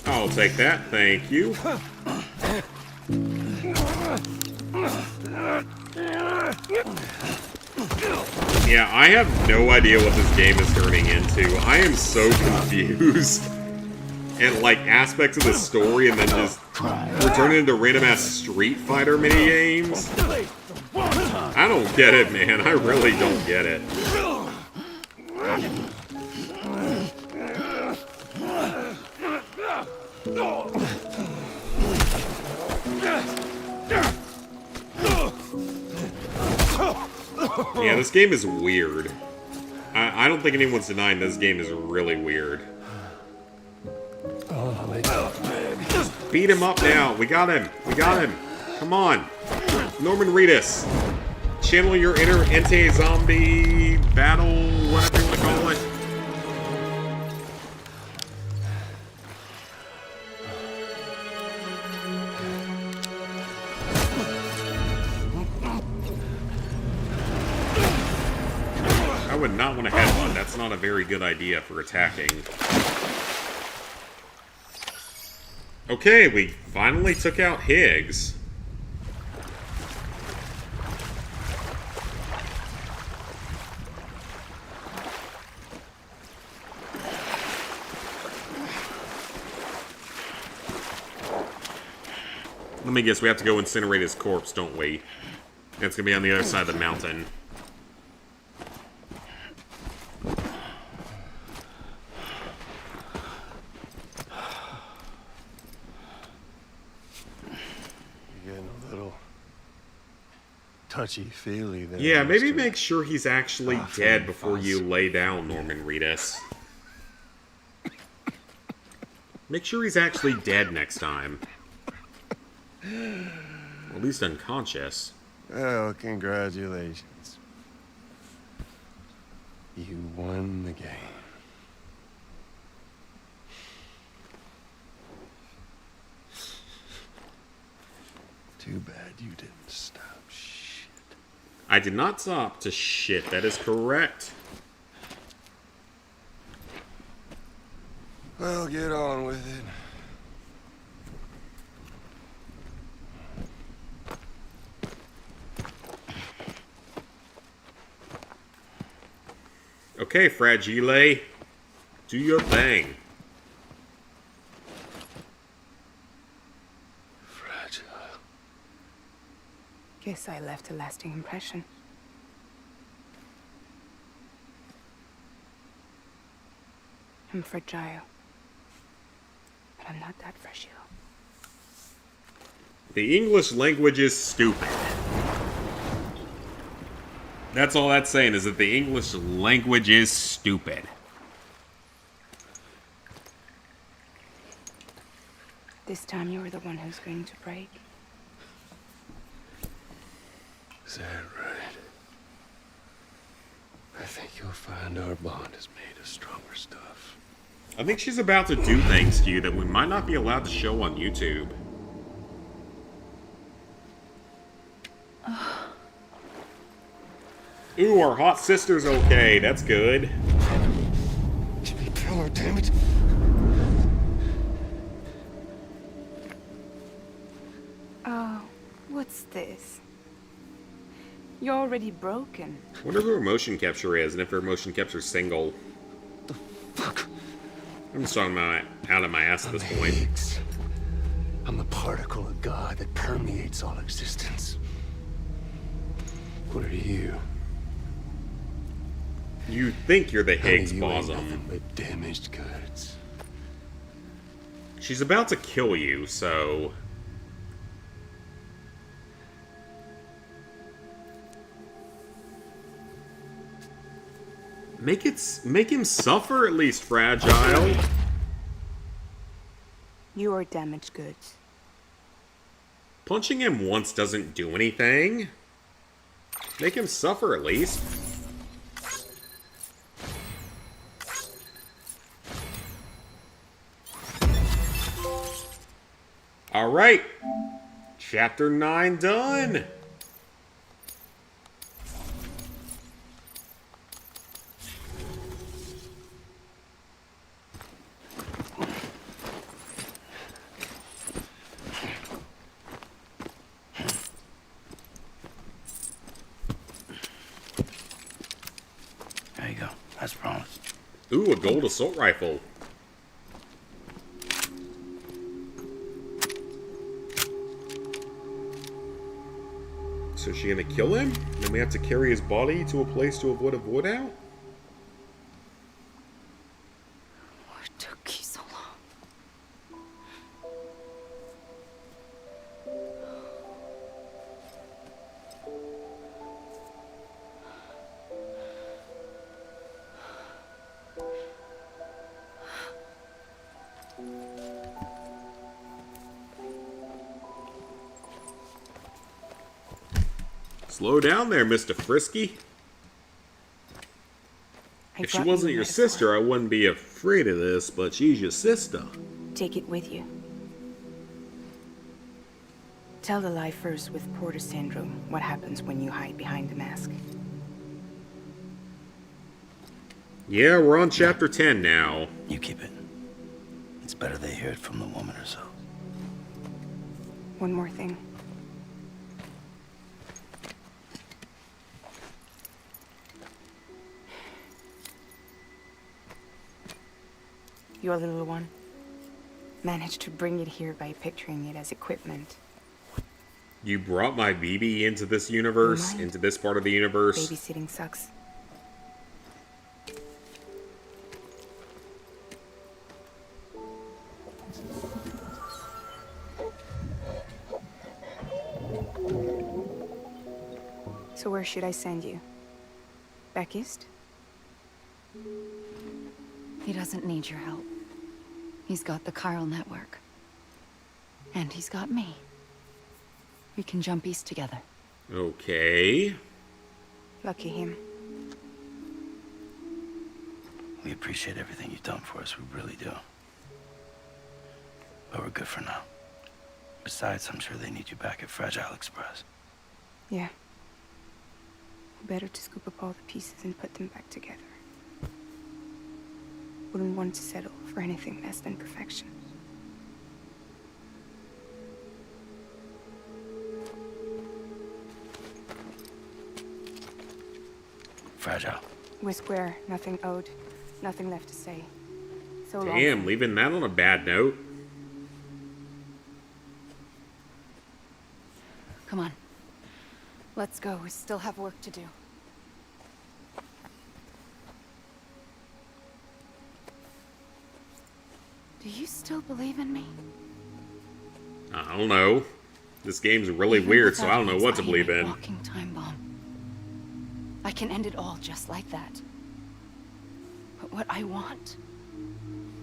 Speaker 1: I'll take that, thank you. Yeah, I have no idea what this game is turning into. I am so confused. And like aspects of the story and then just we're turning into random-ass Street Fighter minigames. I don't get it, man. I really don't get it. Yeah, this game is weird. I don't think anyone's denying this game is really weird. Just beat him up now. We got him. We got him. Come on. Norman Reedus. Channel your inner anti-zombie battle, whatever you want to call it. I would not want to headbutt. That's not a very good idea for attacking. Okay, we finally took out Higgs. Let me guess, we have to go incinerate his corpse, don't we? It's gonna be on the other side of the mountain.
Speaker 5: Getting a little touchy-feely there.
Speaker 1: Yeah, maybe
Speaker 5: Mr.
Speaker 1: make sure he's actually
Speaker 5: Awfully
Speaker 1: dead before you
Speaker 5: fussy.
Speaker 1: lay down Norman Reedus. Make sure he's actually dead next time. Or at least unconscious.
Speaker 5: Well, congratulations. You won the game. Too bad you didn't stop shit.
Speaker 1: I did not stop to shit, that is correct.
Speaker 5: Well, get on with it.
Speaker 1: Okay, Fragile. Do your thing.
Speaker 5: Fragile.
Speaker 12: Guess I left a lasting impression. I'm fragile. But I'm not that fragile.
Speaker 1: The English language is stupid. That's all that's saying, is that the English language is stupid.
Speaker 12: This time you're the one who's going to break.
Speaker 5: Is that right? I think you'll find our bond is made of stronger stuff.
Speaker 1: I think she's about to do things to you that we might not be allowed to show on YouTube. Ooh, our hot sister's okay. That's good.
Speaker 5: Jimmy Pillar, damn it.
Speaker 12: Oh, what's this? You're already broken.
Speaker 1: I wonder who her motion capture is, and if her motion capture's single.
Speaker 5: Fuck.
Speaker 1: I'm just talking about out of my ass at this point.
Speaker 5: Higgs. I'm the particle of God that permeates all existence. What are you?
Speaker 1: You think you're the Higgs
Speaker 5: You ain't
Speaker 1: bosom.
Speaker 5: nothing but damaged goods.
Speaker 1: She's about to kill you, so... Make him suffer at least, Fragile.
Speaker 12: You are damaged goods.
Speaker 1: Punching him once doesn't do anything. Make him suffer at least. Alright. Chapter 9 done.
Speaker 6: There you go. As promised.
Speaker 1: Ooh, a gold assault rifle. So is she gonna kill him? Then we have to carry his body to a place to avoid a void out?
Speaker 4: What took you so long?
Speaker 1: Slow down there, Mr. Frisky. If she wasn't your sister, I wouldn't be afraid of this, but she's your sister.
Speaker 12: Take it with you. Tell the lifers with Porter syndrome what happens when you hide behind the mask.
Speaker 1: Yeah, we're on chapter 10 now.
Speaker 6: You keep it. It's better they hear it from the woman herself.
Speaker 12: One more thing. Your little one managed to bring it here by picturing it as equipment.
Speaker 1: You brought my BB into this universe,
Speaker 12: Mine?
Speaker 1: into this part of the universe.
Speaker 12: Babysitting sucks. So where should I send you? Back east?
Speaker 4: He doesn't need your help. He's got the chiral network. And he's got me. We can jump east together.
Speaker 1: Okay.
Speaker 12: Lucky him.
Speaker 6: We appreciate everything you've done for us, we really do. But we're good for now. Besides, I'm sure they need you back at Fragile Express.
Speaker 12: Yeah. Better to scoop up all the pieces and put them back together. Wouldn't want to settle for anything less than perfection.
Speaker 6: Fragile.
Speaker 12: We're square, nothing owed, nothing left to say. So long.
Speaker 1: Damn, leaving that on a bad note.
Speaker 4: Come on. Let's go. We still have work to do. Do you still believe in me?
Speaker 1: I don't know. This game's really
Speaker 4: Even
Speaker 1: weird, so I
Speaker 4: without
Speaker 1: don't know
Speaker 4: its
Speaker 1: what to believe
Speaker 4: iron
Speaker 1: in.
Speaker 4: walking time bomb. I can end it all just like that. But what I want,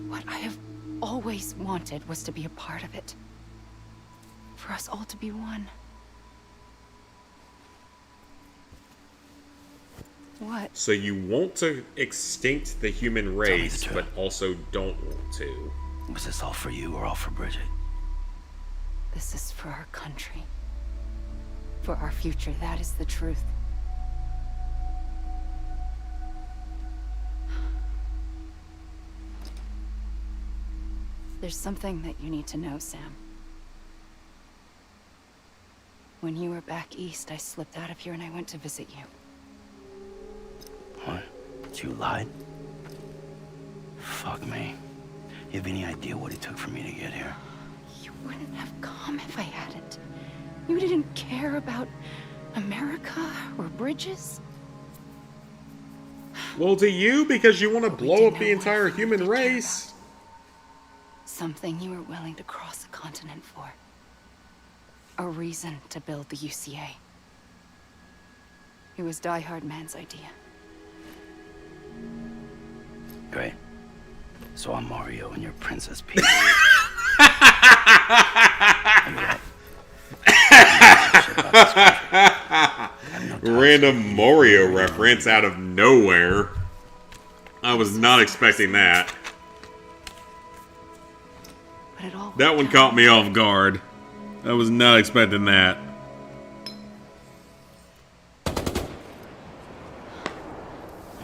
Speaker 4: what I have always wanted, was to be a part of it. For us all to be one. What?
Speaker 1: So you want to extinct the human race,
Speaker 6: truth.
Speaker 1: but also don't want to.
Speaker 6: Was this all for you or all for Bridget?
Speaker 4: This is for our country. For our future, that is the truth. There's something that you need to know, Sam. When you were back east, I slipped out of here and I went to visit you.
Speaker 6: What? You lied? Fuck me. You have any idea what it took for me to get here?
Speaker 4: You wouldn't have come if I hadn't. You didn't care about America or bridges.
Speaker 1: Well, do you? Because you want to
Speaker 4: But we
Speaker 1: blow
Speaker 4: did
Speaker 1: up the
Speaker 4: know
Speaker 1: entire
Speaker 4: one thing we
Speaker 1: human
Speaker 4: did care
Speaker 1: race?
Speaker 4: about. Something you were willing to cross a continent for. A reason to build the UCA. It was Die Hard Man's idea.
Speaker 6: Great. So I'm Mario and you're Princess Peach.
Speaker 1: Random Mario reference out of nowhere. I was not expecting that.
Speaker 4: But it all
Speaker 1: That one caught me off guard. I was not expecting that.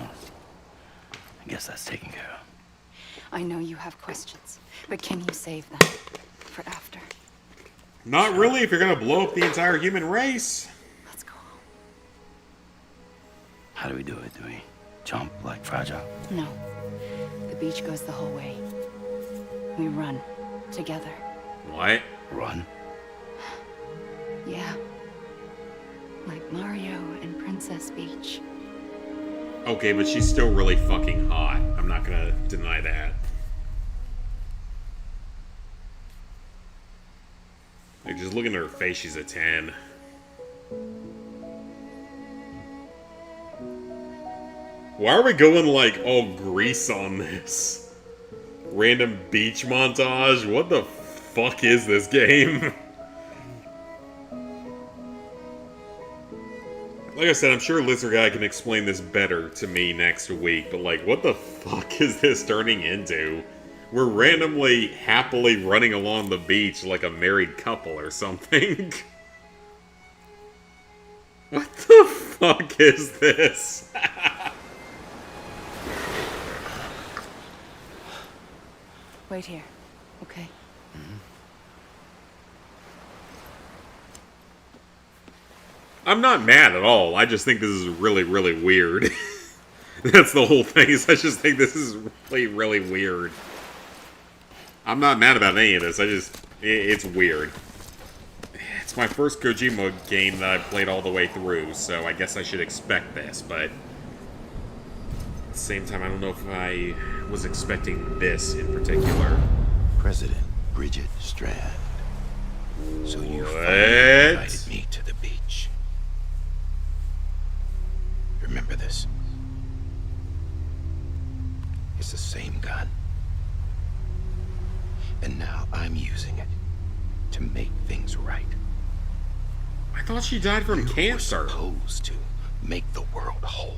Speaker 6: I guess that's taken care of.
Speaker 4: I know you have questions, but can you save them for after?
Speaker 1: Not really if you're gonna blow up the entire human race.
Speaker 4: Let's go home.
Speaker 6: How do we do it? Do we jump like Fragile?
Speaker 4: No. The beach goes the whole way. We run together.
Speaker 1: What?
Speaker 6: Run?
Speaker 4: Yeah. Like Mario and Princess Peach.
Speaker 1: Okay, but she's still really fucking hot. I'm not gonna deny that. Like, just looking at her face, she's a 10. Why are we going, like, all Grease on this? Random beach montage? What the fuck is this game? Like I said, I'm sure Lizard Guy can explain this better to me next week, but like, what the fuck is this turning into? We're randomly, happily running along the beach like a married couple or something. What the fuck is this?
Speaker 4: Wait here, okay?
Speaker 1: I'm not mad at all. I just think this is really, really weird. That's the whole thing, is I just think this is really, really weird. I'm not mad about any of this. It's weird. It's my first Kojima game that I've played all the way through, so I guess I should expect this, but at the same time, I don't know if I was expecting this in particular.
Speaker 2: President Bridget Strand. So you
Speaker 1: What?
Speaker 2: finally invited me to the beach. this. It's the same gun. And now I'm using it to make things right.
Speaker 1: I thought she died from cancer.
Speaker 2: We're supposed to make the world whole.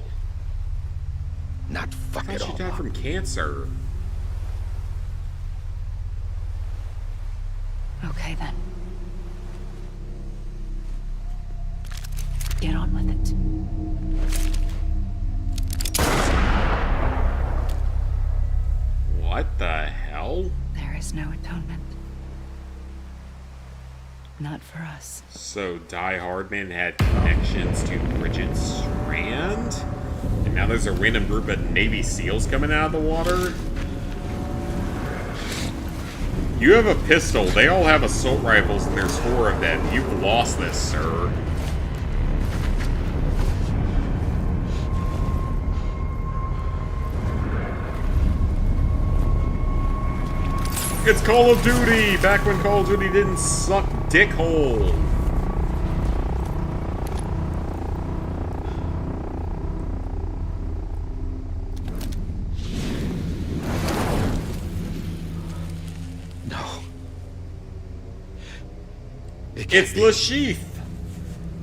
Speaker 2: Not fuck
Speaker 1: I
Speaker 2: it
Speaker 1: thought
Speaker 2: all
Speaker 1: she died
Speaker 2: up.
Speaker 1: from cancer.
Speaker 4: Okay, then. Get on with it.
Speaker 1: What the hell?
Speaker 4: There is no atonement. Not for us.
Speaker 1: So Die Hardman had connections to Bridget Strand? And now there's a random group of Navy SEALs coming out of the water? You have a pistol. They all have assault rifles, and there's 4 of them. You've lost this, sir. It's Call of Duty! Back when Call of Duty didn't suck dickhole.
Speaker 2: No.
Speaker 1: It's Le Chiffre!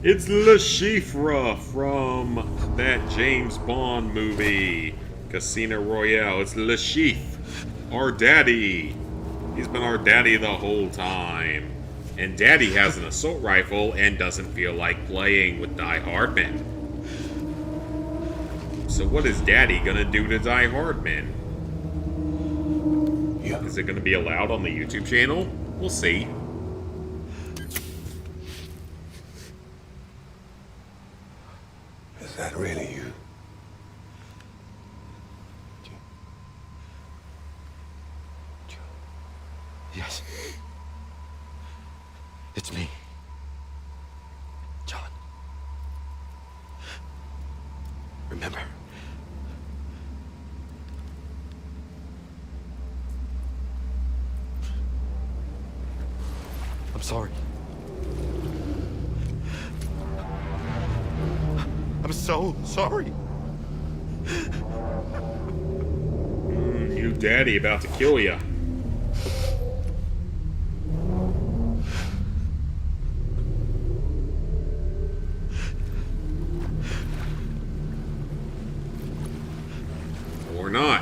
Speaker 1: It's Le Chiffre from that James Bond movie, Casino Royale. It's Le Chiffre, our daddy. He's been our daddy the whole time. And Daddy has an assault rifle and doesn't feel like playing with Die Hardman. So what is Daddy gonna do to Die Hardman?
Speaker 2: Yeah.
Speaker 1: Is it gonna be allowed on the YouTube channel? We'll see.
Speaker 3: Is that really you?
Speaker 2: Yes. It's me. John. Remember? I'm sorry. I'm so sorry.
Speaker 1: New Daddy about to kill ya. Or not.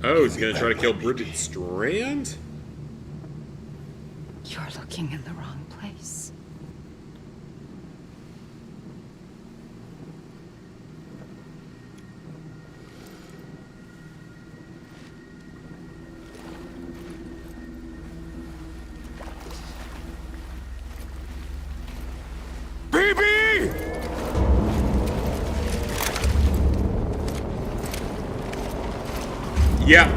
Speaker 1: Oh, he's gonna try to kill Bridget Strand?
Speaker 4: You're looking in the wrong place.
Speaker 2: BB!
Speaker 1: Yep.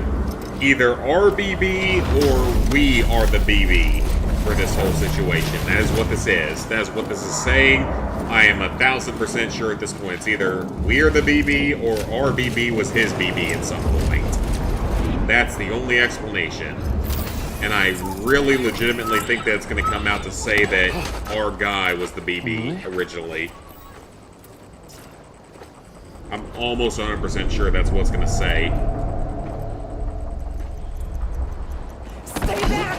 Speaker 1: Either RBB or we are the BB for this whole situation. That is what this is. That is what this is saying. I am 1000% sure at this point. It's either we are the BB or RBB was his BB at some point. That's the only explanation. And I really legitimately think that it's going to come out to say that our guy was the BB originally. I'm almost 100% sure that's what it's going to say.
Speaker 4: Stay back!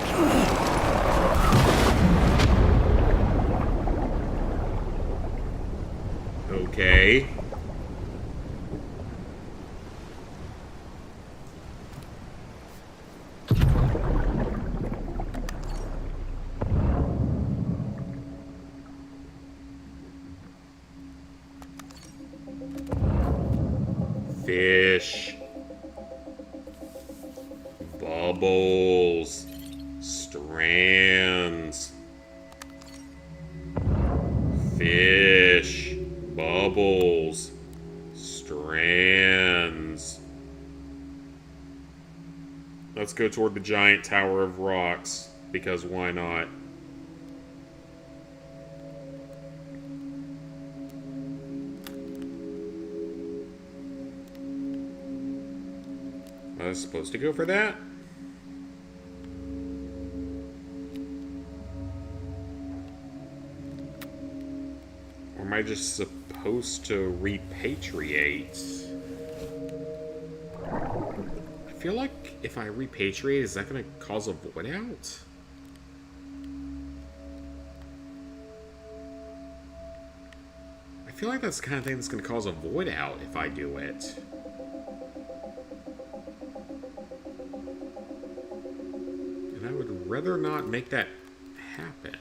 Speaker 1: Okay. Fish. Bubbles. Strands. Fish. Bubbles. Strands. Let's go toward the giant tower of rocks, because why not? I was supposed to go for that? am I just supposed to repatriate? I feel like if I repatriate, is that going to cause a void out? I feel like that's the kind of thing that's going to cause a void out if I do it. And I would rather not make that happen.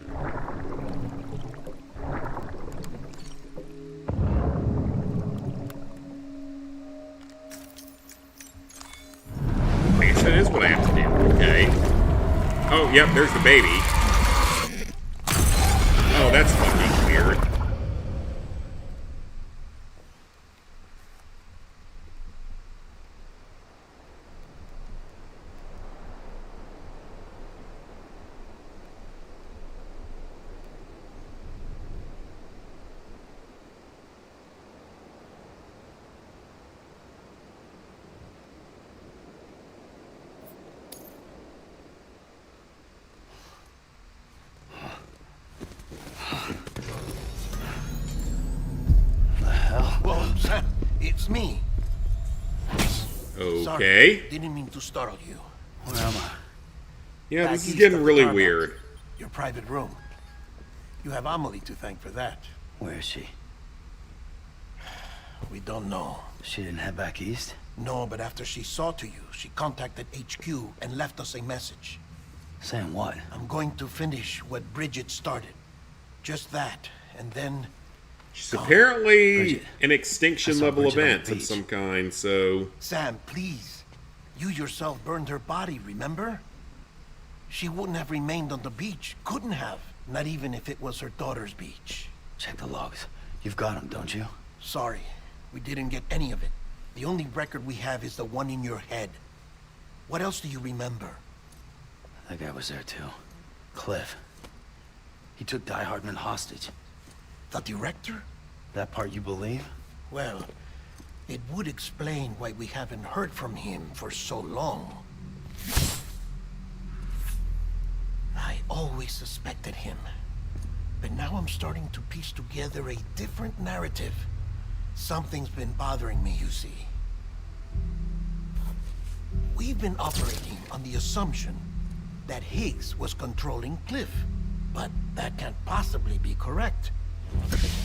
Speaker 1: I guess that is what I have to do. Okay. Oh, yep, there's the baby. Oh, that's fucking weird.
Speaker 9: Whoa, Sam, it's me.
Speaker 1: Okay.
Speaker 9: Sorry, didn't mean to startle you.
Speaker 6: Where am I?
Speaker 1: Yeah,
Speaker 9: Back
Speaker 1: this is
Speaker 9: east
Speaker 1: getting
Speaker 9: of the
Speaker 1: really
Speaker 9: car
Speaker 1: weird.
Speaker 9: vault. Your private room. You have Amelie to thank for that.
Speaker 6: Where is she?
Speaker 9: We don't know.
Speaker 6: She didn't head back east?
Speaker 9: No, but after she saw to you, she contacted HQ and left us a message.
Speaker 6: Saying what?
Speaker 9: I'm going to finish what Bridget started. Just that, and then...
Speaker 1: She's apparently
Speaker 6: Bridget.
Speaker 1: an extinction
Speaker 6: I saw
Speaker 1: level
Speaker 6: Bridget on the
Speaker 1: event of
Speaker 6: beach.
Speaker 1: some kind, so...
Speaker 9: Sam, please. You yourself burned her body, remember? She wouldn't have remained on the beach. Couldn't have. Not even if it was her daughter's beach.
Speaker 6: Check the logs. You've got them, don't you?
Speaker 9: Sorry, we didn't get any of it. The only record we have is the one in your head. What else do you remember?
Speaker 6: That guy was there too. Cliff. He took Die Hardman hostage.
Speaker 9: The director?
Speaker 6: That part you believe?
Speaker 9: Well, it would explain why we haven't heard from him for so long. I always suspected him. But now I'm starting to piece together a different narrative. Something's been bothering me, you see. We've been operating on the assumption that Higgs was controlling Cliff. But that can't possibly be correct.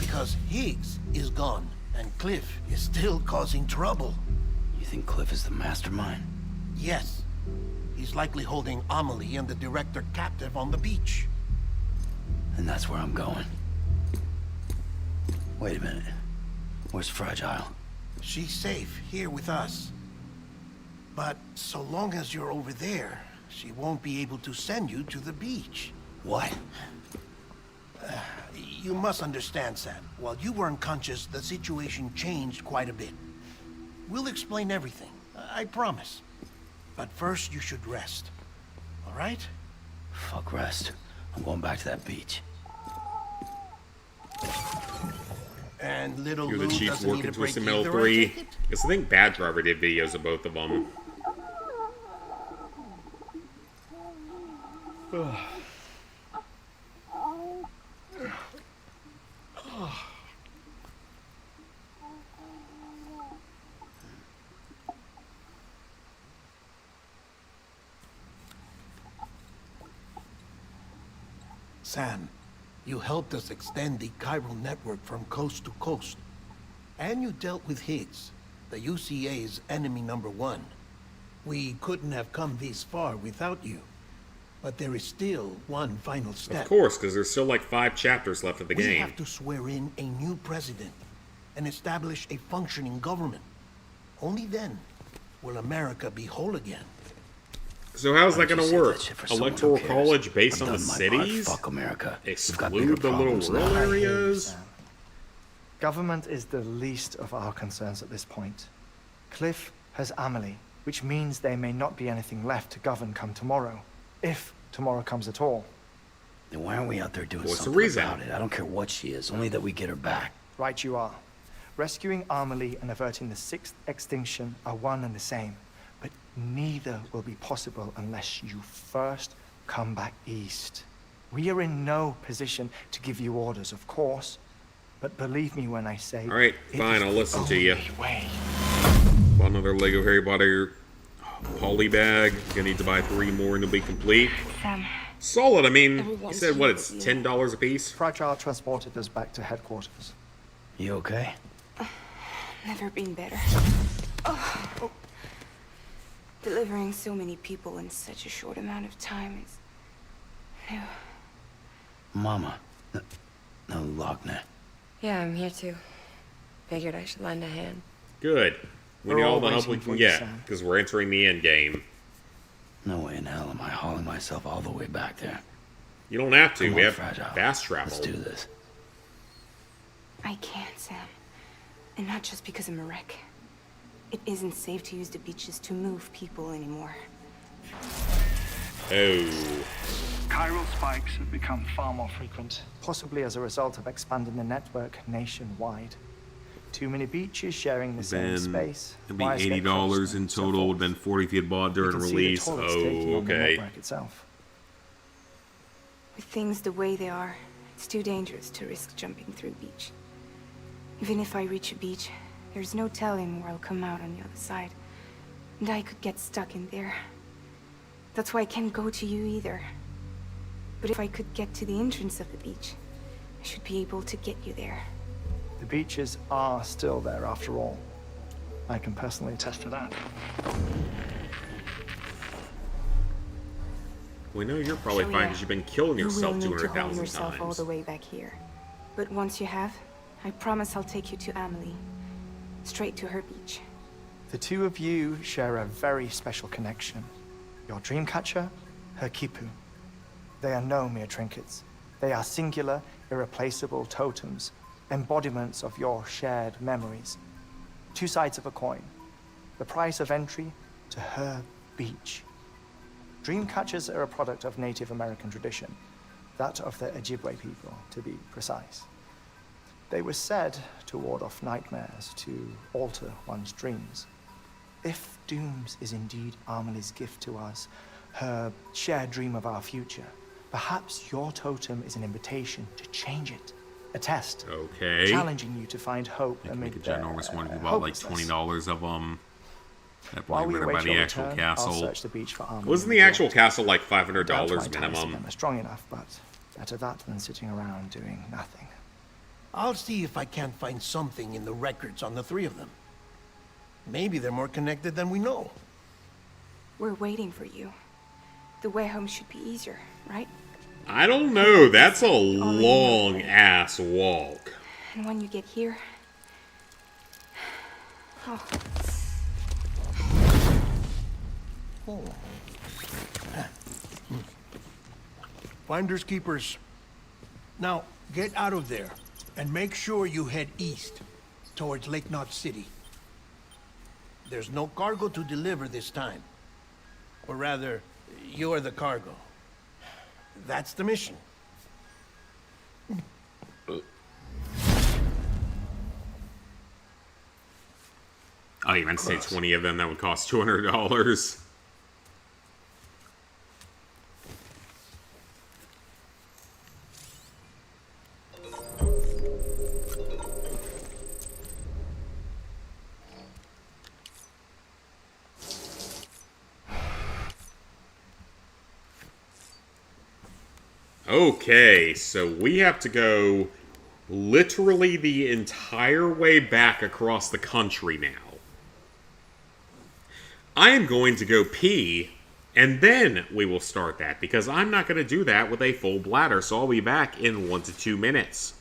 Speaker 9: Because Higgs is gone, and Cliff is still causing trouble.
Speaker 6: You think Cliff is the mastermind?
Speaker 9: Yes. He's likely holding Amelie and the director captive on the beach.
Speaker 6: And that's where I'm going. Wait a minute. Where's Fragile?
Speaker 9: She's safe here with us. But so long as you're over there, she won't be able to send you to the beach.
Speaker 6: What?
Speaker 9: You must understand, Sam. While you were unconscious, the situation changed quite a bit. We'll explain everything, I promise. But first, you should rest. All right?
Speaker 6: Fuck rest. I'm going back to that beach.
Speaker 9: And little
Speaker 1: You're the
Speaker 9: Lou
Speaker 1: Chiefs
Speaker 9: doesn't need
Speaker 1: working
Speaker 9: a break
Speaker 1: Twisted Metal
Speaker 9: either, I
Speaker 1: 3.
Speaker 9: take it?
Speaker 1: Because I think Bad Driver did videos of both of them.
Speaker 9: Sam, you helped us extend the chiral network from coast to coast. And you dealt with Higgs, the UCA's enemy #1. We couldn't have come this far without you. But there is still one final step.
Speaker 1: Of course, because there's still like 5 chapters left of the
Speaker 9: We
Speaker 1: game.
Speaker 9: have to swear in a new president and establish a functioning government. Only then will America be whole again.
Speaker 1: So how's that
Speaker 6: Why don't
Speaker 1: going
Speaker 6: you
Speaker 1: to
Speaker 6: say
Speaker 1: work?
Speaker 6: that shit for someone
Speaker 1: Electoral
Speaker 6: who cares?
Speaker 1: college based
Speaker 6: I've
Speaker 1: on the
Speaker 6: done my part.
Speaker 1: cities?
Speaker 6: Fuck America. We've got
Speaker 1: Exclude
Speaker 6: bigger
Speaker 1: the little
Speaker 6: problems now.
Speaker 1: rural
Speaker 13: I hear you,
Speaker 1: areas?
Speaker 13: Sam. Government is the least of our concerns at this point. Cliff has Amelie, which means there may not be anything left to govern come tomorrow. If tomorrow comes at all.
Speaker 6: Then why aren't we out there doing
Speaker 1: What's the
Speaker 6: something
Speaker 1: reason?
Speaker 6: about it? I don't care what she is, only that we get her back.
Speaker 13: Right you are. Rescuing Amelie and averting the 6th extinction are one and the same. But neither will be possible unless you first come back east. We are in no position to give you orders, of course. But believe me when I say...
Speaker 1: Alright,
Speaker 13: it
Speaker 1: fine,
Speaker 13: is
Speaker 1: I'll
Speaker 13: the
Speaker 1: listen to you.
Speaker 13: only way.
Speaker 1: Bought another Lego Harry Potter poly bag. Gonna need to buy 3 more and it'll be complete.
Speaker 12: Sam.
Speaker 1: Solid, I mean, you
Speaker 12: Everyone's
Speaker 1: said what,
Speaker 12: here
Speaker 1: it's
Speaker 12: with you.
Speaker 1: $10 a piece?
Speaker 13: Fragile transported us back to headquarters.
Speaker 6: You okay?
Speaker 12: Never been better. Oh. Delivering so many people in such a short amount of time is... new.
Speaker 6: Mama. No Lochner.
Speaker 14: Yeah, I'm here too. Figured I should lend a hand.
Speaker 1: Good. We
Speaker 13: We're
Speaker 1: need all
Speaker 13: all
Speaker 1: the help we
Speaker 13: waiting
Speaker 1: can
Speaker 13: for you,
Speaker 1: get,
Speaker 13: Sam.
Speaker 1: because we're entering the end game.
Speaker 6: No way in hell am I hauling myself all the way back there.
Speaker 1: You don't have to.
Speaker 6: Come
Speaker 1: We
Speaker 6: on,
Speaker 1: have
Speaker 6: Fragile.
Speaker 1: fast travel.
Speaker 6: Let's do this.
Speaker 12: I can't, Sam. And not just because I'm a wreck. It isn't safe to use the beaches to move people anymore.
Speaker 1: Oh.
Speaker 13: Chiral spikes have become far more frequent, possibly as a result of expanding the network nationwide. Too many beaches sharing the same space.
Speaker 1: It'd be
Speaker 13: Wires get
Speaker 1: $80
Speaker 13: crossed
Speaker 1: in
Speaker 13: and so
Speaker 1: total. Would
Speaker 13: forth.
Speaker 1: have been 40 if you had bought
Speaker 13: You
Speaker 1: during
Speaker 13: can see the
Speaker 1: release.
Speaker 13: toll it's taking
Speaker 1: Oh,
Speaker 13: on the
Speaker 1: okay.
Speaker 13: network itself.
Speaker 12: With things the way they are, it's too dangerous to risk jumping through the beach. Even if I reach a beach, there's no telling where I'll come out on the other side. And I could get stuck in there. That's why I can't go to you either. But if I could get to the entrance of the beach, I should be able to get you there.
Speaker 13: The beaches are still there after all. I can personally attest to that.
Speaker 1: We know you're probably
Speaker 12: So,
Speaker 1: fine
Speaker 12: yeah,
Speaker 1: because you've been killing
Speaker 12: you
Speaker 1: yourself
Speaker 12: will need to haul
Speaker 1: 200,000
Speaker 12: yourself all
Speaker 1: times.
Speaker 12: the way back here. But once you have, I promise I'll take you to Amelie. Straight to her beach.
Speaker 13: The two of you share a very special connection. Your dreamcatcher, her Kipu. They are no mere trinkets. They are singular, irreplaceable totems, embodiments of your shared memories. Two sides of a coin. The price of entry to her beach. Dreamcatchers are a product of Native American tradition, that of the Ojibwe people, to be precise. They were said to ward off nightmares, to alter one's dreams. If Dooms is indeed Amelie's gift to us, her shared dream of our future, perhaps your totem is an invitation to change it. A test.
Speaker 1: Okay.
Speaker 13: Challenging you to find hope
Speaker 1: You can
Speaker 13: amid
Speaker 1: make a ginormous one if you
Speaker 13: the
Speaker 1: bought like
Speaker 13: hopelessness.
Speaker 1: $20 of them. That
Speaker 13: While
Speaker 1: probably
Speaker 13: we
Speaker 1: better buy
Speaker 13: await
Speaker 1: the
Speaker 13: your
Speaker 1: actual
Speaker 13: return, I'll
Speaker 1: castle.
Speaker 13: search the beach for Amelie.
Speaker 1: Wasn't the actual castle like $500 minimum?
Speaker 13: Them are strong enough, but better that than sitting around doing nothing.
Speaker 9: I'll see if I can't find something in the records on the 3 of them. Maybe they're more connected than we know.
Speaker 12: We're waiting for you. The way home should be easier, right?
Speaker 1: I don't know. That's a long ass walk.
Speaker 12: And when you get here... Oh.
Speaker 9: Oh. Finders keepers. Now, get out of there and make sure you head east towards Lake Knot City. There's no cargo to deliver this time. Or rather, you're the cargo. That's the mission.
Speaker 1: Oh, you meant to say 20 of them. That would cost $200. Okay, so we have to go literally the entire way back across the country now. I am going to go pee, and then we will start that, because I'm not going to do that with a full bladder, so I'll be back in 1 to 2 minutes.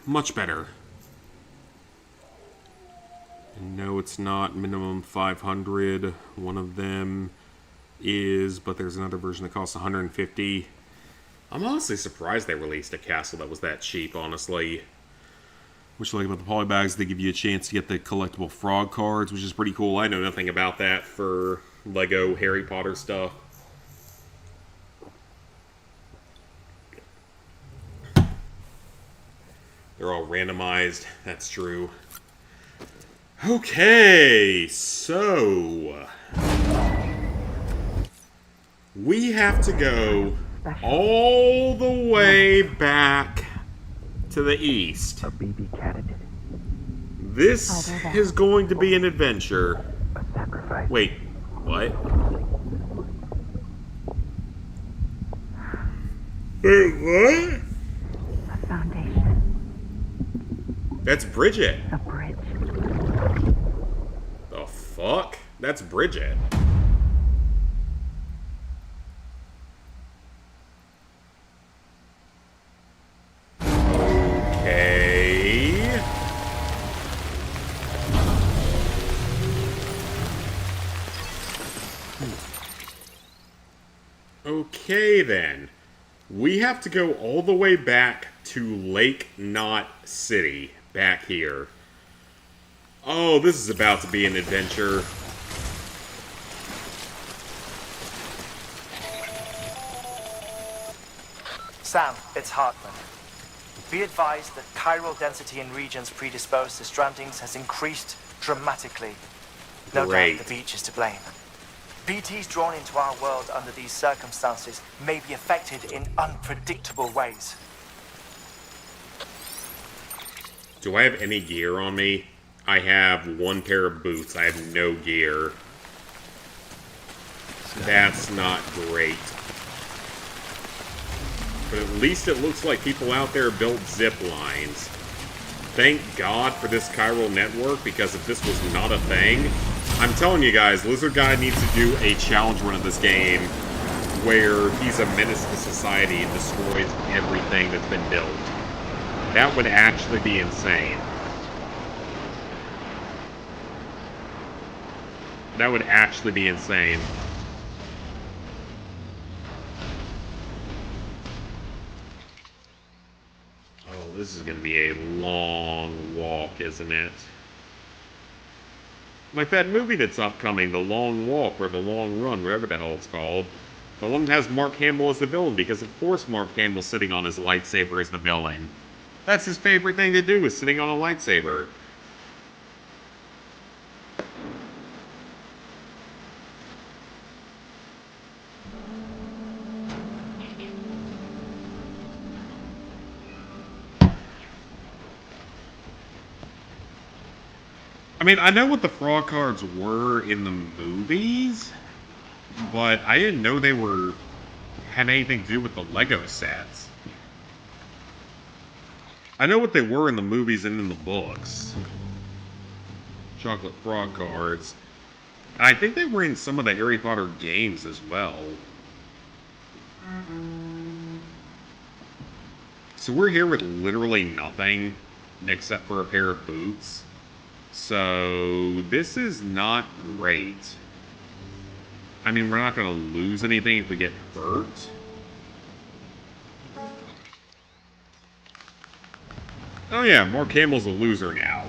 Speaker 1: Much better. And no, it's not minimum 500. One of them is, but there's another version that costs 150. I'm honestly surprised they released a castle that was that cheap, honestly. What you like about the polybags, they give you a chance to get the collectible frog cards, which is pretty cool. I know nothing about that for Lego Harry Potter stuff. They're all randomized, that's true. Okay, so we have to go all the way back to the east.
Speaker 15: A BB candidate.
Speaker 1: This is going to be an adventure.
Speaker 15: A sacrifice.
Speaker 1: Wait, what? Wait, what?
Speaker 15: A foundation.
Speaker 1: That's Bridget.
Speaker 15: A bridge.
Speaker 1: The fuck? That's Bridget. Okay. Okay then. We have to go all the way back to Lake Knot City. Back here. Oh, this is about to be an adventure.
Speaker 13: Sam, it's Hartman. Be advised that chiral density in regions predisposed to strandings has increased dramatically. No
Speaker 1: Great.
Speaker 13: doubt the beach is to blame. BTs drawn into our world under these circumstances may be affected in unpredictable ways.
Speaker 1: Do I have any gear on me? I have one pair of boots. I have no gear. That's not great. But at least it looks like people out there built zip lines. Thank God for this chiral network, because if this was not a thing, I'm telling you guys, Lizard Guy needs to do a challenge run of this game where he's a menace to society and destroys everything that's been built. That would actually be insane. That would actually be insane. Oh, this is going to be a long walk, isn't it? Like that movie that's upcoming, The Long Walk, or The Long Run, whatever the hell it's called. The one that has Mark Hamill as the villain, because of course Mark Hamill sitting on his lightsaber is the villain. That's his favorite thing to do, is sitting on a lightsaber. I mean, I know what the frog cards were in the movies, but I didn't know they had anything to do with the Lego sets. I know what they were in the movies and in the books. Chocolate frog cards. And I think they were in some of the Harry Potter games as well. So we're here with literally nothing except for a pair of boots. So this is not great. I mean, we're not going to lose anything if we get hurt. Oh yeah, Mark Hamill's a loser now.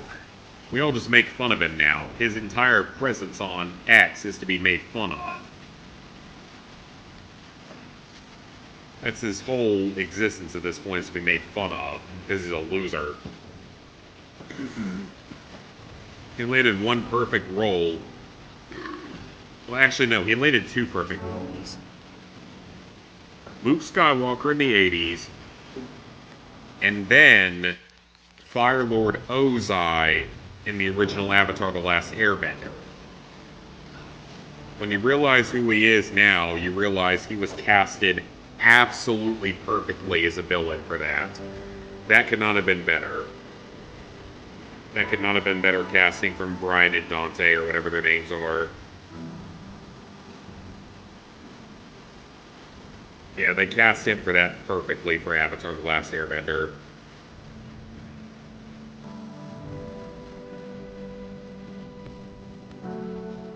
Speaker 1: We all just make fun of him now. His entire presence on X is to be made fun of. That's his whole existence at this point, is to be made fun of, because he's a loser. He landed one perfect roll. Well, actually, no, he landed two perfect rolls. Luke Skywalker in the 80s, and then Firelord Ozai in the original Avatar: The Last Airbender. When you realize who he is now, you realize he was casted absolutely perfectly as a villain for that. That could not have been better. That could not have been better casting from Brian and Dante, or whatever their names are. Yeah, they cast him for that perfectly for Avatar: The Last Airbender.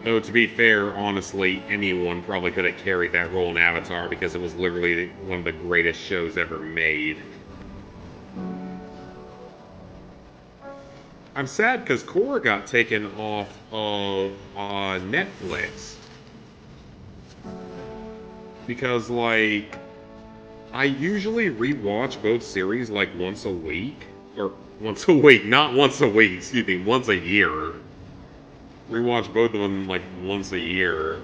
Speaker 1: Though, to be fair, honestly, anyone probably could have carried that role in Avatar because it was literally one of the greatest shows ever made. I'm sad because Korra got taken off of Netflix. Because, like, I usually rewatch both series like once a week. Or once a week, not once a week, excuse me, once a year. Rewatch both of them like once a year.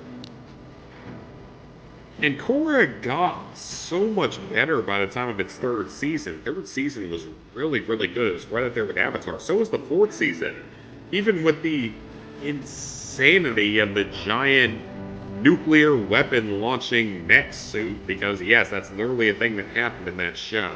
Speaker 1: And Korra got so much better by the time of its third season. Third season was really, really good. It was right up there with Avatar. So was the fourth season. Even with the insanity of the giant nuclear weapon launching mech suit. Because, yes, that's literally a thing that happened in that show.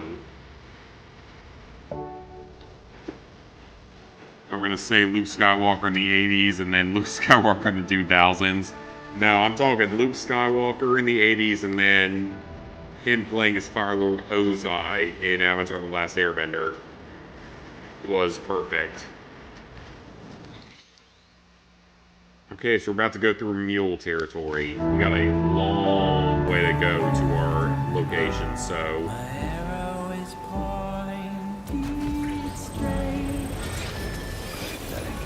Speaker 1: I'm gonna say Luke Skywalker in the 80s and then Luke Skywalker in the 2000s. No, I'm talking Luke Skywalker in the 80s and then him playing as Fire Lord Ozai in Avatar: The Last Airbender was perfect. Okay, so we're about to go through mule territory. We got a long way to go to our location, so...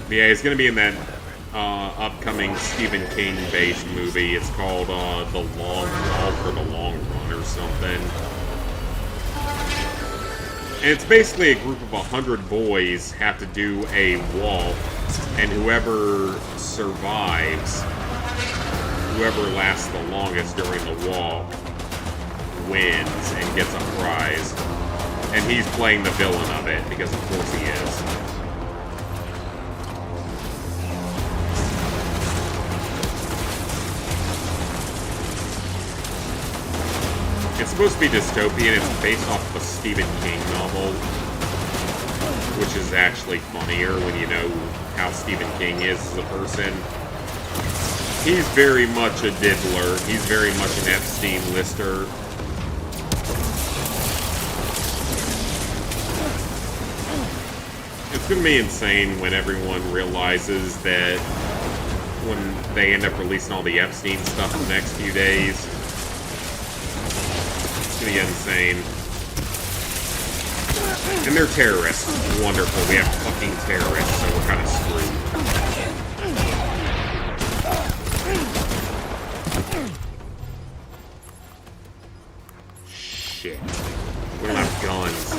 Speaker 1: Yeah, he's gonna be in that upcoming Stephen King-based movie. It's called The Long Walk or The Long Run or something. And it's basically a group of 100 boys have to do a walk, and whoever survives, whoever lasts the longest during the walk, wins and gets a prize. And he's playing the villain of it, because of course he is. It's supposed to be dystopian. It's based off of a Stephen King novel, which is actually funnier when you know how Stephen King is as a person. He's very much a diddler. He's very much an Epstein lister. It's gonna be insane when everyone realizes that when they end up releasing all the Epstein stuff in the next few days. Be insane. And they're terrorists. Wonderful. We have fucking terrorists, so we're kind of screwed. Shit. We don't have guns.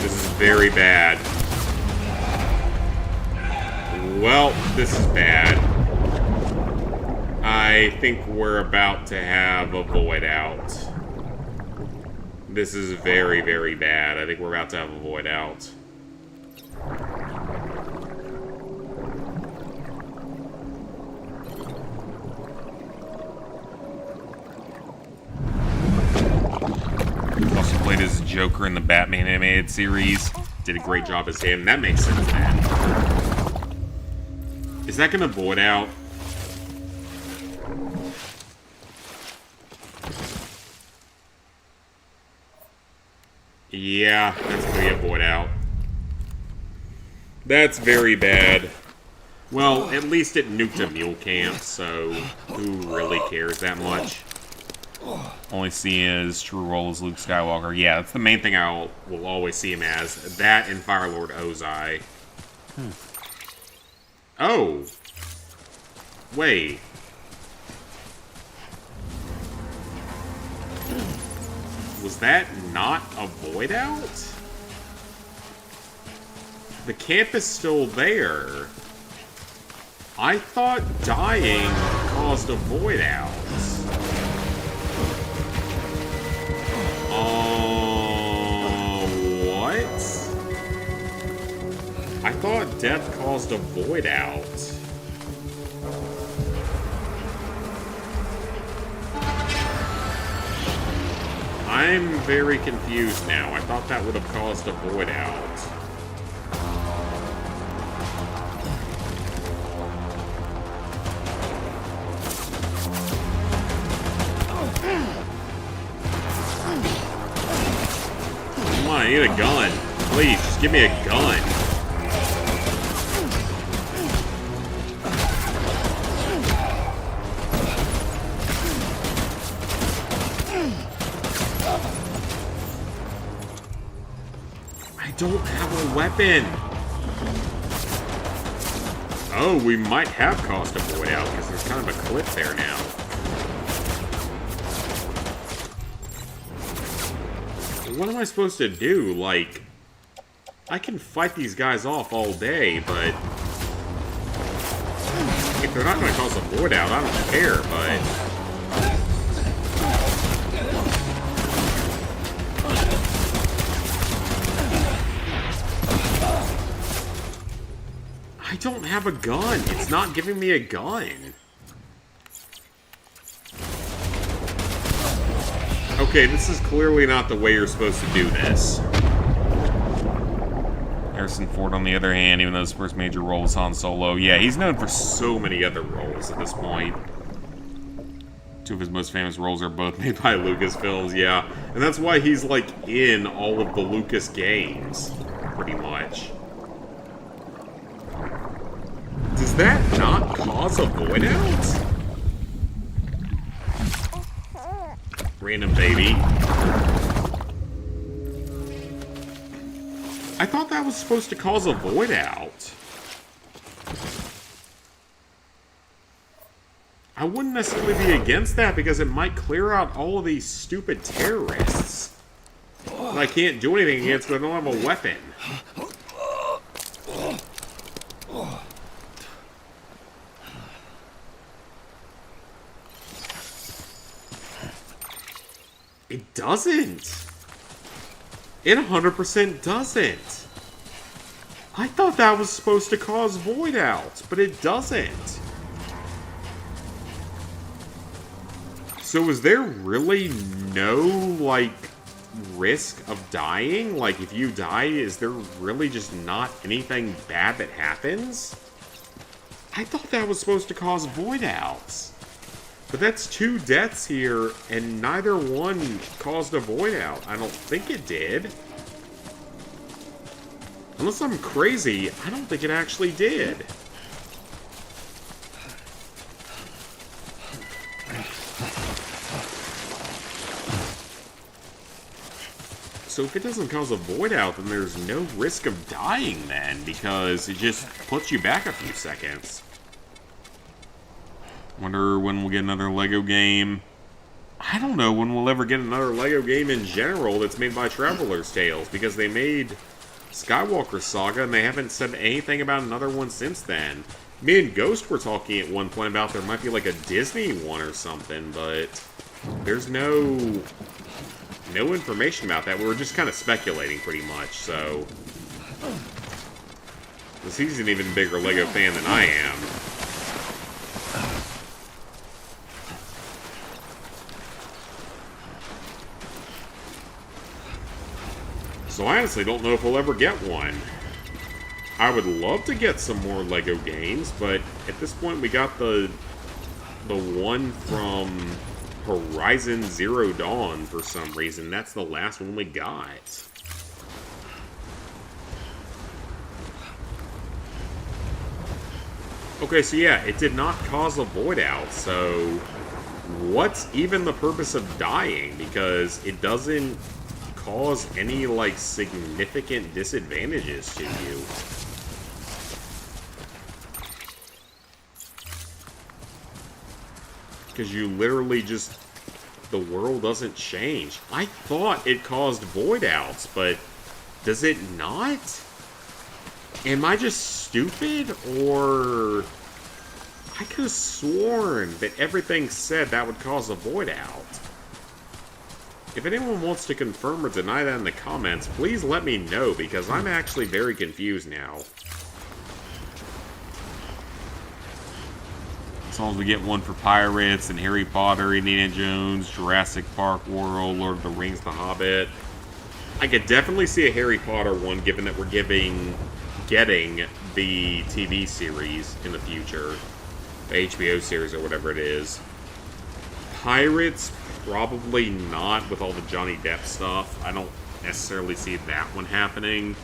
Speaker 1: This is very bad. Well, this is bad. I think we're about to have a void out. This is very, very bad. I think we're about to have a void out. Also played as Joker in the Batman animated series. Did a great job as him. That makes sense, man. Is that gonna void out? Yeah, that's gonna be a void out. That's very bad. Well, at least it nuked a mule camp, so who really cares that much? Only see his true role as Luke Skywalker. Yeah, that's the main thing I will always see him as. That and Fire Lord Ozai. Oh. Wait. Was that not a void out? The camp is still there. I thought dying caused a void out. What? I thought death caused a void out. I'm very confused now. I thought that would have caused a void out. Come on, I need a gun. Please, just give me a gun. I don't have a weapon. Oh, we might have caused a void out because there's kind of a cliff there now. What am I supposed to do? Like, I can fight these guys off all day, but if they're not going to cause a void out, I don't care, but I don't have a gun. It's not giving me a gun. Okay, this is clearly not the way you're supposed to do this. Harrison Ford, on the other hand, even though his first major role was Han Solo, yeah, he's known for so many other roles at this point. Two of his most famous roles are both made by Lucasfilms, yeah. And that's why he's, like, in all of the Lucas games, pretty much. Does that not cause a void out? Random baby. I thought that was supposed to cause a void out. I wouldn't necessarily be against that because it might clear out all of these stupid terrorists that I can't do anything against because I don't have a weapon. It doesn't. It 100% doesn't. I thought that was supposed to cause void out, but it doesn't. So is there really no, like, risk of dying? Like, if you die, is there really just not anything bad that happens? I thought that was supposed to cause void outs. But that's 2 deaths here, and neither one caused a void out. I don't think it did. Unless I'm crazy, I don't think it actually did. So if it doesn't cause a void out, then there's no risk of dying then, because it just puts you back a few seconds. Wonder when we'll get another LEGO game. I don't know when we'll ever get another LEGO game in general that's made by Traveler's Tales, because they made Skywalker Saga and they haven't said anything about another one since then. Me and Ghost were talking at one point about there might be like a Disney one or something, but there's no information about that. We were just kind of speculating pretty much, so he's an even bigger LEGO fan than I am. So I honestly don't know if we'll ever get one. I would love to get some more LEGO games, but at this point we got the one from Horizon Zero Dawn for some reason. That's the last one we got. Okay, so yeah, it did not cause a void out, so what's even the purpose of dying? Because it doesn't cause any, like, significant disadvantages to you. Because you literally just... the world doesn't change. I thought it caused void outs, but does it not? Am I just stupid, or... I could have sworn that everything said that would cause a void out. If anyone wants to confirm or deny that in the comments, please let me know, because I'm actually very confused now. As long as we get one for Pirates, and Harry Potter, Indiana Jones, Jurassic Park World, Lord of the Rings, The Hobbit. I could definitely see a Harry Potter one, given that we're getting the TV series in the future. The HBO series or whatever it is. Pirates, probably not with all the Johnny Depp stuff. I don't necessarily see that one happening.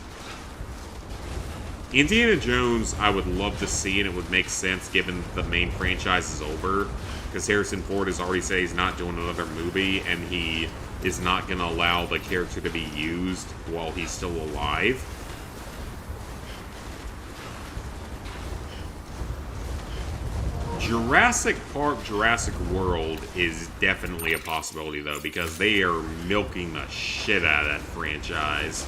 Speaker 1: Indiana Jones, I would love to see, and it would make sense given the main franchise is over. Because Harrison Ford has already said he's not doing another movie, and he is not going to allow the character to be used while he's still alive. Jurassic Park, Jurassic World is definitely a possibility, though, because they are milking the shit out of that franchise.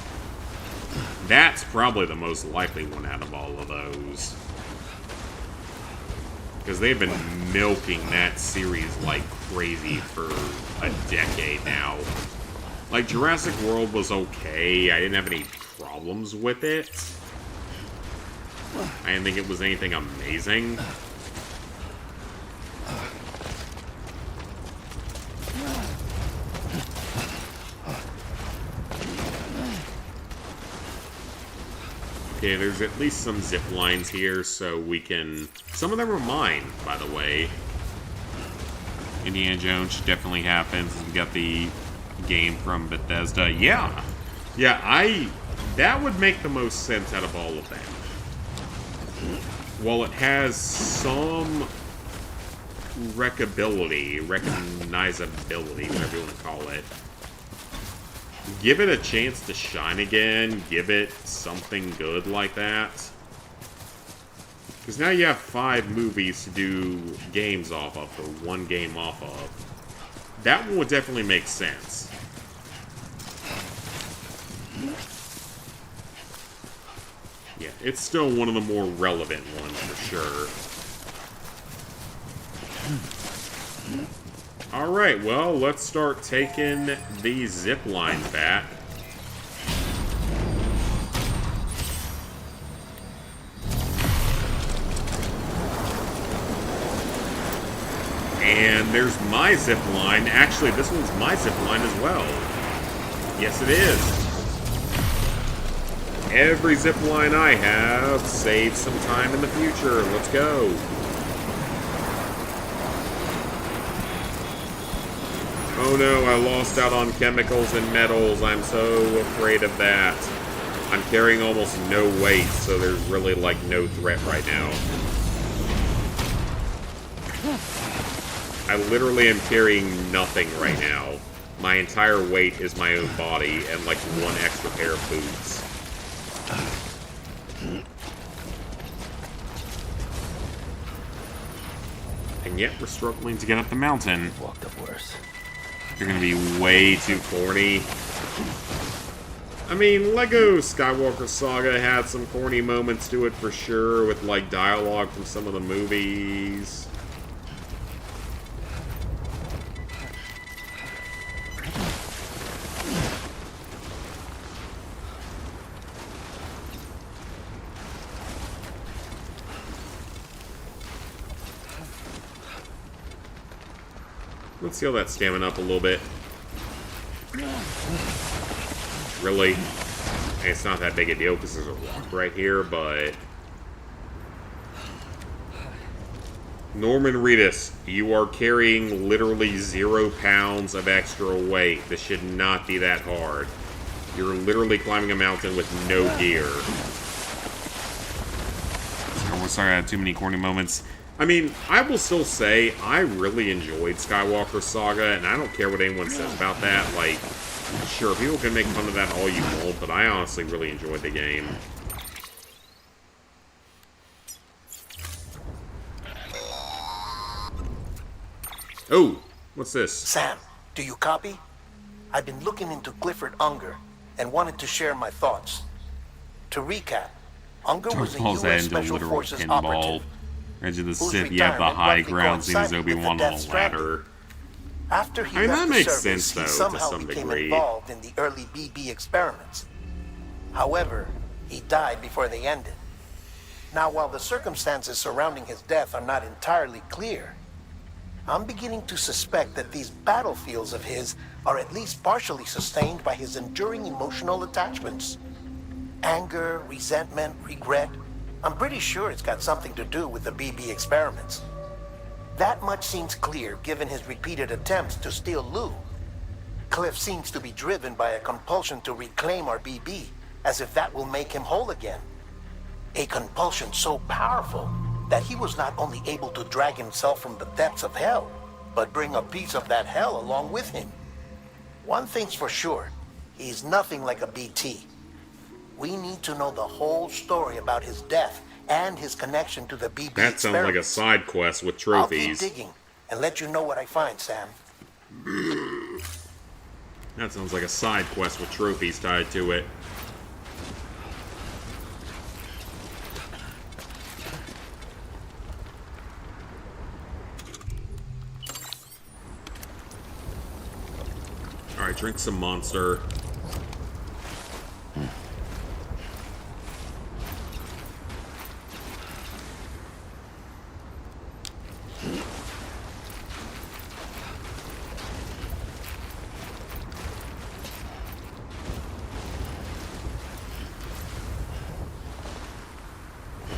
Speaker 1: That's probably the most likely one out of all of those. Because they've been milking that series like crazy for a decade now. Like, Jurassic World was okay. I didn't have any problems with it. I didn't think it was anything amazing. Okay, there's at least some zip lines here, so we can... Some of them are mine, by the way. Indiana Jones definitely happens. We got the game from Bethesda. Yeah! Yeah, that would make the most sense out of all of them. While it has some recognizability, whatever you want to call it, give it a chance to shine again. Give it something good like that. Because now you have 5 movies to do games off of, or 1 game off of. That one would definitely make sense. Yeah, it's still one of the more relevant ones for sure. Alright, well, let's start taking these zip lines back. And there's my zip line. Actually, this one's my zip line as well. Yes, it is. Every zip line I have saves some time in the future. Let's go. Oh no, I lost out on chemicals and metals. I'm so afraid of that. I'm carrying almost no weight, so there's really, like, no threat right now. I literally am carrying nothing right now. My entire weight is my own body and, like, 1 extra pair of boots. And yet, we're struggling to get up the mountain.
Speaker 6: Walked up worse.
Speaker 1: You're gonna be way too corny. I mean, Lego Skywalker Saga had some corny moments to it for sure, with, like, dialogue from some of the movies. Let's heal that stamina up a little bit. Really? And it's not that big a deal because there's a rock right here, but... Norman Reedus, you are carrying literally 0 pounds of extra weight. This should not be that hard. You're literally climbing a mountain with no gear. Sorry, I had too many corny moments. I mean, I will still say, I really enjoyed Skywalker Saga, and I don't care what anyone says about that. Like, sure, people can make fun of that all you want, but I honestly really enjoyed the game. Oh, what's this?
Speaker 9: Sam, do you copy? I've been looking into Clifford Unger and wanted to share my thoughts. To recap, Unger was a U.S. Special Forces operative.
Speaker 1: Edge of the Sith, you have the high ground, seen as Obi-Wan on a ladder.
Speaker 9: After he
Speaker 1: I mean,
Speaker 9: left
Speaker 1: that
Speaker 9: the
Speaker 1: makes
Speaker 9: service,
Speaker 1: sense, though,
Speaker 9: he somehow
Speaker 1: to some
Speaker 9: became
Speaker 1: degree.
Speaker 9: involved in the early BB experiments. However, he died before they ended. Now, while the circumstances surrounding his death are not entirely clear, I'm beginning to suspect that these battlefields of his are at least partially sustained by his enduring emotional attachments. Anger, resentment, regret. I'm pretty sure it's got something to do with the BB experiments. That much seems clear given his repeated attempts to steal Lou. Cliff seems to be driven by a compulsion to reclaim our BB, as if that will make him whole again. A compulsion so powerful that he was not only able to drag himself from the depths of hell, but bring a piece of that hell along with him. One thing's for sure. He's nothing like a BT. We need to know the whole story about his death and his connection to the BB
Speaker 1: That sounds like a
Speaker 9: experiments.
Speaker 1: side quest with
Speaker 9: I'll keep
Speaker 1: trophies.
Speaker 9: digging and let you know what I find, Sam.
Speaker 1: That sounds like a side quest with trophies tied to it. Alright, drink some Monster.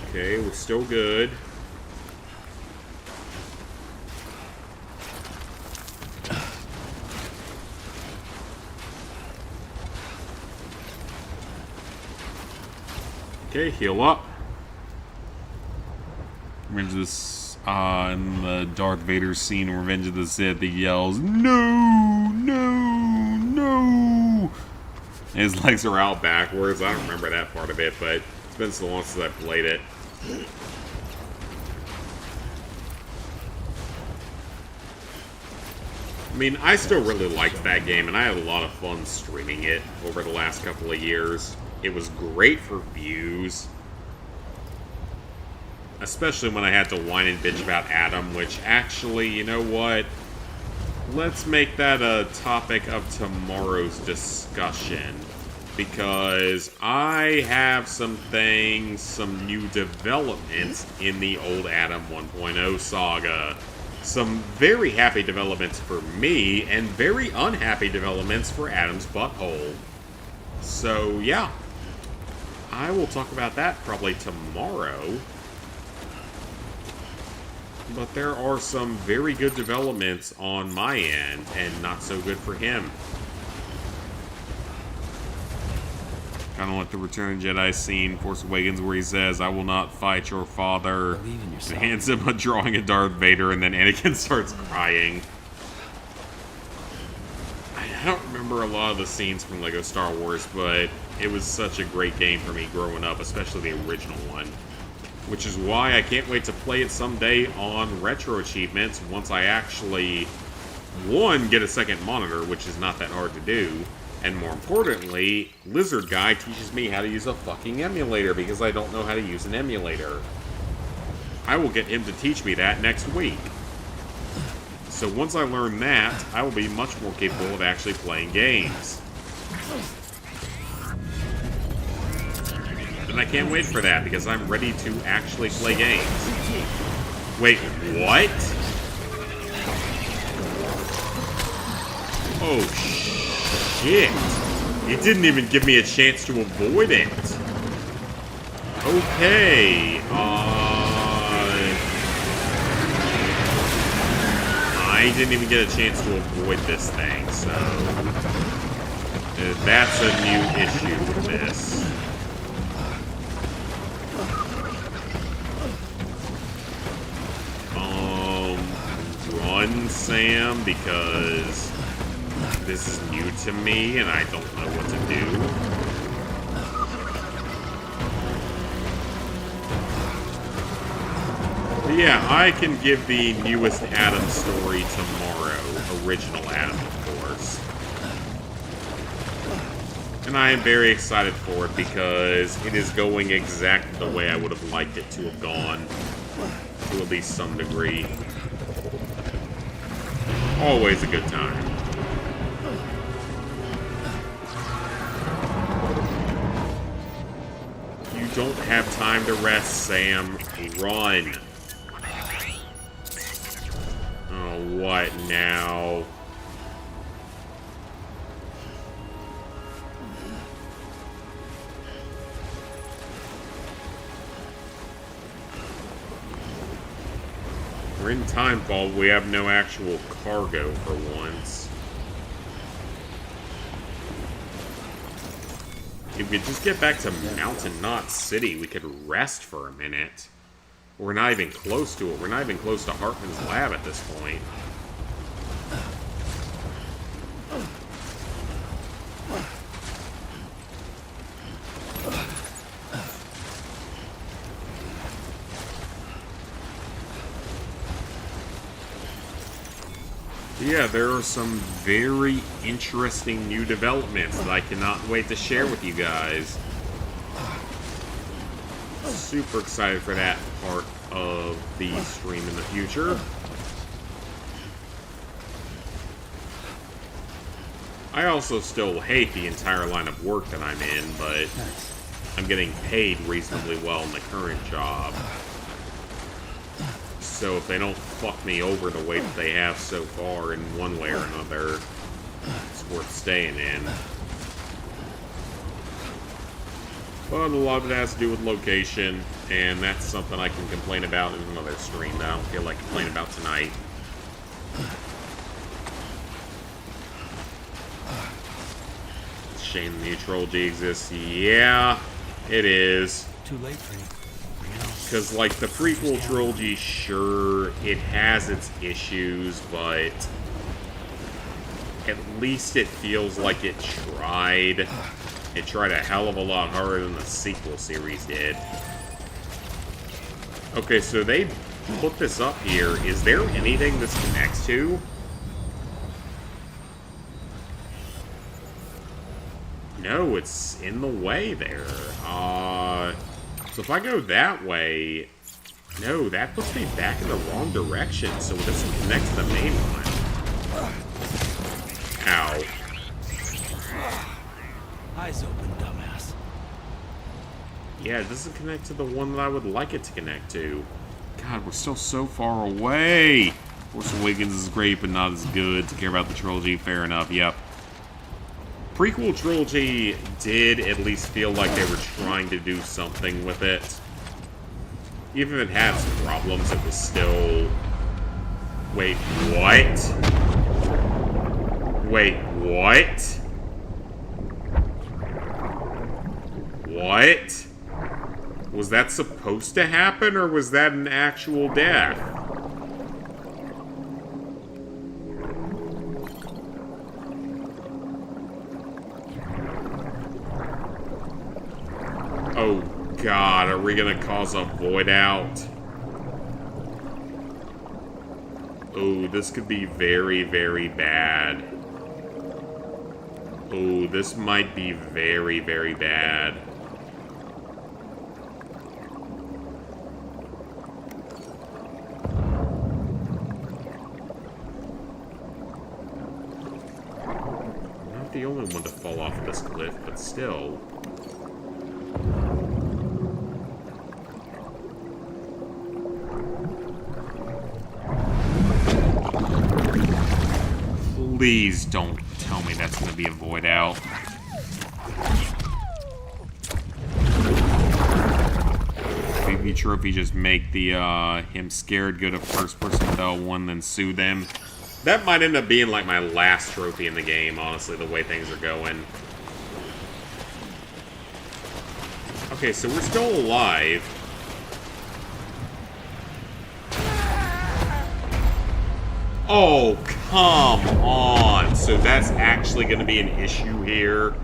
Speaker 1: Okay, we're still good. Okay, heal up. Revenge of this, in the Darth Vader scene in Revenge of the Sith, he yells, "No! No! No!" And his legs are out backwards. I don't remember that part of it, but it's been so long since I played it. I mean, I still really liked that game, and I had a lot of fun streaming it over the last couple of years. It was great for views. Especially when I had to whine and bitch about Adam, which actually, you know what? Let's make that a topic of tomorrow's discussion. Because I have some things, some new developments in the old Adam 1.0 saga. Some very happy developments for me, and very unhappy developments for Adam's butthole. So, yeah. I will talk about that probably tomorrow. But there are some very good developments on my end, and not so good for him. Kind of like the Return of the Jedi scene, Force Awakens, where he says, "I will not fight your father."
Speaker 6: Believe in yourself.
Speaker 1: And hands him a drawing of Darth Vader, and then Anakin starts crying. I don't remember a lot of the scenes from LEGO Star Wars, but it was such a great game for me growing up, especially the original one. Which is why I can't wait to play it someday on Retro Achievements once I actually, one, get a second monitor, which is not that hard to do, and more importantly, Lizard Guy teaches me how to use a fucking emulator because I don't know how to use an emulator. I will get him to teach me that next week. So once I learn that, I will be much more capable of actually playing games. And I can't wait for that, because I'm ready to actually play games. Wait, what? Oh, shit. It didn't even give me a chance to avoid it. Okay, I didn't even get a chance to avoid this thing, so... that's a new issue with this. Run, Sam, because this is new to me and I don't know what to do. But yeah, I can give the newest Adam story tomorrow. Original Adam, of course. And I am very excited for it because it is going exactly the way I would have liked it to have gone. To at least some degree. Always a good time. You don't have time to rest, Sam. Run. Oh, what now? We're in Timefall, we have no actual cargo for once. If we could just get back to Mountain Knot City, we could rest for a minute. We're not even close to it. We're not even close to Hartman's lab at this point. Yeah, there are some very interesting new developments that I cannot wait to share with you guys. Super excited for that part of the stream in the future. I also still hate the entire line of work that I'm in, but I'm getting paid reasonably well in the current job. So if they don't fuck me over the way that they have so far in one way or another, it's worth staying in. But a lot of it has to do with location, and that's something I can complain about in another stream that I don't feel like complaining about tonight. It's a shame the new trilogy exists. Yeah, it is.
Speaker 6: Too late for you.
Speaker 1: Because, like, the prequel trilogy, sure, it has its issues, but at least it feels like it tried. It tried a hell of a lot harder than the sequel series did. Okay, so they put this up here. Is there anything this connects to? No, it's in the way there. So if I go that way... No, that puts me back in the wrong direction, so it doesn't connect to the main one. Ow.
Speaker 6: Eyes open, dumbass.
Speaker 1: Yeah, it doesn't connect to the one that I would like it to connect to. God, we're still so far away. Force Awakens is great, but not as good. To care about the trilogy, fair enough, yep. Prequel trilogy did at least feel like they were trying to do something with it. Even if it had some problems, it was still... Wait, what? Wait, what? What? Was that supposed to happen, or was that an actual death? Oh God, are we gonna cause a void out? Oh, this could be very, very bad. Oh, this might be very, very bad. I'm not the only one to fall off this cliff, but still. Please don't tell me that's going to be a void out. Maybe trophy just make the him scared go to first person with L1 then sue them. That might end up being like my last trophy in the game, honestly, the way things are going. Okay, so we're still alive. Oh, come on. So that's actually going to be an issue here.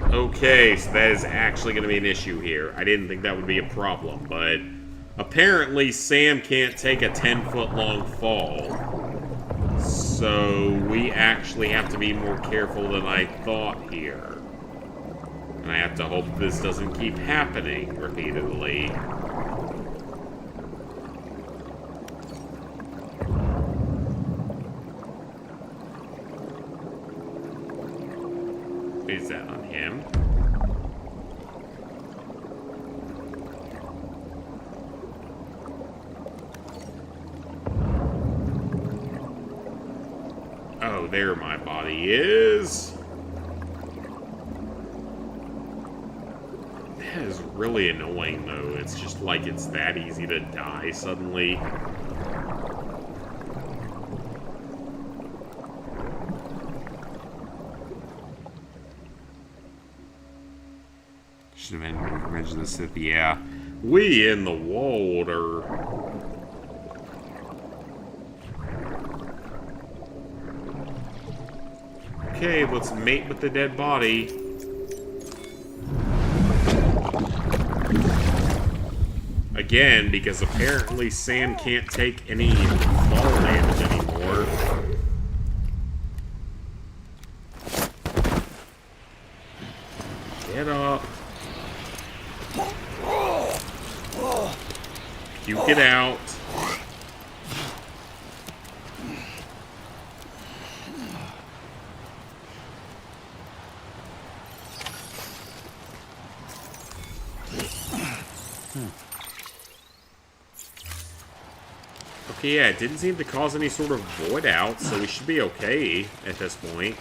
Speaker 1: Okay, so that is actually going to be an issue here. I didn't think that would be a problem, but apparently Sam can't take a 10-foot long fall. So we actually have to be more careful than I thought here. And I have to hope this doesn't keep happening repeatedly. Is that on him? Oh, there my body is. That is really annoying, though. It's just like it's that easy to die suddenly. Should have been Revenge of the Sith, yeah. We in the water. Okay, let's mate with the dead body. Again, because apparently Sam can't take any fall damage anymore. Get up. You get out. Okay, yeah, it didn't seem to cause any sort of void out, so we should be okay at this point.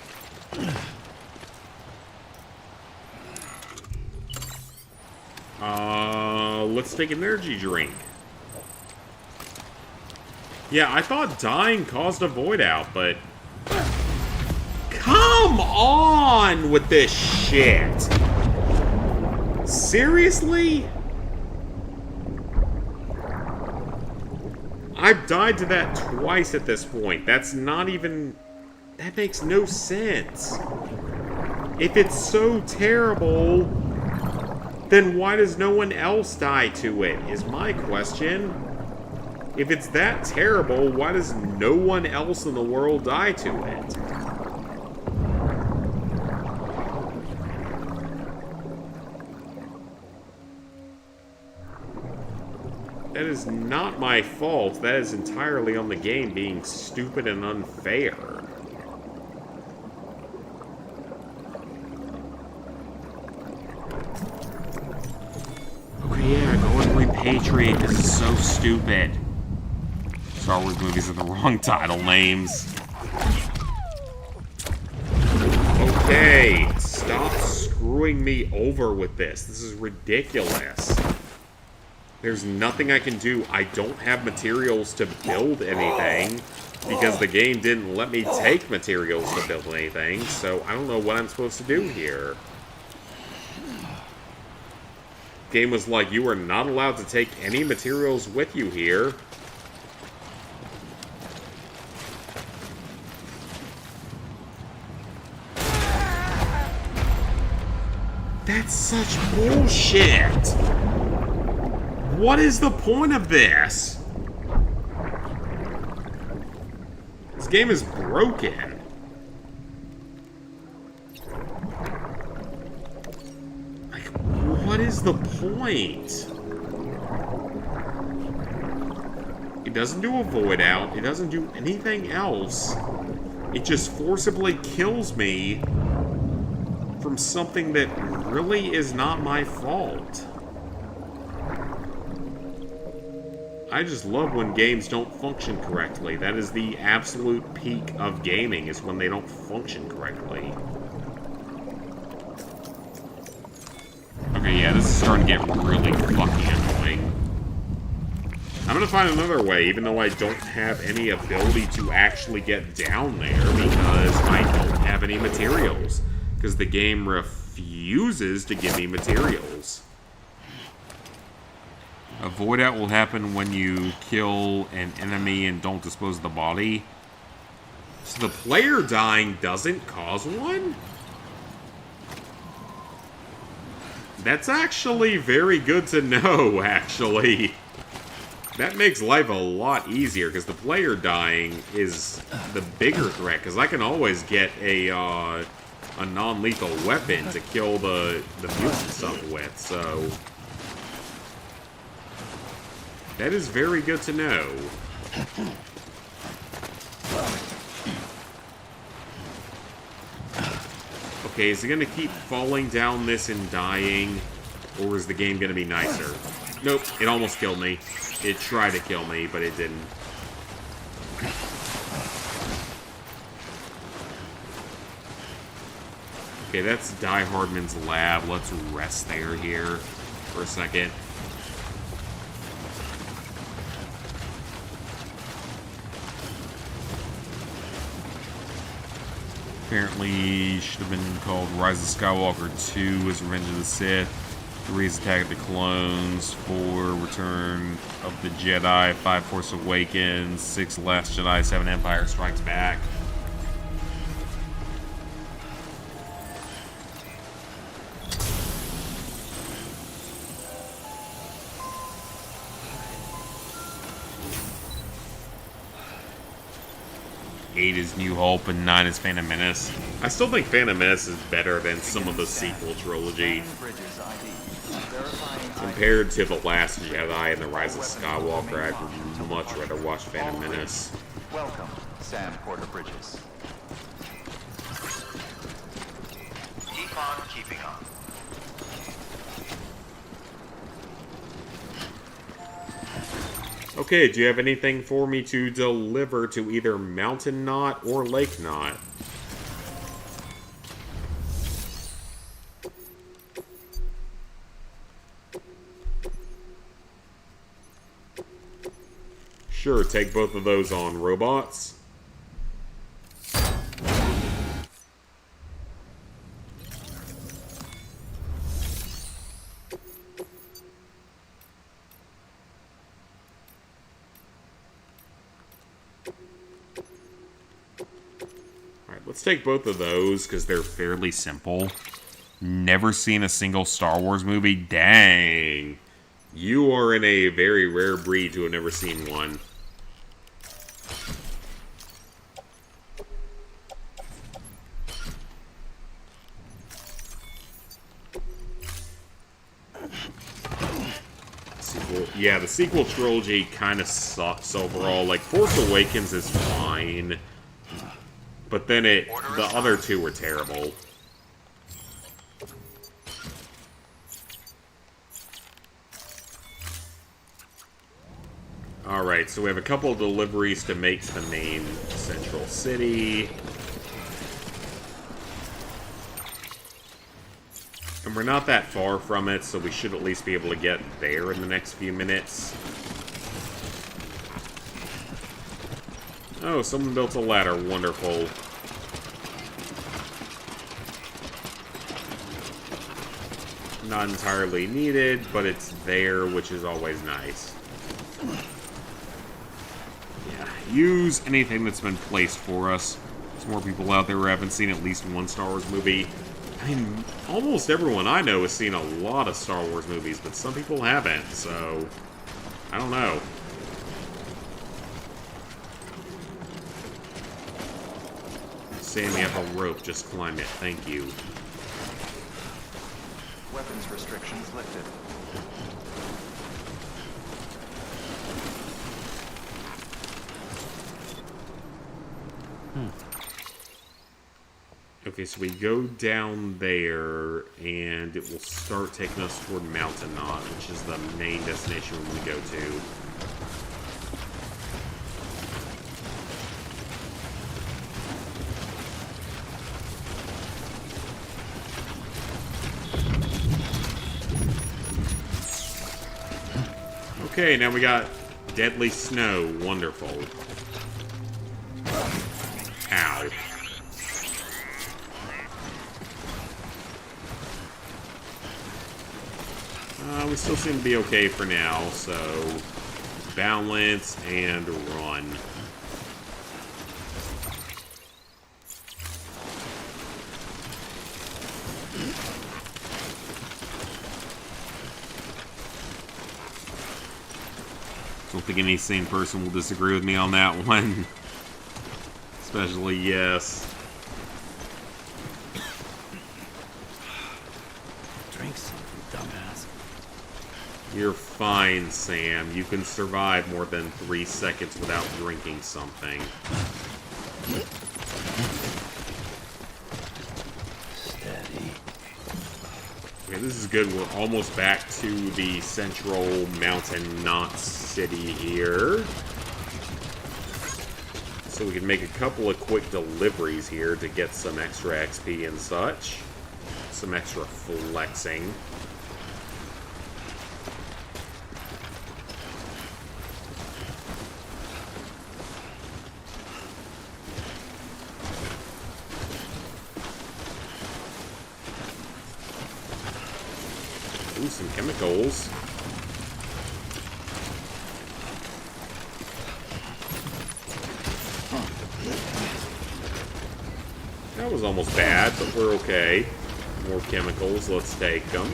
Speaker 1: Let's take an energy drink. Yeah, I thought dying caused a void out, but... Come on with this shit! Seriously? I've died to that twice at this point. That's not even... That makes no sense. If it's so terrible, then why does no one else die to it, is my question. If it's that terrible, why does no one else in the world die to it? That is not my fault. That is entirely on the game being stupid and unfair. Okay, yeah, go and repatriate. This is so stupid. Star Wars movies are the wrong title names. Okay, stop screwing me over with this. This is ridiculous. There's nothing I can do. I don't have materials to build anything because the game didn't let me take materials to build anything, so I don't know what I'm supposed to do here. Game was like, you are not allowed to take any materials with you here. That's such bullshit! What is the point of this? This game is broken. Like, what is the point? It doesn't do a void out. It doesn't do anything else. It just forcibly kills me from something that really is not my fault. I just love when games don't function correctly. That is the absolute peak of gaming, is when they don't function correctly. Okay, yeah, this is starting to get really fucking annoying. I'm gonna find another way, even though I don't have any ability to actually get down there, because I don't have any materials. Because the game refuses to give me materials. A void out will happen when you kill an enemy and don't dispose of the body. So the player dying doesn't cause one? That's actually very good to know, actually. That makes life a lot easier, because the player dying is the bigger threat, because I can always get a non-lethal weapon to kill the mutant stuff with, so... That is very good to know. Okay, is it gonna keep falling down this and dying? Or is the game gonna be nicer? Nope, it almost killed me. It tried to kill me, but it didn't. Okay, that's Die Hardman's lab. Let's rest there here for a second. Apparently should have been called Rise of Skywalker 2 is Revenge of the Sith, 3 is Attack of the Clones, 4 Return of the Jedi, 5 Force Awakens, 6 Last Jedi, 7 Empire Strikes Back. 8 is New Hope, and 9 is Phantom Menace. I still think Phantom Menace is better than some of the sequel trilogy. Compared to The Last Jedi and The Rise of Skywalker, I'd much rather watch Phantom Menace.
Speaker 10: Welcome, Sam Porter Bridges. Keep on keeping on.
Speaker 1: Okay, do you have anything for me to deliver to either Mountain Knot or Lake Knot? Sure, take both of those on, robots. Let's take both of those, because they're fairly simple. Never seen a single Star Wars movie? Dang. You are in a very rare breed to have never seen one. Yeah, the sequel trilogy kind of sucks overall. Like, Force Awakens is fine. But then the other two were terrible. Alright, so we have a couple of deliveries to make to the main central city. And we're not that far from it, so we should at least be able to get there in the next few minutes. Oh, someone built a ladder. Wonderful. Not entirely needed, but it's there, which is always nice. Yeah, use anything that's been placed for us. There's more people out there who haven't seen at least one Star Wars movie. I mean, almost everyone I know has seen a lot of Star Wars movies, but some people haven't, so I don't know. Sam, you have a rope, just climb it. Thank you.
Speaker 10: Weapons restrictions lifted.
Speaker 1: Okay, so we go down there, and it will start taking us toward Mountain Knot, which is the main destination we go to. Okay, now we got deadly snow. Wonderful. Ow. We still seem to be okay for now, so balance and run. Don't think any sane person will disagree with me on that one. Especially yes.
Speaker 6: Drink something, dumbass.
Speaker 1: You're fine, Sam. You can survive more than 3 seconds without drinking something.
Speaker 6: Steady.
Speaker 1: Okay, this is good. We're almost back to the central Mountain Knot city here. So we can make a couple of quick deliveries here to get some extra XP and such. Some extra flexing. Ooh, some chemicals. That was almost bad, but we're okay. More chemicals, let's take them.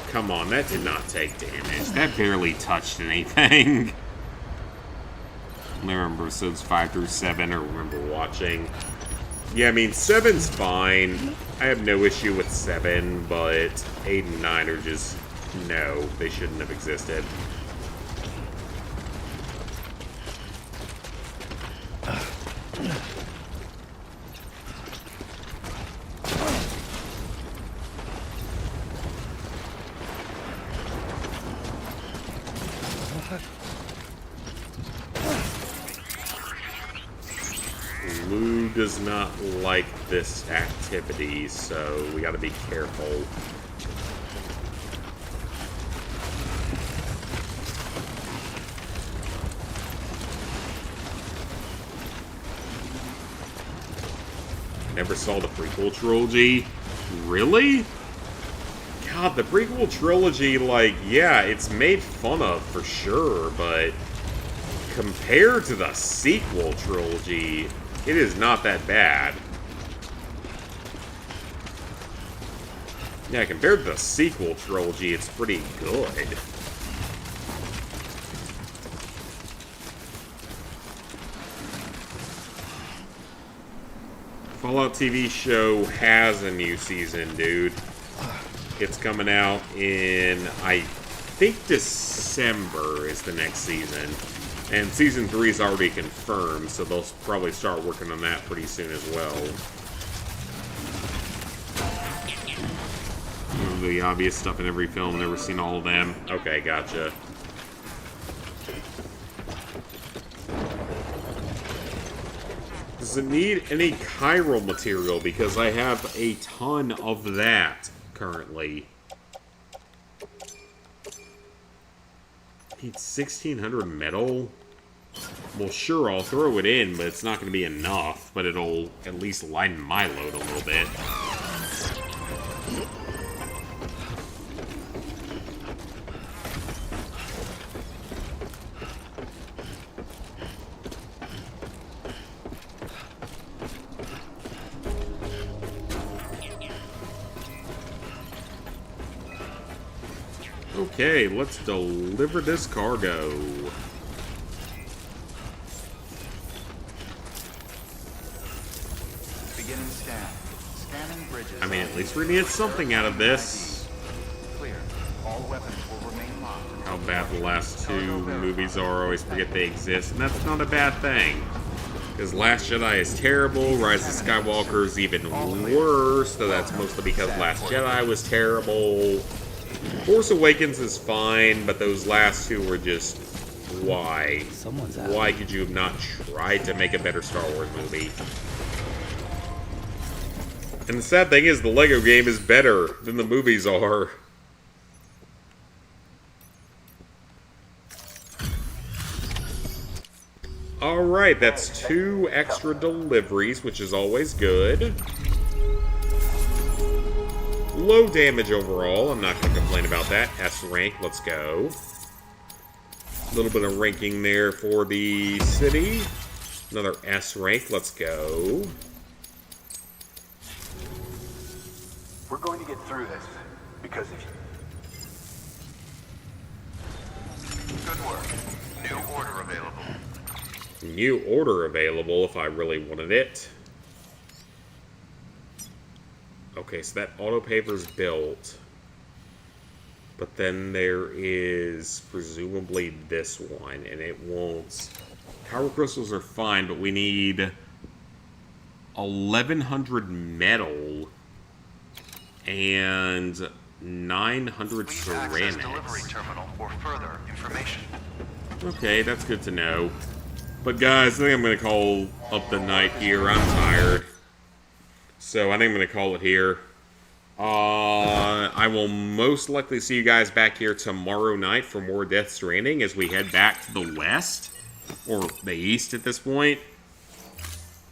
Speaker 1: come on, that did not take damage. That barely touched anything. I remember episodes 5 through 7, I remember watching. Yeah, I mean, 7's fine. I have no issue with 7, but 8 and 9 are just... no, they shouldn't have existed. Lou does not like this activity, so we gotta be careful. Never saw the prequel trilogy? Really? God, the prequel trilogy, like, yeah, it's made fun of for sure, but compared to the sequel trilogy, it is not that bad. Yeah, compared to the sequel trilogy, it's pretty good. Fallout TV show has a new season, dude. It's coming out in, I think, December is the next season. And Season 3 is already confirmed, so they'll probably start working on that pretty soon as well. The obvious stuff in every film, never seen all of them. Okay, gotcha. Does it need any chiral material? Because I have a ton of that currently. Need 1,600 metal? Well, sure, I'll throw it in, but it's not going to be enough. But it'll at least lighten my load a little bit. Okay, let's deliver this cargo.
Speaker 10: Beginning scan. Scanning bridges.
Speaker 1: I mean, at least we need something out of this.
Speaker 10: Clear. All weapons will remain locked.
Speaker 1: How bad the last two movies are, I always forget they exist, and that's not a bad thing. Because Last Jedi is terrible, Rise of Skywalker is even worse, though that's mostly because Last Jedi was terrible. Force Awakens is fine, but those last two were just... why? Why could you have not tried to make a better Star Wars movie? And the sad thing is, the Lego game is better than the movies are. Alright, that's 2 extra deliveries, which is always good. Low damage overall, I'm not going to complain about that. S rank, let's go. A little bit of ranking there for the city. Another S rank, let's go.
Speaker 2: We're going to get through this, because of you. Good work. New order available.
Speaker 1: New order available if I really wanted it. Okay, so that auto paper's built. But then there is presumably this one, and it won't... Power crystals are fine, but we need 1,100 metal and 900 ceramics.
Speaker 10: Delivery terminal for further information.
Speaker 1: Okay, that's good to know. But guys, I think I'm going to call up the night here. I'm tired. So I think I'm going to call it here. I will most likely see you guys back here tomorrow night for more Death Stranding as we head back to the west. Or the east at this point.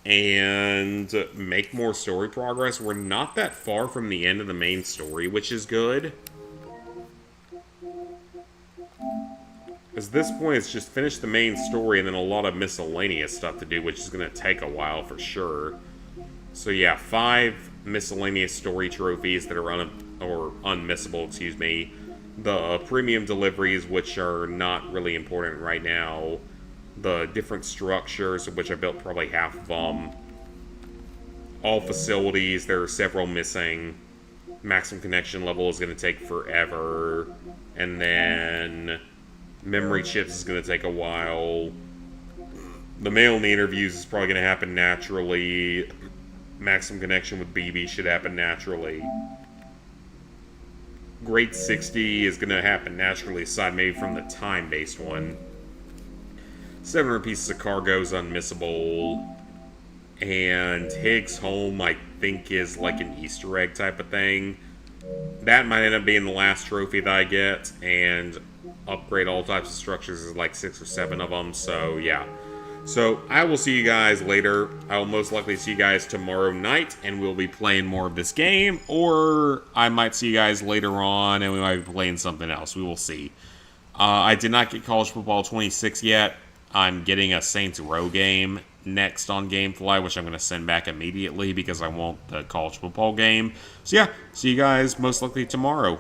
Speaker 1: And make more story progress. We're not that far from the end of the main story, which is good. Because at this point, it's just finish the main story and then a lot of miscellaneous stuff to do, which is going to take a while for sure. So yeah, 5 miscellaneous story trophies that are unmissable, excuse me. the premium deliveries, which are not really important right now, the different structures, of which I built probably half of them, all facilities, there are several missing, maximum connection level is going to take forever, and then memory chips is going to take a while. The mail in the interviews is probably going to happen naturally. Maximum connection with BB should happen naturally. Grade 60 is going to happen naturally, aside maybe from the time-based one. 700 pieces of cargo is unmissable. And Higgs Home, I think, is like an Easter egg type of thing. That might end up being the last trophy that I get. And upgrade all types of structures is like 6 or 7 of them, so yeah. So, I will see you guys later. I will most likely see you guys tomorrow night, and we'll be playing more of this game, or I might see you guys later on, and we might be playing something else. We will see. I did not get College Football 26 yet. I'm getting a Saints Row game next on Gamefly, which I'm going to send back immediately, because I want the College Football game. So yeah, see you guys most likely tomorrow.